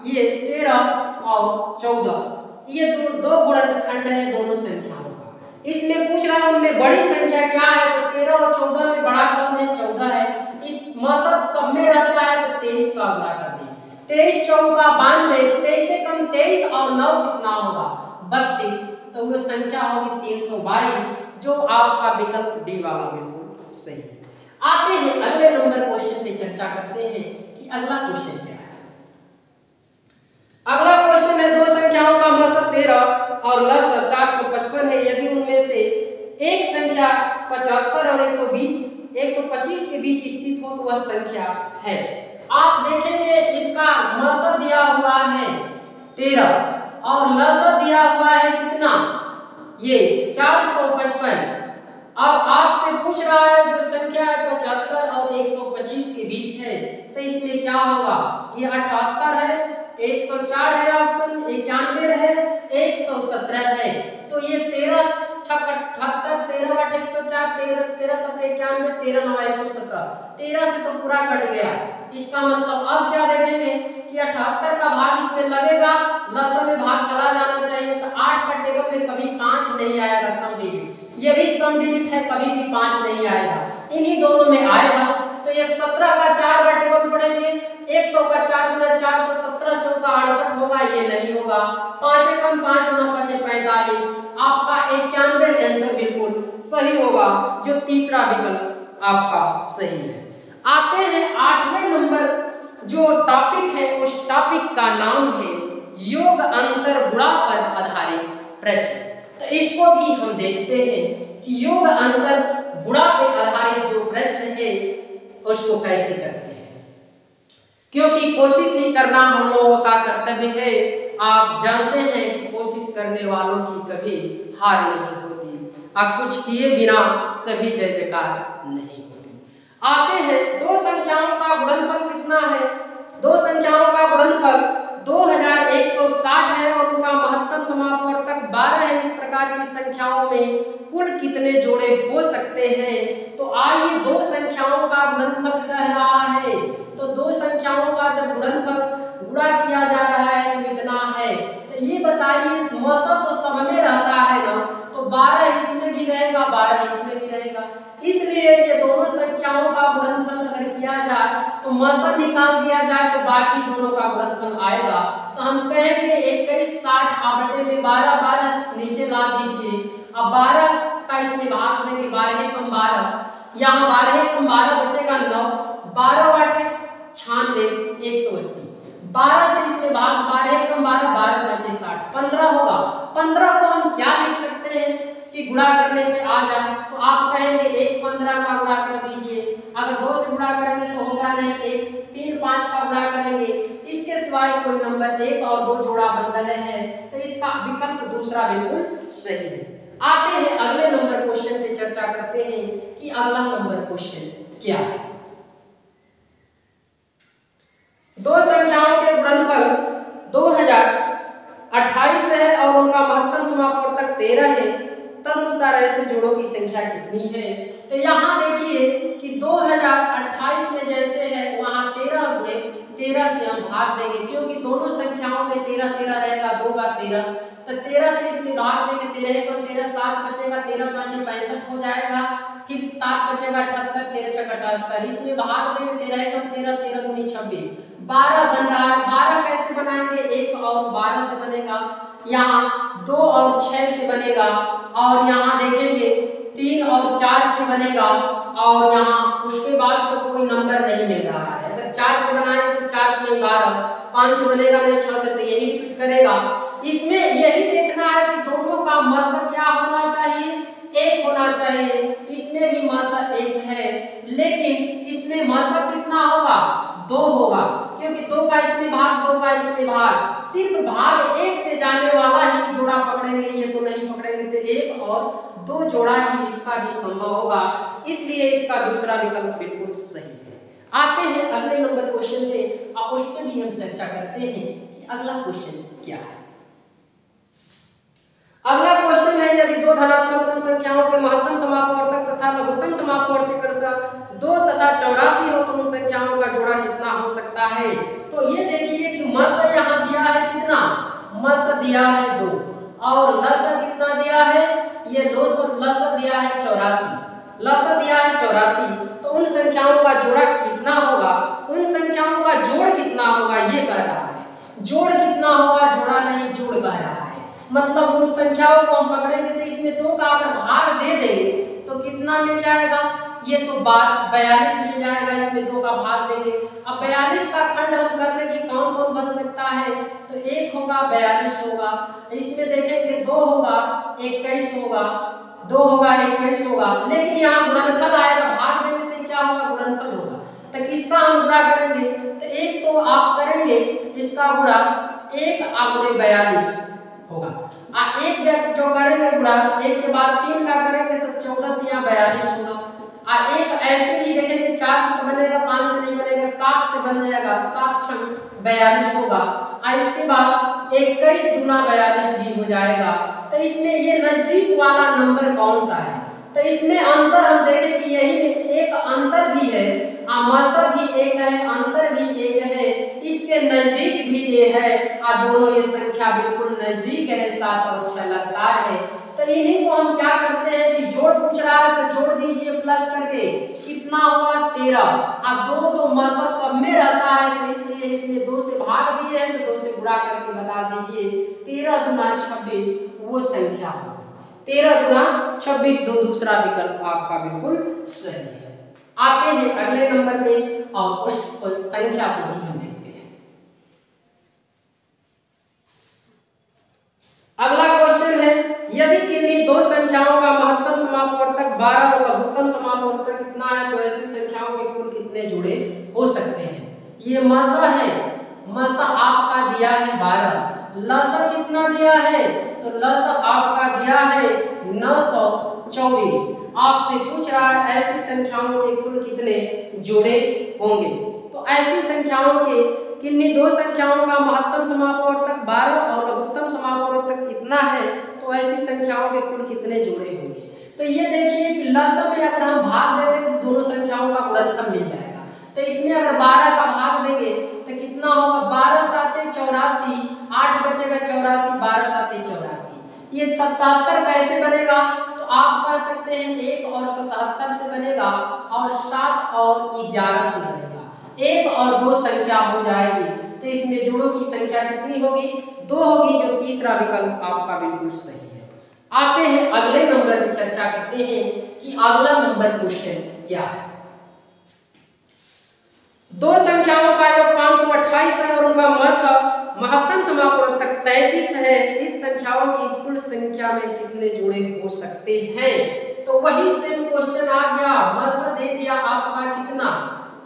ये 13 और 14, ये दो गुणनखंड है दोनों संख्याओं का। इसमें पूछ रहा है उनमें बड़ी संख्या क्या है, तो 13 और 14 में बड़ा कौन है, 14 है। इस मसद सब में रहता है तो 23 का गुणा कर दिए, 23 चौका 92, 23 से कम 23 और 9 कितना होगा, 32, तो वो संख्या होगी 322, जो आपका विकल्प डी वाला बिल्कुल सही है। आते हैं अगले नंबर क्वेश्चन पे, चर्चा करते हैं कि अगला क्वेश्चन क्या है। अगला क्वेश्चन है, दो संख्याओं का मसद 13 और लसब 455 है, यदि उनमें से एक संख्या 75 और 125 के बीच स्थित हो तो वह संख्या है। आप देखेंगे इसका मसद दिया हुआ है 13 और लसब दिया हुआ है कितना, ये 455। अब आपसे पूछ रहा है जो संख्या 75 और 125 के बीच है, तो इसमें क्या होगा, ये 78 है, 104 है ऑप्शन, 91 है, 117 है। तो ये 13 छक 78, 13 बट 104, 13 7 91, 13 9 117, 13 से तो पूरा कट गया। इसका मतलब अब क्या देखेंगे कि 78 का भाग इसमें लगेगा, लसब में भाग चला जाना चाहिए, तो 8 का टेबल में कभी 5 नहीं आएगा सम डिजिट, ये भी सम डिजिट है, कभी भी 5 नहीं आएगा, इन्हीं दोनों में आएगा। तो ये 17 का 4 बार टेबल पढ़ेंगे, 100 का 4 गुना 417 चौका 68 होगा, ये नहीं होगा। 5 कम 5 9 5 45, आपका 91 आंसर बिल्कुल सही होगा, जो तीसरा विकल्प आपका सही है। आते हैं 8वें नंबर जो टॉपिक है, उस टॉपिक का नाम है योग अंतर गुणा पर आधारित प्रश्न। तो इसको भी हम देखते हैं कि योग अंतर गुणा पर आधारित जो प्रश्न है उसको कैसे करते हैं, क्योंकि कोशिश ही करना हम लोगों का कर्तव्य है। आप जानते हैं कि कोशिश करने वालों की कभी हार नहीं होती, आप कुछ किए बिना कभी जय जयकार नहीं होती। आते हैं दो संख्याओं का गुणनफल कितना है, दो संख्याओं का गुणनफल 2160 है और उनका महत्तम समापवर्तक 12 है। इस प्रकार की संख्याओं में कुल कितने जोड़े हो सकते हैं। तो आइए दो संख्याओं का गुणनफल कह रहा है, तो दो संख्याओं का जब गुणनफल गुणा किया जा रहा है तो इतना है। तो ये बताइए मसद तो सब में रहता है ना, तो 12 इसमें भी रहेगा, 12 इसमें भी रहेगा, इसलिए ये दोनों संख्याओं का गुणनफल अगर किया जाए तो मसद निकाल दिया जाए तो बाकी दोनों का गुणनफल आएगा। तो हम कहेंगे 2160 बटे में 12 12 नीचे ला दीजिए, अब 12 का इसमें भाग देंगे, 12 कम 12, यहाँ 12 कम 12 बचेगा 9, 12 8 96 180, 12 से इसमें भाग 12 कम 12 12 बचे 60, 15 होगा। 15 को हम क्या लिख सकते हैं, गुणा करने पे आ जाए तो आप कहेंगे 1 15 का गुणा कर दीजिए, अगर 2 से गुणा करेंगे तो होगा नहीं, 1 3 5 का गुणा करेंगे, इसके सिवाय कोई नंबर 1 और 2 जोड़ा बन रहे हैं, तो इसका विकल्प दूसरा बिल्कुल सही है। आते हैं अगले नंबर क्वेश्चन पे चर्चा करते हैं कि अगला नंबर क्वेश्चन क्या है। दो संख्याओं के गुणनफल 2028 है और उनका महत्तम समापवर्तक 13 है, तदनुसार ऐसे जोड़ों की संख्या कितनी है। तो यहाँ देखिए कि 2028 में जैसे है वहाँ 13 हुए, 13 से हम भाग देंगे क्योंकि दोनों संख्याओं में 13 13 रहेगा, 2 बार 13, तो 13 से इसमें भाग देंगे, 13 को 13 7 बचेगा, 13 5 65 हो जाएगा, फिर 7 बचेगा 78, 13 6 78, इसमें भाग देंगे 13 को 13, 13 दूनी 26, 12 बन रहा है। 12 कैसे बनाएंगे, 1 और 12 से बनेगा, यहाँ 2 और 6 से बनेगा, और यहाँ देखेंगे 3 और 4 से बनेगा, और यहाँ उसके बाद तो कोई नंबर नहीं मिल रहा है। अगर 4 से बनाएंगे तो 4 3 12, 5 से बनेगा नहीं, 6 से, तो यही रिपीट करेगा। इसमें यही देखना है कि दोनों का मसा क्या होना चाहिए, 1 होना चाहिए। इसमें भी मसा 1 है, लेकिन इसमें मसा कितना होगा, 2 होगा, क्योंकि 2 का इसमें भाग, 2 का इसमें भाग, सिर्फ भाग 1 से जाने वाला ही जोड़ा पकड़ेंगे, ये तो नहीं पकड़ेंगे, तो 1 और 2 जोड़ा ही इसका भी संभव होगा, इसलिए इसका दूसरा विकल्प बिल्कुल सही है। आते हैं अगले नंबर क्वेश्चन पे और उस पर भी हम चर्चा करते हैं कि अगला क्वेश्चन क्या है। अगला क्वेश्चन है, यदि 2 धनात्मक सम संख्याओं के महत्तम समापवर्तक तथा लघुत्तम समापवर्तक 2 तथा 84 हो तो उन संख्याओं का जोड़ा कितना हो सकता है। तो ये देखिए कि मस यहाँ दिया है कितना, मस दिया है 2 और लस कितना दिया है, ये लस दिया है 84, लस दिया है 84, तो उन संख्याओं का जोड़ा कितना होगा, उन संख्याओं का जोड़ कितना होगा ये कह रहा है। जोड़ कितना होगा, जोड़ा नहीं, जोड़ कह रहा है, मतलब उन संख्याओं को हम पकड़ेंगे तो इसमें 2 का अगर भाग दे देंगे तो कितना मिल जाएगा, ये तो 42 मिल जाएगा, इसमें 2 का भाग देंगे। अब 42 का खंड हम कर लेंगे, कौन कौन बन सकता है, तो 1 होगा, 42 होगा, इसमें देखेंगे 2 होगा, 21 होगा, 2 होगा, 21 होगा, लेकिन यहाँ गुणनफल आएगा, भाग देंगे तो क्या होगा, गुणनफल होगा। तो किसका हम गुणा करेंगे, तो एक तो आप करेंगे इसका गुणा 1 × 42 होगा, एक जो करेंगे गुणा 1 के बाद 3 का करेंगे तो 14 या 42 होगा, और एक ऐसे ही देखेंगे 4 से तो बनेगा, 5 से नहीं बनेगा, 7 से बन जाएगा, 7 6 42 होगा, और इसके बाद 21 × 42 भी हो जाएगा। तो इसमें ये नजदीक वाला नंबर कौन सा है, तो इसमें अंतर हम देखें कि यही में एक अंतर भी है, मसा भी 1 है, अंतर भी 1 है, इसके नजदीक भी ये है, और दोनों ये संख्या बिल्कुल नजदीक है, 7 और 6 लगातार है। तो इन्हीं को हम क्या करते हैं कि जोड़ पूछ रहा है तो जोड़ दीजिए प्लस करके, कितना हुआ 13, और 2 तो मसा सब में रहता है, तो इसलिए इसमें 2 से भाग दिए हैं तो 2 से गुणा करके बता दीजिए, 13 × 26 वो संख्या हो, 13 × 26 दो दूसरा विकल्प आपका बिल्कुल सही है। आते हैं अगले नंबर में और उस संख्या को भी हम देखते हैं। अगला क्वेश्चन है, यदि किन्हीं 2 संख्याओं का महत्तम समापवर्तक 12 और लघुत्तम समापवर्तक कितना है तो ऐसी संख्याओं के कुल कितने जोड़े हो सकते हैं। ये मसा है, मसा आपका दिया है 12, लसा कितना दिया है, तो लसा आपका दिया है 924, आपसे पूछ रहा है ऐसी संख्याओं के कुल कितने जोड़े होंगे। तो ऐसी संख्याओं के किन्हीं 2 संख्याओं का महत्तम समापवर्तक 12 और लघुत्तम समापवर्तक कितना है तो ऐसी संख्याओं के कुल कितने जोड़े होंगे। तो ये देखिए कि लसा में अगर हम भाग दे देंगे तो दोनों संख्याओं का गुणनफल मिल जाएगा, तो इसमें अगर 12 का भाग देंगे तो कितना होगा, 12 7 84, 8 बचेगा 84, 12 7 84, ये 77 कैसे बनेगा, तो आप कह सकते हैं 1 और 77 से बनेगा और 7 और 11 से बनेगा, 1 और 2 संख्या हो जाएगी, तो इसमें जोड़ों की संख्या कितनी होगी, 2 होगी, जो तीसरा विकल्प आपका बिल्कुल सही है। आते हैं अगले नंबर पे चर्चा करते हैं कि अगला नंबर क्वेश्चन क्या है। 2 संख्याओं का योग 528 है और उनका महत्तम समापवर्तक 33 है, इस संख्याओं की कुल संख्या में कितने जोड़े हो सकते हैं? तो वही सेम क्वेश्चन आ गया। मस दे दिया आपका कितना,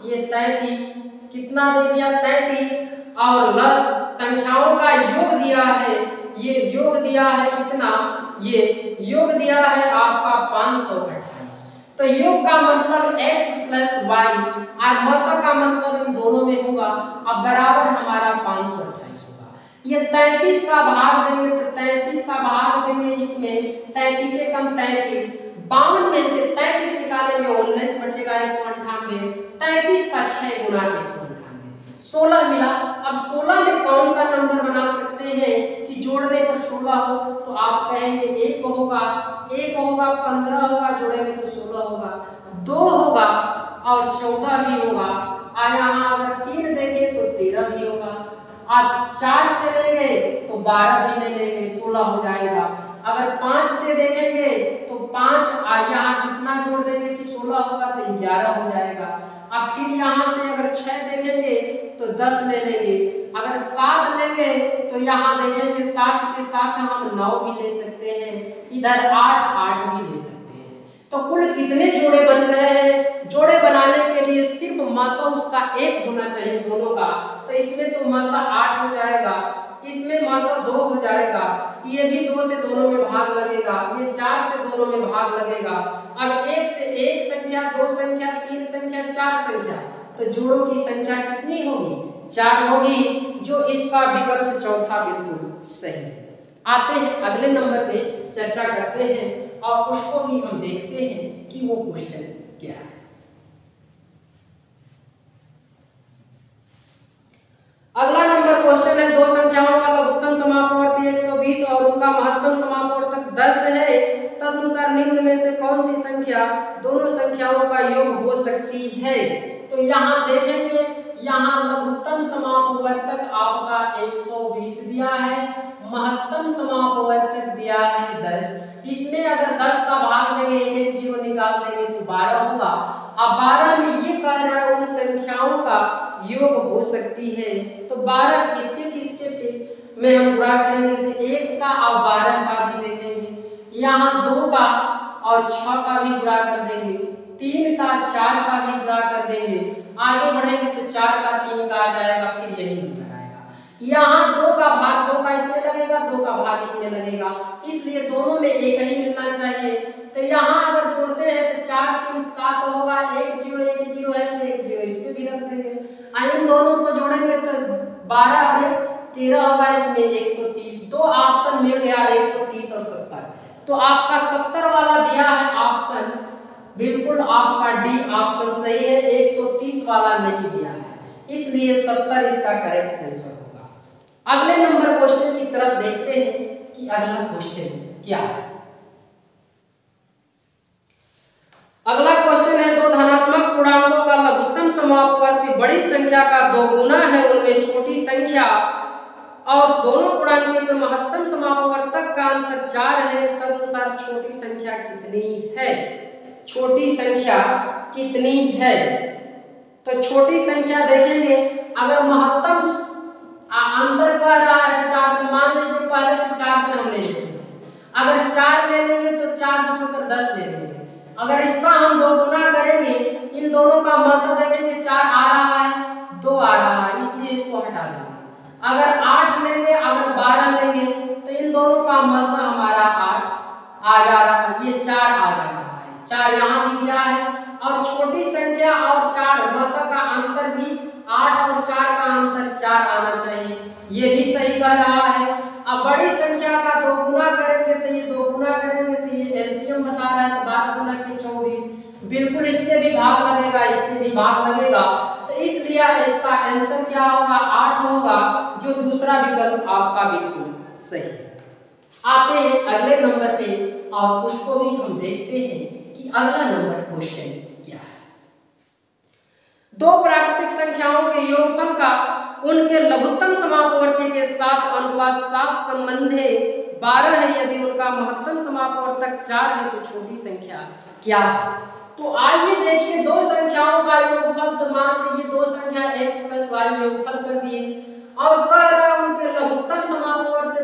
ये 33, कितना दे दिया 33, और लस संख्याओं का योग दिया है, ये योग दिया है कितना, ये योग दिया है आपका 528। तो योग का मतलब x प्लस वाई और मसा का मतलब इन दोनों में होगा, अब बराबर हमारा 528 होगा। ये 33 का भाग देंगे तो 33 का भाग देंगे इसमें 33 से कम 33, 52 में से 33 निकालेंगे 19 बचेगा 198, 33 का 6 गुना 198, 16 मिला। अब 16 में कौन सा नंबर बना सकते हैं कि जोड़ने पर 16 हो? तो आप कहेंगे 1 होगा, 15 होगा, जोड़ेंगे तो 16 होगा, 2 होगा और 14 भी होगा, और यहाँ अगर 3 देखें तो 13 भी होगा, और 4 से लेंगे तो 12 भी ले लेंगे, 16 हो जाएगा। अगर 5 से देखेंगे तो 5 यहाँ कितना जोड़ देंगे कि 16 होगा तो 11 हो जाएगा। अब फिर यहाँ से अगर 6 देखेंगे तो 10 ले लेंगे, अगर 7 लेंगे तो यहाँ देखेंगे 7 के साथ हम 9 भी ले सकते हैं, इधर 8 भी ले सकते हैं। तो कुल कितने जोड़े बन रहे हैं? जोड़े बनाने के लिए सिर्फ मसा उसका 1 होना चाहिए दोनों का, तो इसमें तो मसा 8 हो जाएगा, इसमें मसा 2 हो जाएगा, ये भी 2 से दोनों में भाग लगेगा, ये 4 से दोनों में भाग लगेगा। अब 1 से 1 संख्या, 2 संख्या, 3 संख्या, 4 संख्या, तो जोड़ों की संख्या कितनी होगी? 4 होगी, जो इसका विकल्प चौथा बिल्कुल सही है। आते हैं अगले नंबर पे, चर्चा करते हैं और उसको भी हम देखते हैं कि वो क्वेश्चन क्या है। अगला नंबर क्वेश्चन है, दो संख्याओं का लघुत्तम समापवर्ती 120 और उनका महत्तम समापवर्तक 10 है, तदनुसार निम्न में से कौन सी संख्या दोनों संख्याओं का योग हो सकती है? तो यहाँ देखेंगे, यहाँ लघुत्तम समापवर्तक आपका 120 दिया है, महत्तम समापवर्तक दिया है 10। इसमें अगर 10 का भाग देंगे, एक एक जीरो निकाल देंगे तो 12 होगा। अब 12 में ये कह रहा है उन संख्याओं का योग हो सकती है, तो 12 किसके किसके में हम गुणा करेंगे तो 1 का और 12 का भी देखेंगे, यहाँ 2 का और 6 का भी गुणा कर देंगे, 3 का 4 का भी गुणा कर देंगे, आगे बढ़ेंगे तो 4 का 3 का आ जाएगा, फिर यही नंबर आएगा। यहाँ 2 का भाग 2 का इसमें लगेगा, 2 का भाग इसमें लगेगा, इसलिए दोनों में एक ही मिलना चाहिए। तो यहाँ अगर जोड़ते हैं तो 4 3 7 होगा, 1 0 है तो 1 0 इसमें भी रख देंगे, इन दोनों को जोड़ेंगे तो 12 और 1 13 होगा, इसमें 130। दो ऑप्शन मिल गया 130 और 70, तो आपका 70 वाला दिया है ऑप्शन, बिल्कुल आपका डी ऑप्शन सही है, 130 वाला नहीं दिया है, इसलिए 70 इसका करेक्ट आंसर होगा। अगले नंबर क्वेश्चन की तरफ देखते हैं कि अगला क्वेश्चन क्या है। अगला क्वेश्चन है, दो धनात्मक पूर्णांकों का लघुत्तम समापवर्ती बड़ी संख्या का 2 गुना है, उनमें छोटी संख्या और दोनों पूर्णांकों में महत्तम समापवर्तक का अंतर 4 है, तदनुसार छोटी संख्या कितनी है? छोटी संख्या कितनी है? तो छोटी संख्या देखेंगे, अगर महत्तम अंतर कह रहा है 4, तो मान लीजिए पहले तो 4 से हम ले लेंगे, अगर 4 ले लेंगे तो 4 जोड़कर 10 ले लेंगे, अगर इसका हम 2 गुना करेंगे, इन दोनों का मसा देखेंगे 4 आ रहा है 2 आ रहा है, इसलिए इसको हटा देंगे। अगर 8 लेंगे, अगर 12 लेंगे तो इन दोनों का मसा हमारा 8 आ जा रहा है, ये 4 आ जा रहा है, 4 यहाँ भी दिया है, और छोटी संख्या और 4 मसा का अंतर भी 8 और 4 का अंतर 4 आना चाहिए, ये भी सही कह रहा है। अब बड़ी संख्या का 2 गुना करेंगे तो ये 2 गुना करेंगे तो ये एलसीएम बता रहा है, तो 12 गुना के 24, बिल्कुल इससे भी भाग लगेगा, इससे भी भाग लगेगा, तो इसलिए इसका आंसर क्या होगा? 8 होगा, जो दूसरा विकल्प आपका बिल्कुल सही है। आते हैं अगले नंबर पे और उसको भी हम देखते हैं कि अगला नंबर क्वेश्चन क्या है। दो प्राकृतिक संख्याओं के योगफल का उनके लघुत्तम समापवर्ती के साथ अनुपात 7 संबंध है, 12 है, यदि उनका महत्तम समापवर्तक 4 है तो छोटी संख्या क्या है? तो आइए देखिए, दो संख्याओं का योगफल, तो मान लीजिए दो संख्या x + y योगफल कर दिए और कह रहा है उनके लघुत्तम समापवर्त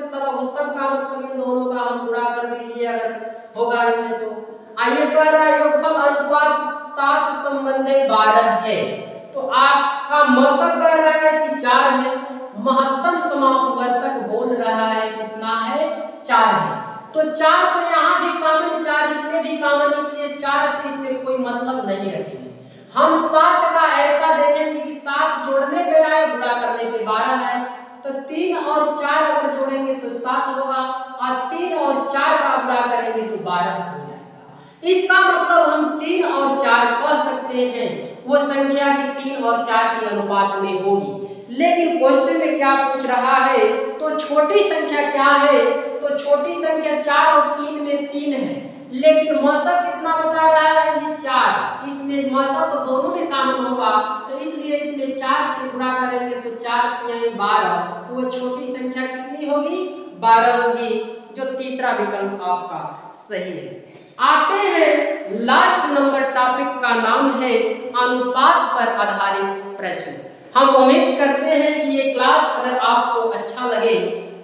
तो 4 तो यहाँ भी कॉमन, 4 इसमें भी कॉमन, इसलिए 4 से इसमें कोई मतलब नहीं रखेंगे। हम 7 का ऐसा देखेंगे कि 7 जोड़ने पे आए, गुणा करने पे 12 है, तो 3 और 4 अगर जोड़ेंगे तो 7 होगा, और 3 और 4 का गुणा करेंगे तो 12 हो जाएगा। इसका मतलब हम 3 और 4 कह सकते हैं वो संख्या की 3 और 4 के अनुपात में होगी। लेकिन क्वेश्चन में क्या पूछ रहा है, तो छोटी संख्या क्या है, तो छोटी संख्या 4 और 3 में 3 है, लेकिन मौसा कितना बता रहा है, ये 4, इसमें मौसा तो दोनों में कॉमन होगा, तो इसलिए इसमें 4 से गुणा करेंगे तो 4 तिहाई 12, वो छोटी संख्या कितनी होगी, 12 होगी, जो तीसरा विकल्प आपका सही है। आते हैं लास्ट नंबर टॉपिक का नाम है अनुपात पर आधारित प्रश्न। हम उम्मीद करते हैं कि ये क्लास अगर आपको अच्छा लगे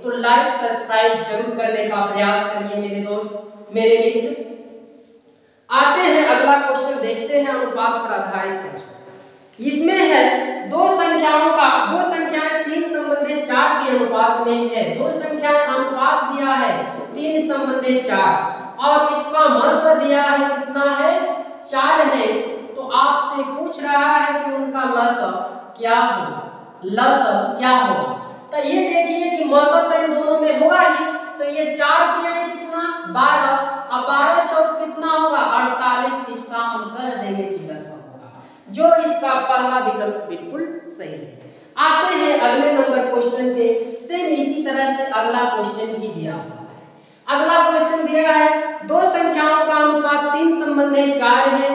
तो लाइक सब्सक्राइब जरूर करने का प्रयास करिए मेरे दोस्त, मेरे मित्र। आते हैं अगला क्वेश्चन, देखते हैं अनुपात पर आधारित प्रश्न। इसमें है दो संख्याएं 3 संबंधित 4 के अनुपात में है। दो संख्याएं अनुपात दिया है 3 संबंधित 4 और इसका मौसा दिया है कितना है, 4 है। तो आपसे पूछ रहा है कि उनका लसा क्या होगा, लसा क्या होगा। तो ये देखिए कि मौसा तो इन दोनों में होगा ही, तो ये 4 तिहाई कितना 12, अब 12 चौक कितना होगा 48, इसका हम कह देंगे कि लसा होगा, जो इसका पहला विकल्प बिल्कुल सही है। आते हैं अगले नंबर क्वेश्चन पे, सेम इसी तरह से अगला क्वेश्चन भी दिया हुआ है। अगला क्वेश्चन दिया है दो संख्याओं का अनुपात 3 संबंधित 4 है,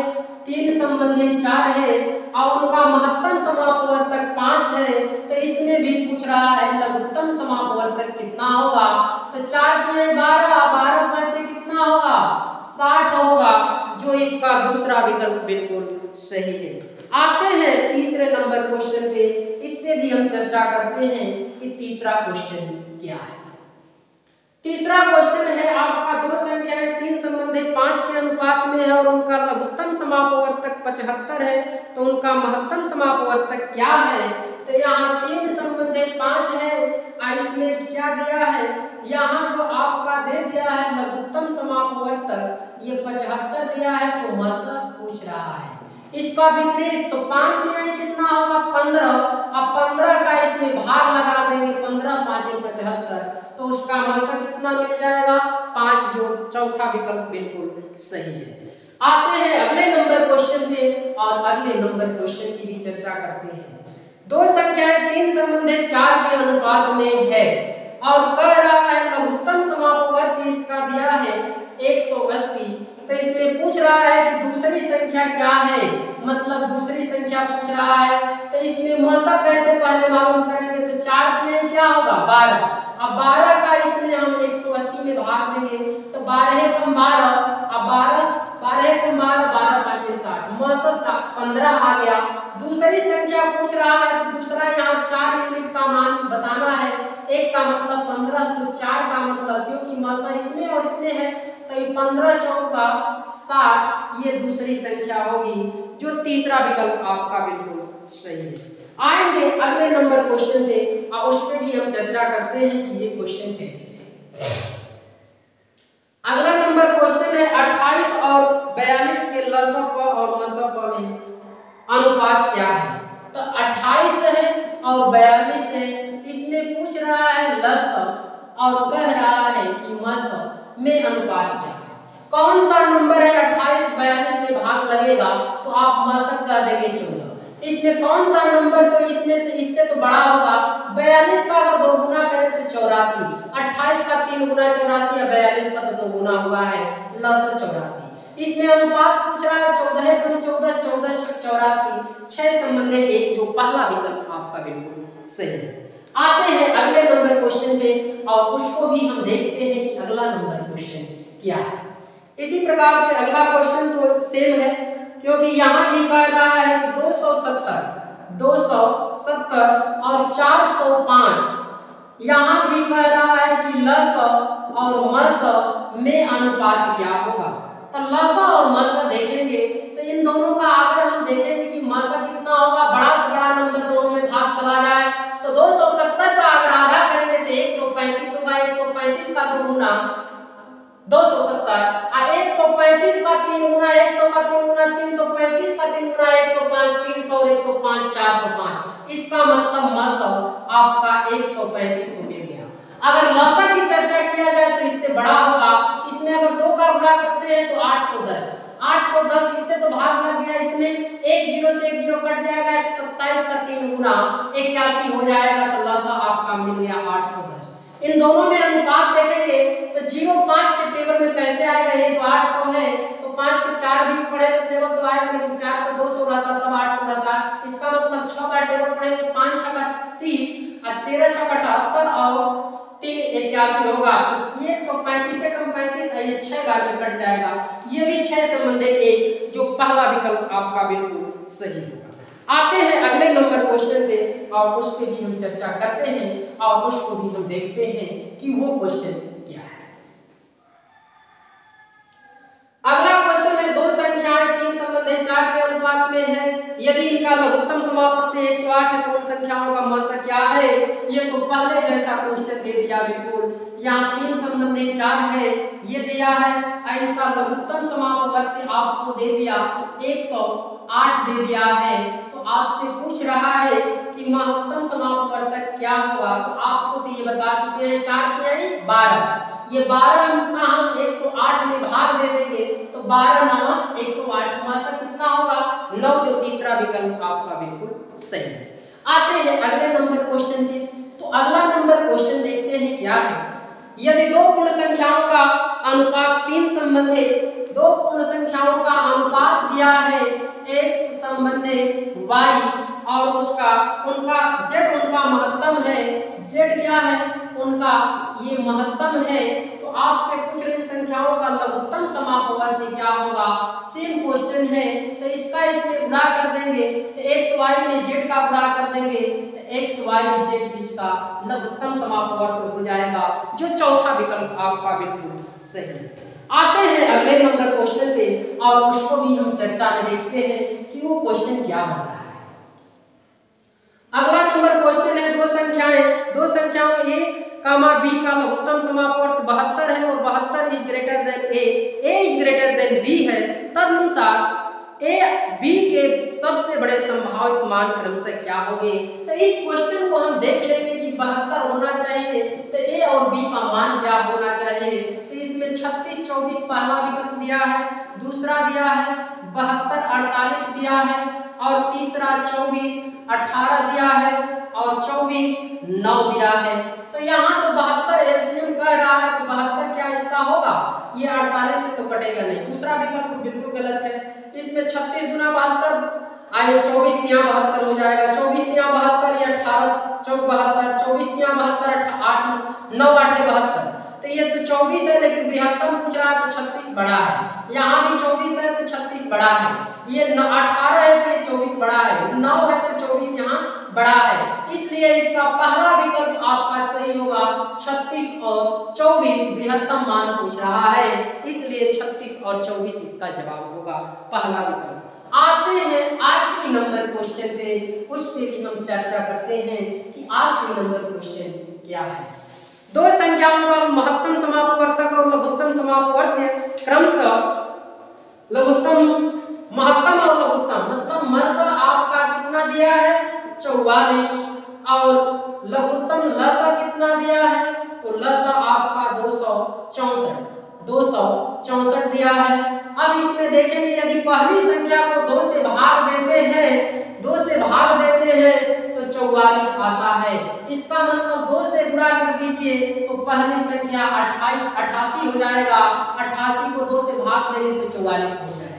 3 संबंधित 4 है और उनका महत्तम समापवर्तक 5 है। तो इसमें भी पूछ रहा है लघुत्तम समापवर्तक कितना होगा, तो 4 तिहाई 12, 12 पांचे कितना होगा 60 होगा, जो इसका दूसरा विकल्प बिल्कुल सही है। आते हैं तीसरे नंबर क्वेश्चन पे, इसमें भी हम चर्चा करते हैं कि तीसरा क्वेश्चन क्या है। तीसरा क्वेश्चन है आपका दो संख्याएं 3 संबंधित 5 के अनुपात में है और उनका लघुत्तम समापवर्तक 75 है, तो उनका महत्तम समापवर्तक क्या है। तो यहाँ 3 संबंधित 5 है और इसमें क्या दिया है, यहाँ जो आपका दे दिया है लघुत्तम समापवर्तक ये 75 दिया है, तो मौसा पूछ रहा है। इसका विपरीत तो 5 तिहाई कितना होगा 15, अब 15 का इसमें भाग लगा देंगे, 15 5 75, तो उसका मौसा कितना मिल जाएगा 5, जो चौथा विकल्प बिल्कुल सही है। आते हैं अगले नंबर क्वेश्चन पे और अगले नंबर क्वेश्चन की भी चर्चा करते हैं। दो संख्याएं 3 संबंधित 4 के अनुपात में है और कह रहा है लघुत्तम समापवर्तक इसका दिया है 180, तो इसमें पूछ रहा है कि दूसरी संख्या क्या है, मतलब दूसरी संख्या पूछ रहा है। तो इसमें मौसा कैसे पहले मालूम करेंगे, तो 4 तिहाई क्या होगा 12, अब 12 का इसमें हम 180 में भाग देंगे, तो 12 कम 12, अब 12 कम 12, 12 पांचे 60, मौसा 15 आ गया। दूसरी संख्या पूछ रहा है तो दूसरा यहाँ 4 यूनिट का मान बताना है, एक का मतलब 15, तो 4 का मतलब क्योंकि मौसा इसमें और इसमें है, तो ये 15 चौका 60 ये दूसरी संख्या होगी, जो तीसरा विकल्प आपका बिल्कुल सही है। आएंगे अगले नंबर क्वेश्चन पे और उस पे भी हम चर्चा करते हैं कि ये क्वेश्चन कैसे है। अगला नंबर क्वेश्चन है 28 और 42 के लसप और मसप में अनुपात क्या है। तो 28 है और 42 है, इसमें पूछ रहा है लसप और कह रहा है कि मसप में अनुपात क्या है। कौन सा नंबर है 28 42 में भाग लगेगा, तो आप मसक कह देंगे 14। इसमें कौन सा नंबर तो इसमें से इससे तो बड़ा होगा, 42 का अगर 2 गुना करें तो 84, 28 का 3 गुना 84 या 42 का तो 2 गुना हुआ है लसक 84। इसमें अनुपात पूछ रहा है 14 कम 14, 14 छक 84, 6 संबंधित 1, जो पहला विकल्प आपका बिल्कुल सही है। आते हैं अगले नंबर क्वेश्चन पे और उसको भी हम देखते हैं कि अगला नंबर क्वेश्चन क्या है। इसी प्रकार से अगला क्वेश्चन तो सेम है, क्योंकि यहाँ भी कह रहा है कि 270 और 405, यहाँ भी कह रहा है कि लस और मस में अनुपात क्या होगा। तो लस और मस देखेंगे तो इन दोनों का अगर हम देखेंगे कि मस कितना होगा, बड़ा से बड़ा नंबर दोनों में भाग चला जाए, तो 270 का अगर आधा करेंगे तो 135 होगा, 135 का 2 गुना 270 135 का 3 गुना 100 का 3 गुना 335 का 3 गुना 105 300 और 105 405। इसका मतलब मसौ आपका 135 को मिल गया। अगर लसा की चर्चा किया जाए तो इससे बड़ा होगा। इसमें अगर 2 का गुणा करते हैं तो 810 810 इससे तो भाग लग गया। इसमें एक जीरो से एक जीरो कट जाएगा। 27 का 3 गुना 81 हो जाएगा। तो लसा आपका मिल गया 810। इन दोनों में अनुपात देखेंगे तो 0.5 के टेबल में कैसे आएगा। ये तो 800 है तो 5 के 4 भी पढ़े तो टेबल तो आएगा, लेकिन 4 का 200 रहता तब 800 रहता। इसका मतलब 6 का टेबल पढ़ेंगे 5 6 का 30 और 13 6 का 78 और 3 81 होगा। तो 135 से कम 35 है, ये 6 बार में कट जाएगा। ये भी 6 से संबंधित एक जो पहला विकल्प आपका बिल्कुल सही होगा। आते हैं अगले नंबर क्वेश्चन पे और उस पे भी हम चर्चा करते हैं और उसको भी हम देखते हैं कि वो क्वेश्चन क्या है। अगला क्वेश्चन है दो संख्याएं 3 संबंधित 4 के अनुपात में है। यदि इनका लघुत्तम समापवर्ती 108 है तो उन संख्याओं का मौसा क्या है। ये तो पहले जैसा क्वेश्चन दे दिया बिल्कुल। यहाँ 3 संबंधित 4 है ये दिया है और इनका लघुत्तम समापवर्ती आपको दे दिया 108 दे दिया है। तो आपसे पूछ रहा है कि महत्तम समापवर्तक क्या होगा। तो आपको तो ये बता चुके हैं 4 के यानी 12। ये 12 का हम 108 में भाग दे देंगे तो 12 नामक 108 मासा कितना होगा 9, जो तीसरा विकल्प आपका बिल्कुल सही है। आते हैं अगले नंबर क्वेश्चन पे। तो अगला नंबर क्वेश्चन देखते हैं क्या है। यदि दो पूर्ण संख्याओं का अनुपात 3 संबंधित दो पूर्ण संख्याओं का अनुपात दिया है x संबंधित y और उसका उनका z उनका महत्तम है, z क्या है उनका ये महत्तम है। तो आपसे पूछ रहे संख्याओं का लघुत्तम समापवर्ती क्या होगा। सेम क्वेश्चन है तो इसका इसमें गुणा कर देंगे तो x y में z का गुणा कर देंगे तो x y z इसका लघुत्तम समापवर्ती हो जाएगा, जो चौथा विकल्प आपका बिल्कुल सही है। आते हैं अगले नंबर क्वेश्चन पे और उसको भी हम चर्चा में देखते हैं कि वो क्वेश्चन क्या बन रहा है। अगला नंबर क्वेश्चन है दो संख्याओं a, b का लघुत्तम समापवर्त 72 है और 72 is greater than a is greater than b है। तदनुसार a b के सबसे बड़े संभावित मान क्रमशः क्या होंगे। तो इस क्वेश्चन को हम देख लेंगे कि 72 होना चाहिए तो a और b का मान क्या होना चाहिए। तो इसमें 36 24 पहला विकल्प दिया है, दूसरा दिया है 72 48 दिया है और तीसरा 24 18 दिया है और 24 9 दिया है। तो यहाँ तो 72 एलसीएम कह रहा है तो 72 क्या इसका होगा, ये 48 से तो कटेगा नहीं। दूसरा विकल्प बिल्कुल गलत है। इसमें 36 गुना 72 आए 24 यहाँ 72 हो जाएगा, 24 यहाँ 72 या 18 चौक 72 24 यहाँ 72 8 9 8 72। तो ये तो 24 है लेकिन बृहत्तम पूछ रहा है तो 36 बड़ा है। यहाँ भी 24 है तो 36 बड़ा है। ये 18 है तो ये 24 बड़ा है, 9 है तो 24 यहाँ बड़ा है। इसलिए इसका पहला विकल्प आपका सही होगा 36 और 24 बृहत्तम मान पूछ रहा है, इसलिए 36 और 24 इसका जवाब होगा पहला विकल्प। आते हैं आखिरी नंबर क्वेश्चन पे, उस पे भी हम चर्चा करते हैं कि आखिरी नंबर क्वेश्चन क्या है। दो संख्याओं का महत्तम समापवर्तक और लघुत्तम समापवर्त्य क्रमशः लघुत्तम महत्तम और लघुत्तम मतलब मसा आपका कितना दिया है 44 और लघुत्तम लसा कितना दिया है तो लसा आपका 264 दिया है। अब इसमें देखेंगे यदि पहली संख्या को 2 से भाग देते हैं तो 44 आता है। इसका मतलब 2 से गुणा कर दीजिए तो पहली संख्या 88 हो जाएगा, 88 को 2 से भाग देंगे तो 44 हो जाएगा।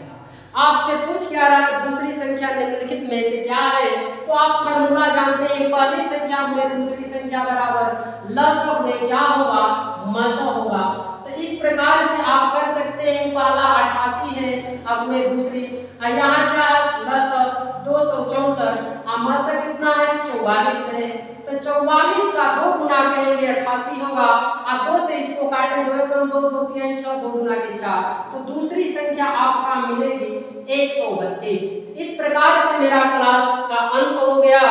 आपसे पूछ क्या रहा है दूसरी संख्या निम्नलिखित में से क्या है। तो आप फार्मूला जानते हैं, पहली संख्या में दूसरी संख्या बराबर लसा में क्या होगा मसा होगा। तो इस प्रकार से आप कर सकते हैं। पहला 88 है, अब में दूसरी यहाँ क्या है लसा 264 मसा कितना है 44 है। तो 44 का 2 गुना कहेंगे 88 होगा और 2 से इसको काटे 2 कम 2 2 3 6 2 गुना के 4 तो दूसरी संख्या आपका मिलेगी 132। इस प्रकार से मेरा क्लास का अंत हो गया।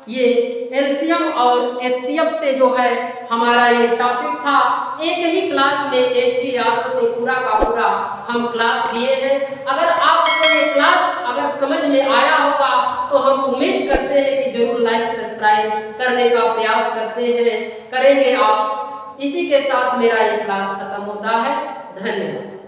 ये एलसीएम और एचसीएफ से जो है हमारा ये टॉपिक था। एक ही क्लास में एसटी यादव से पूरा का पूरा हम क्लास दिए हैं। अगर आपको ये क्लास अगर समझ में आया होगा तो हम उम्मीद करते हैं कि जरूर लाइक सब्सक्राइब करने का प्रयास करेंगे आप। इसी के साथ मेरा ये क्लास खत्म होता है। धन्यवाद।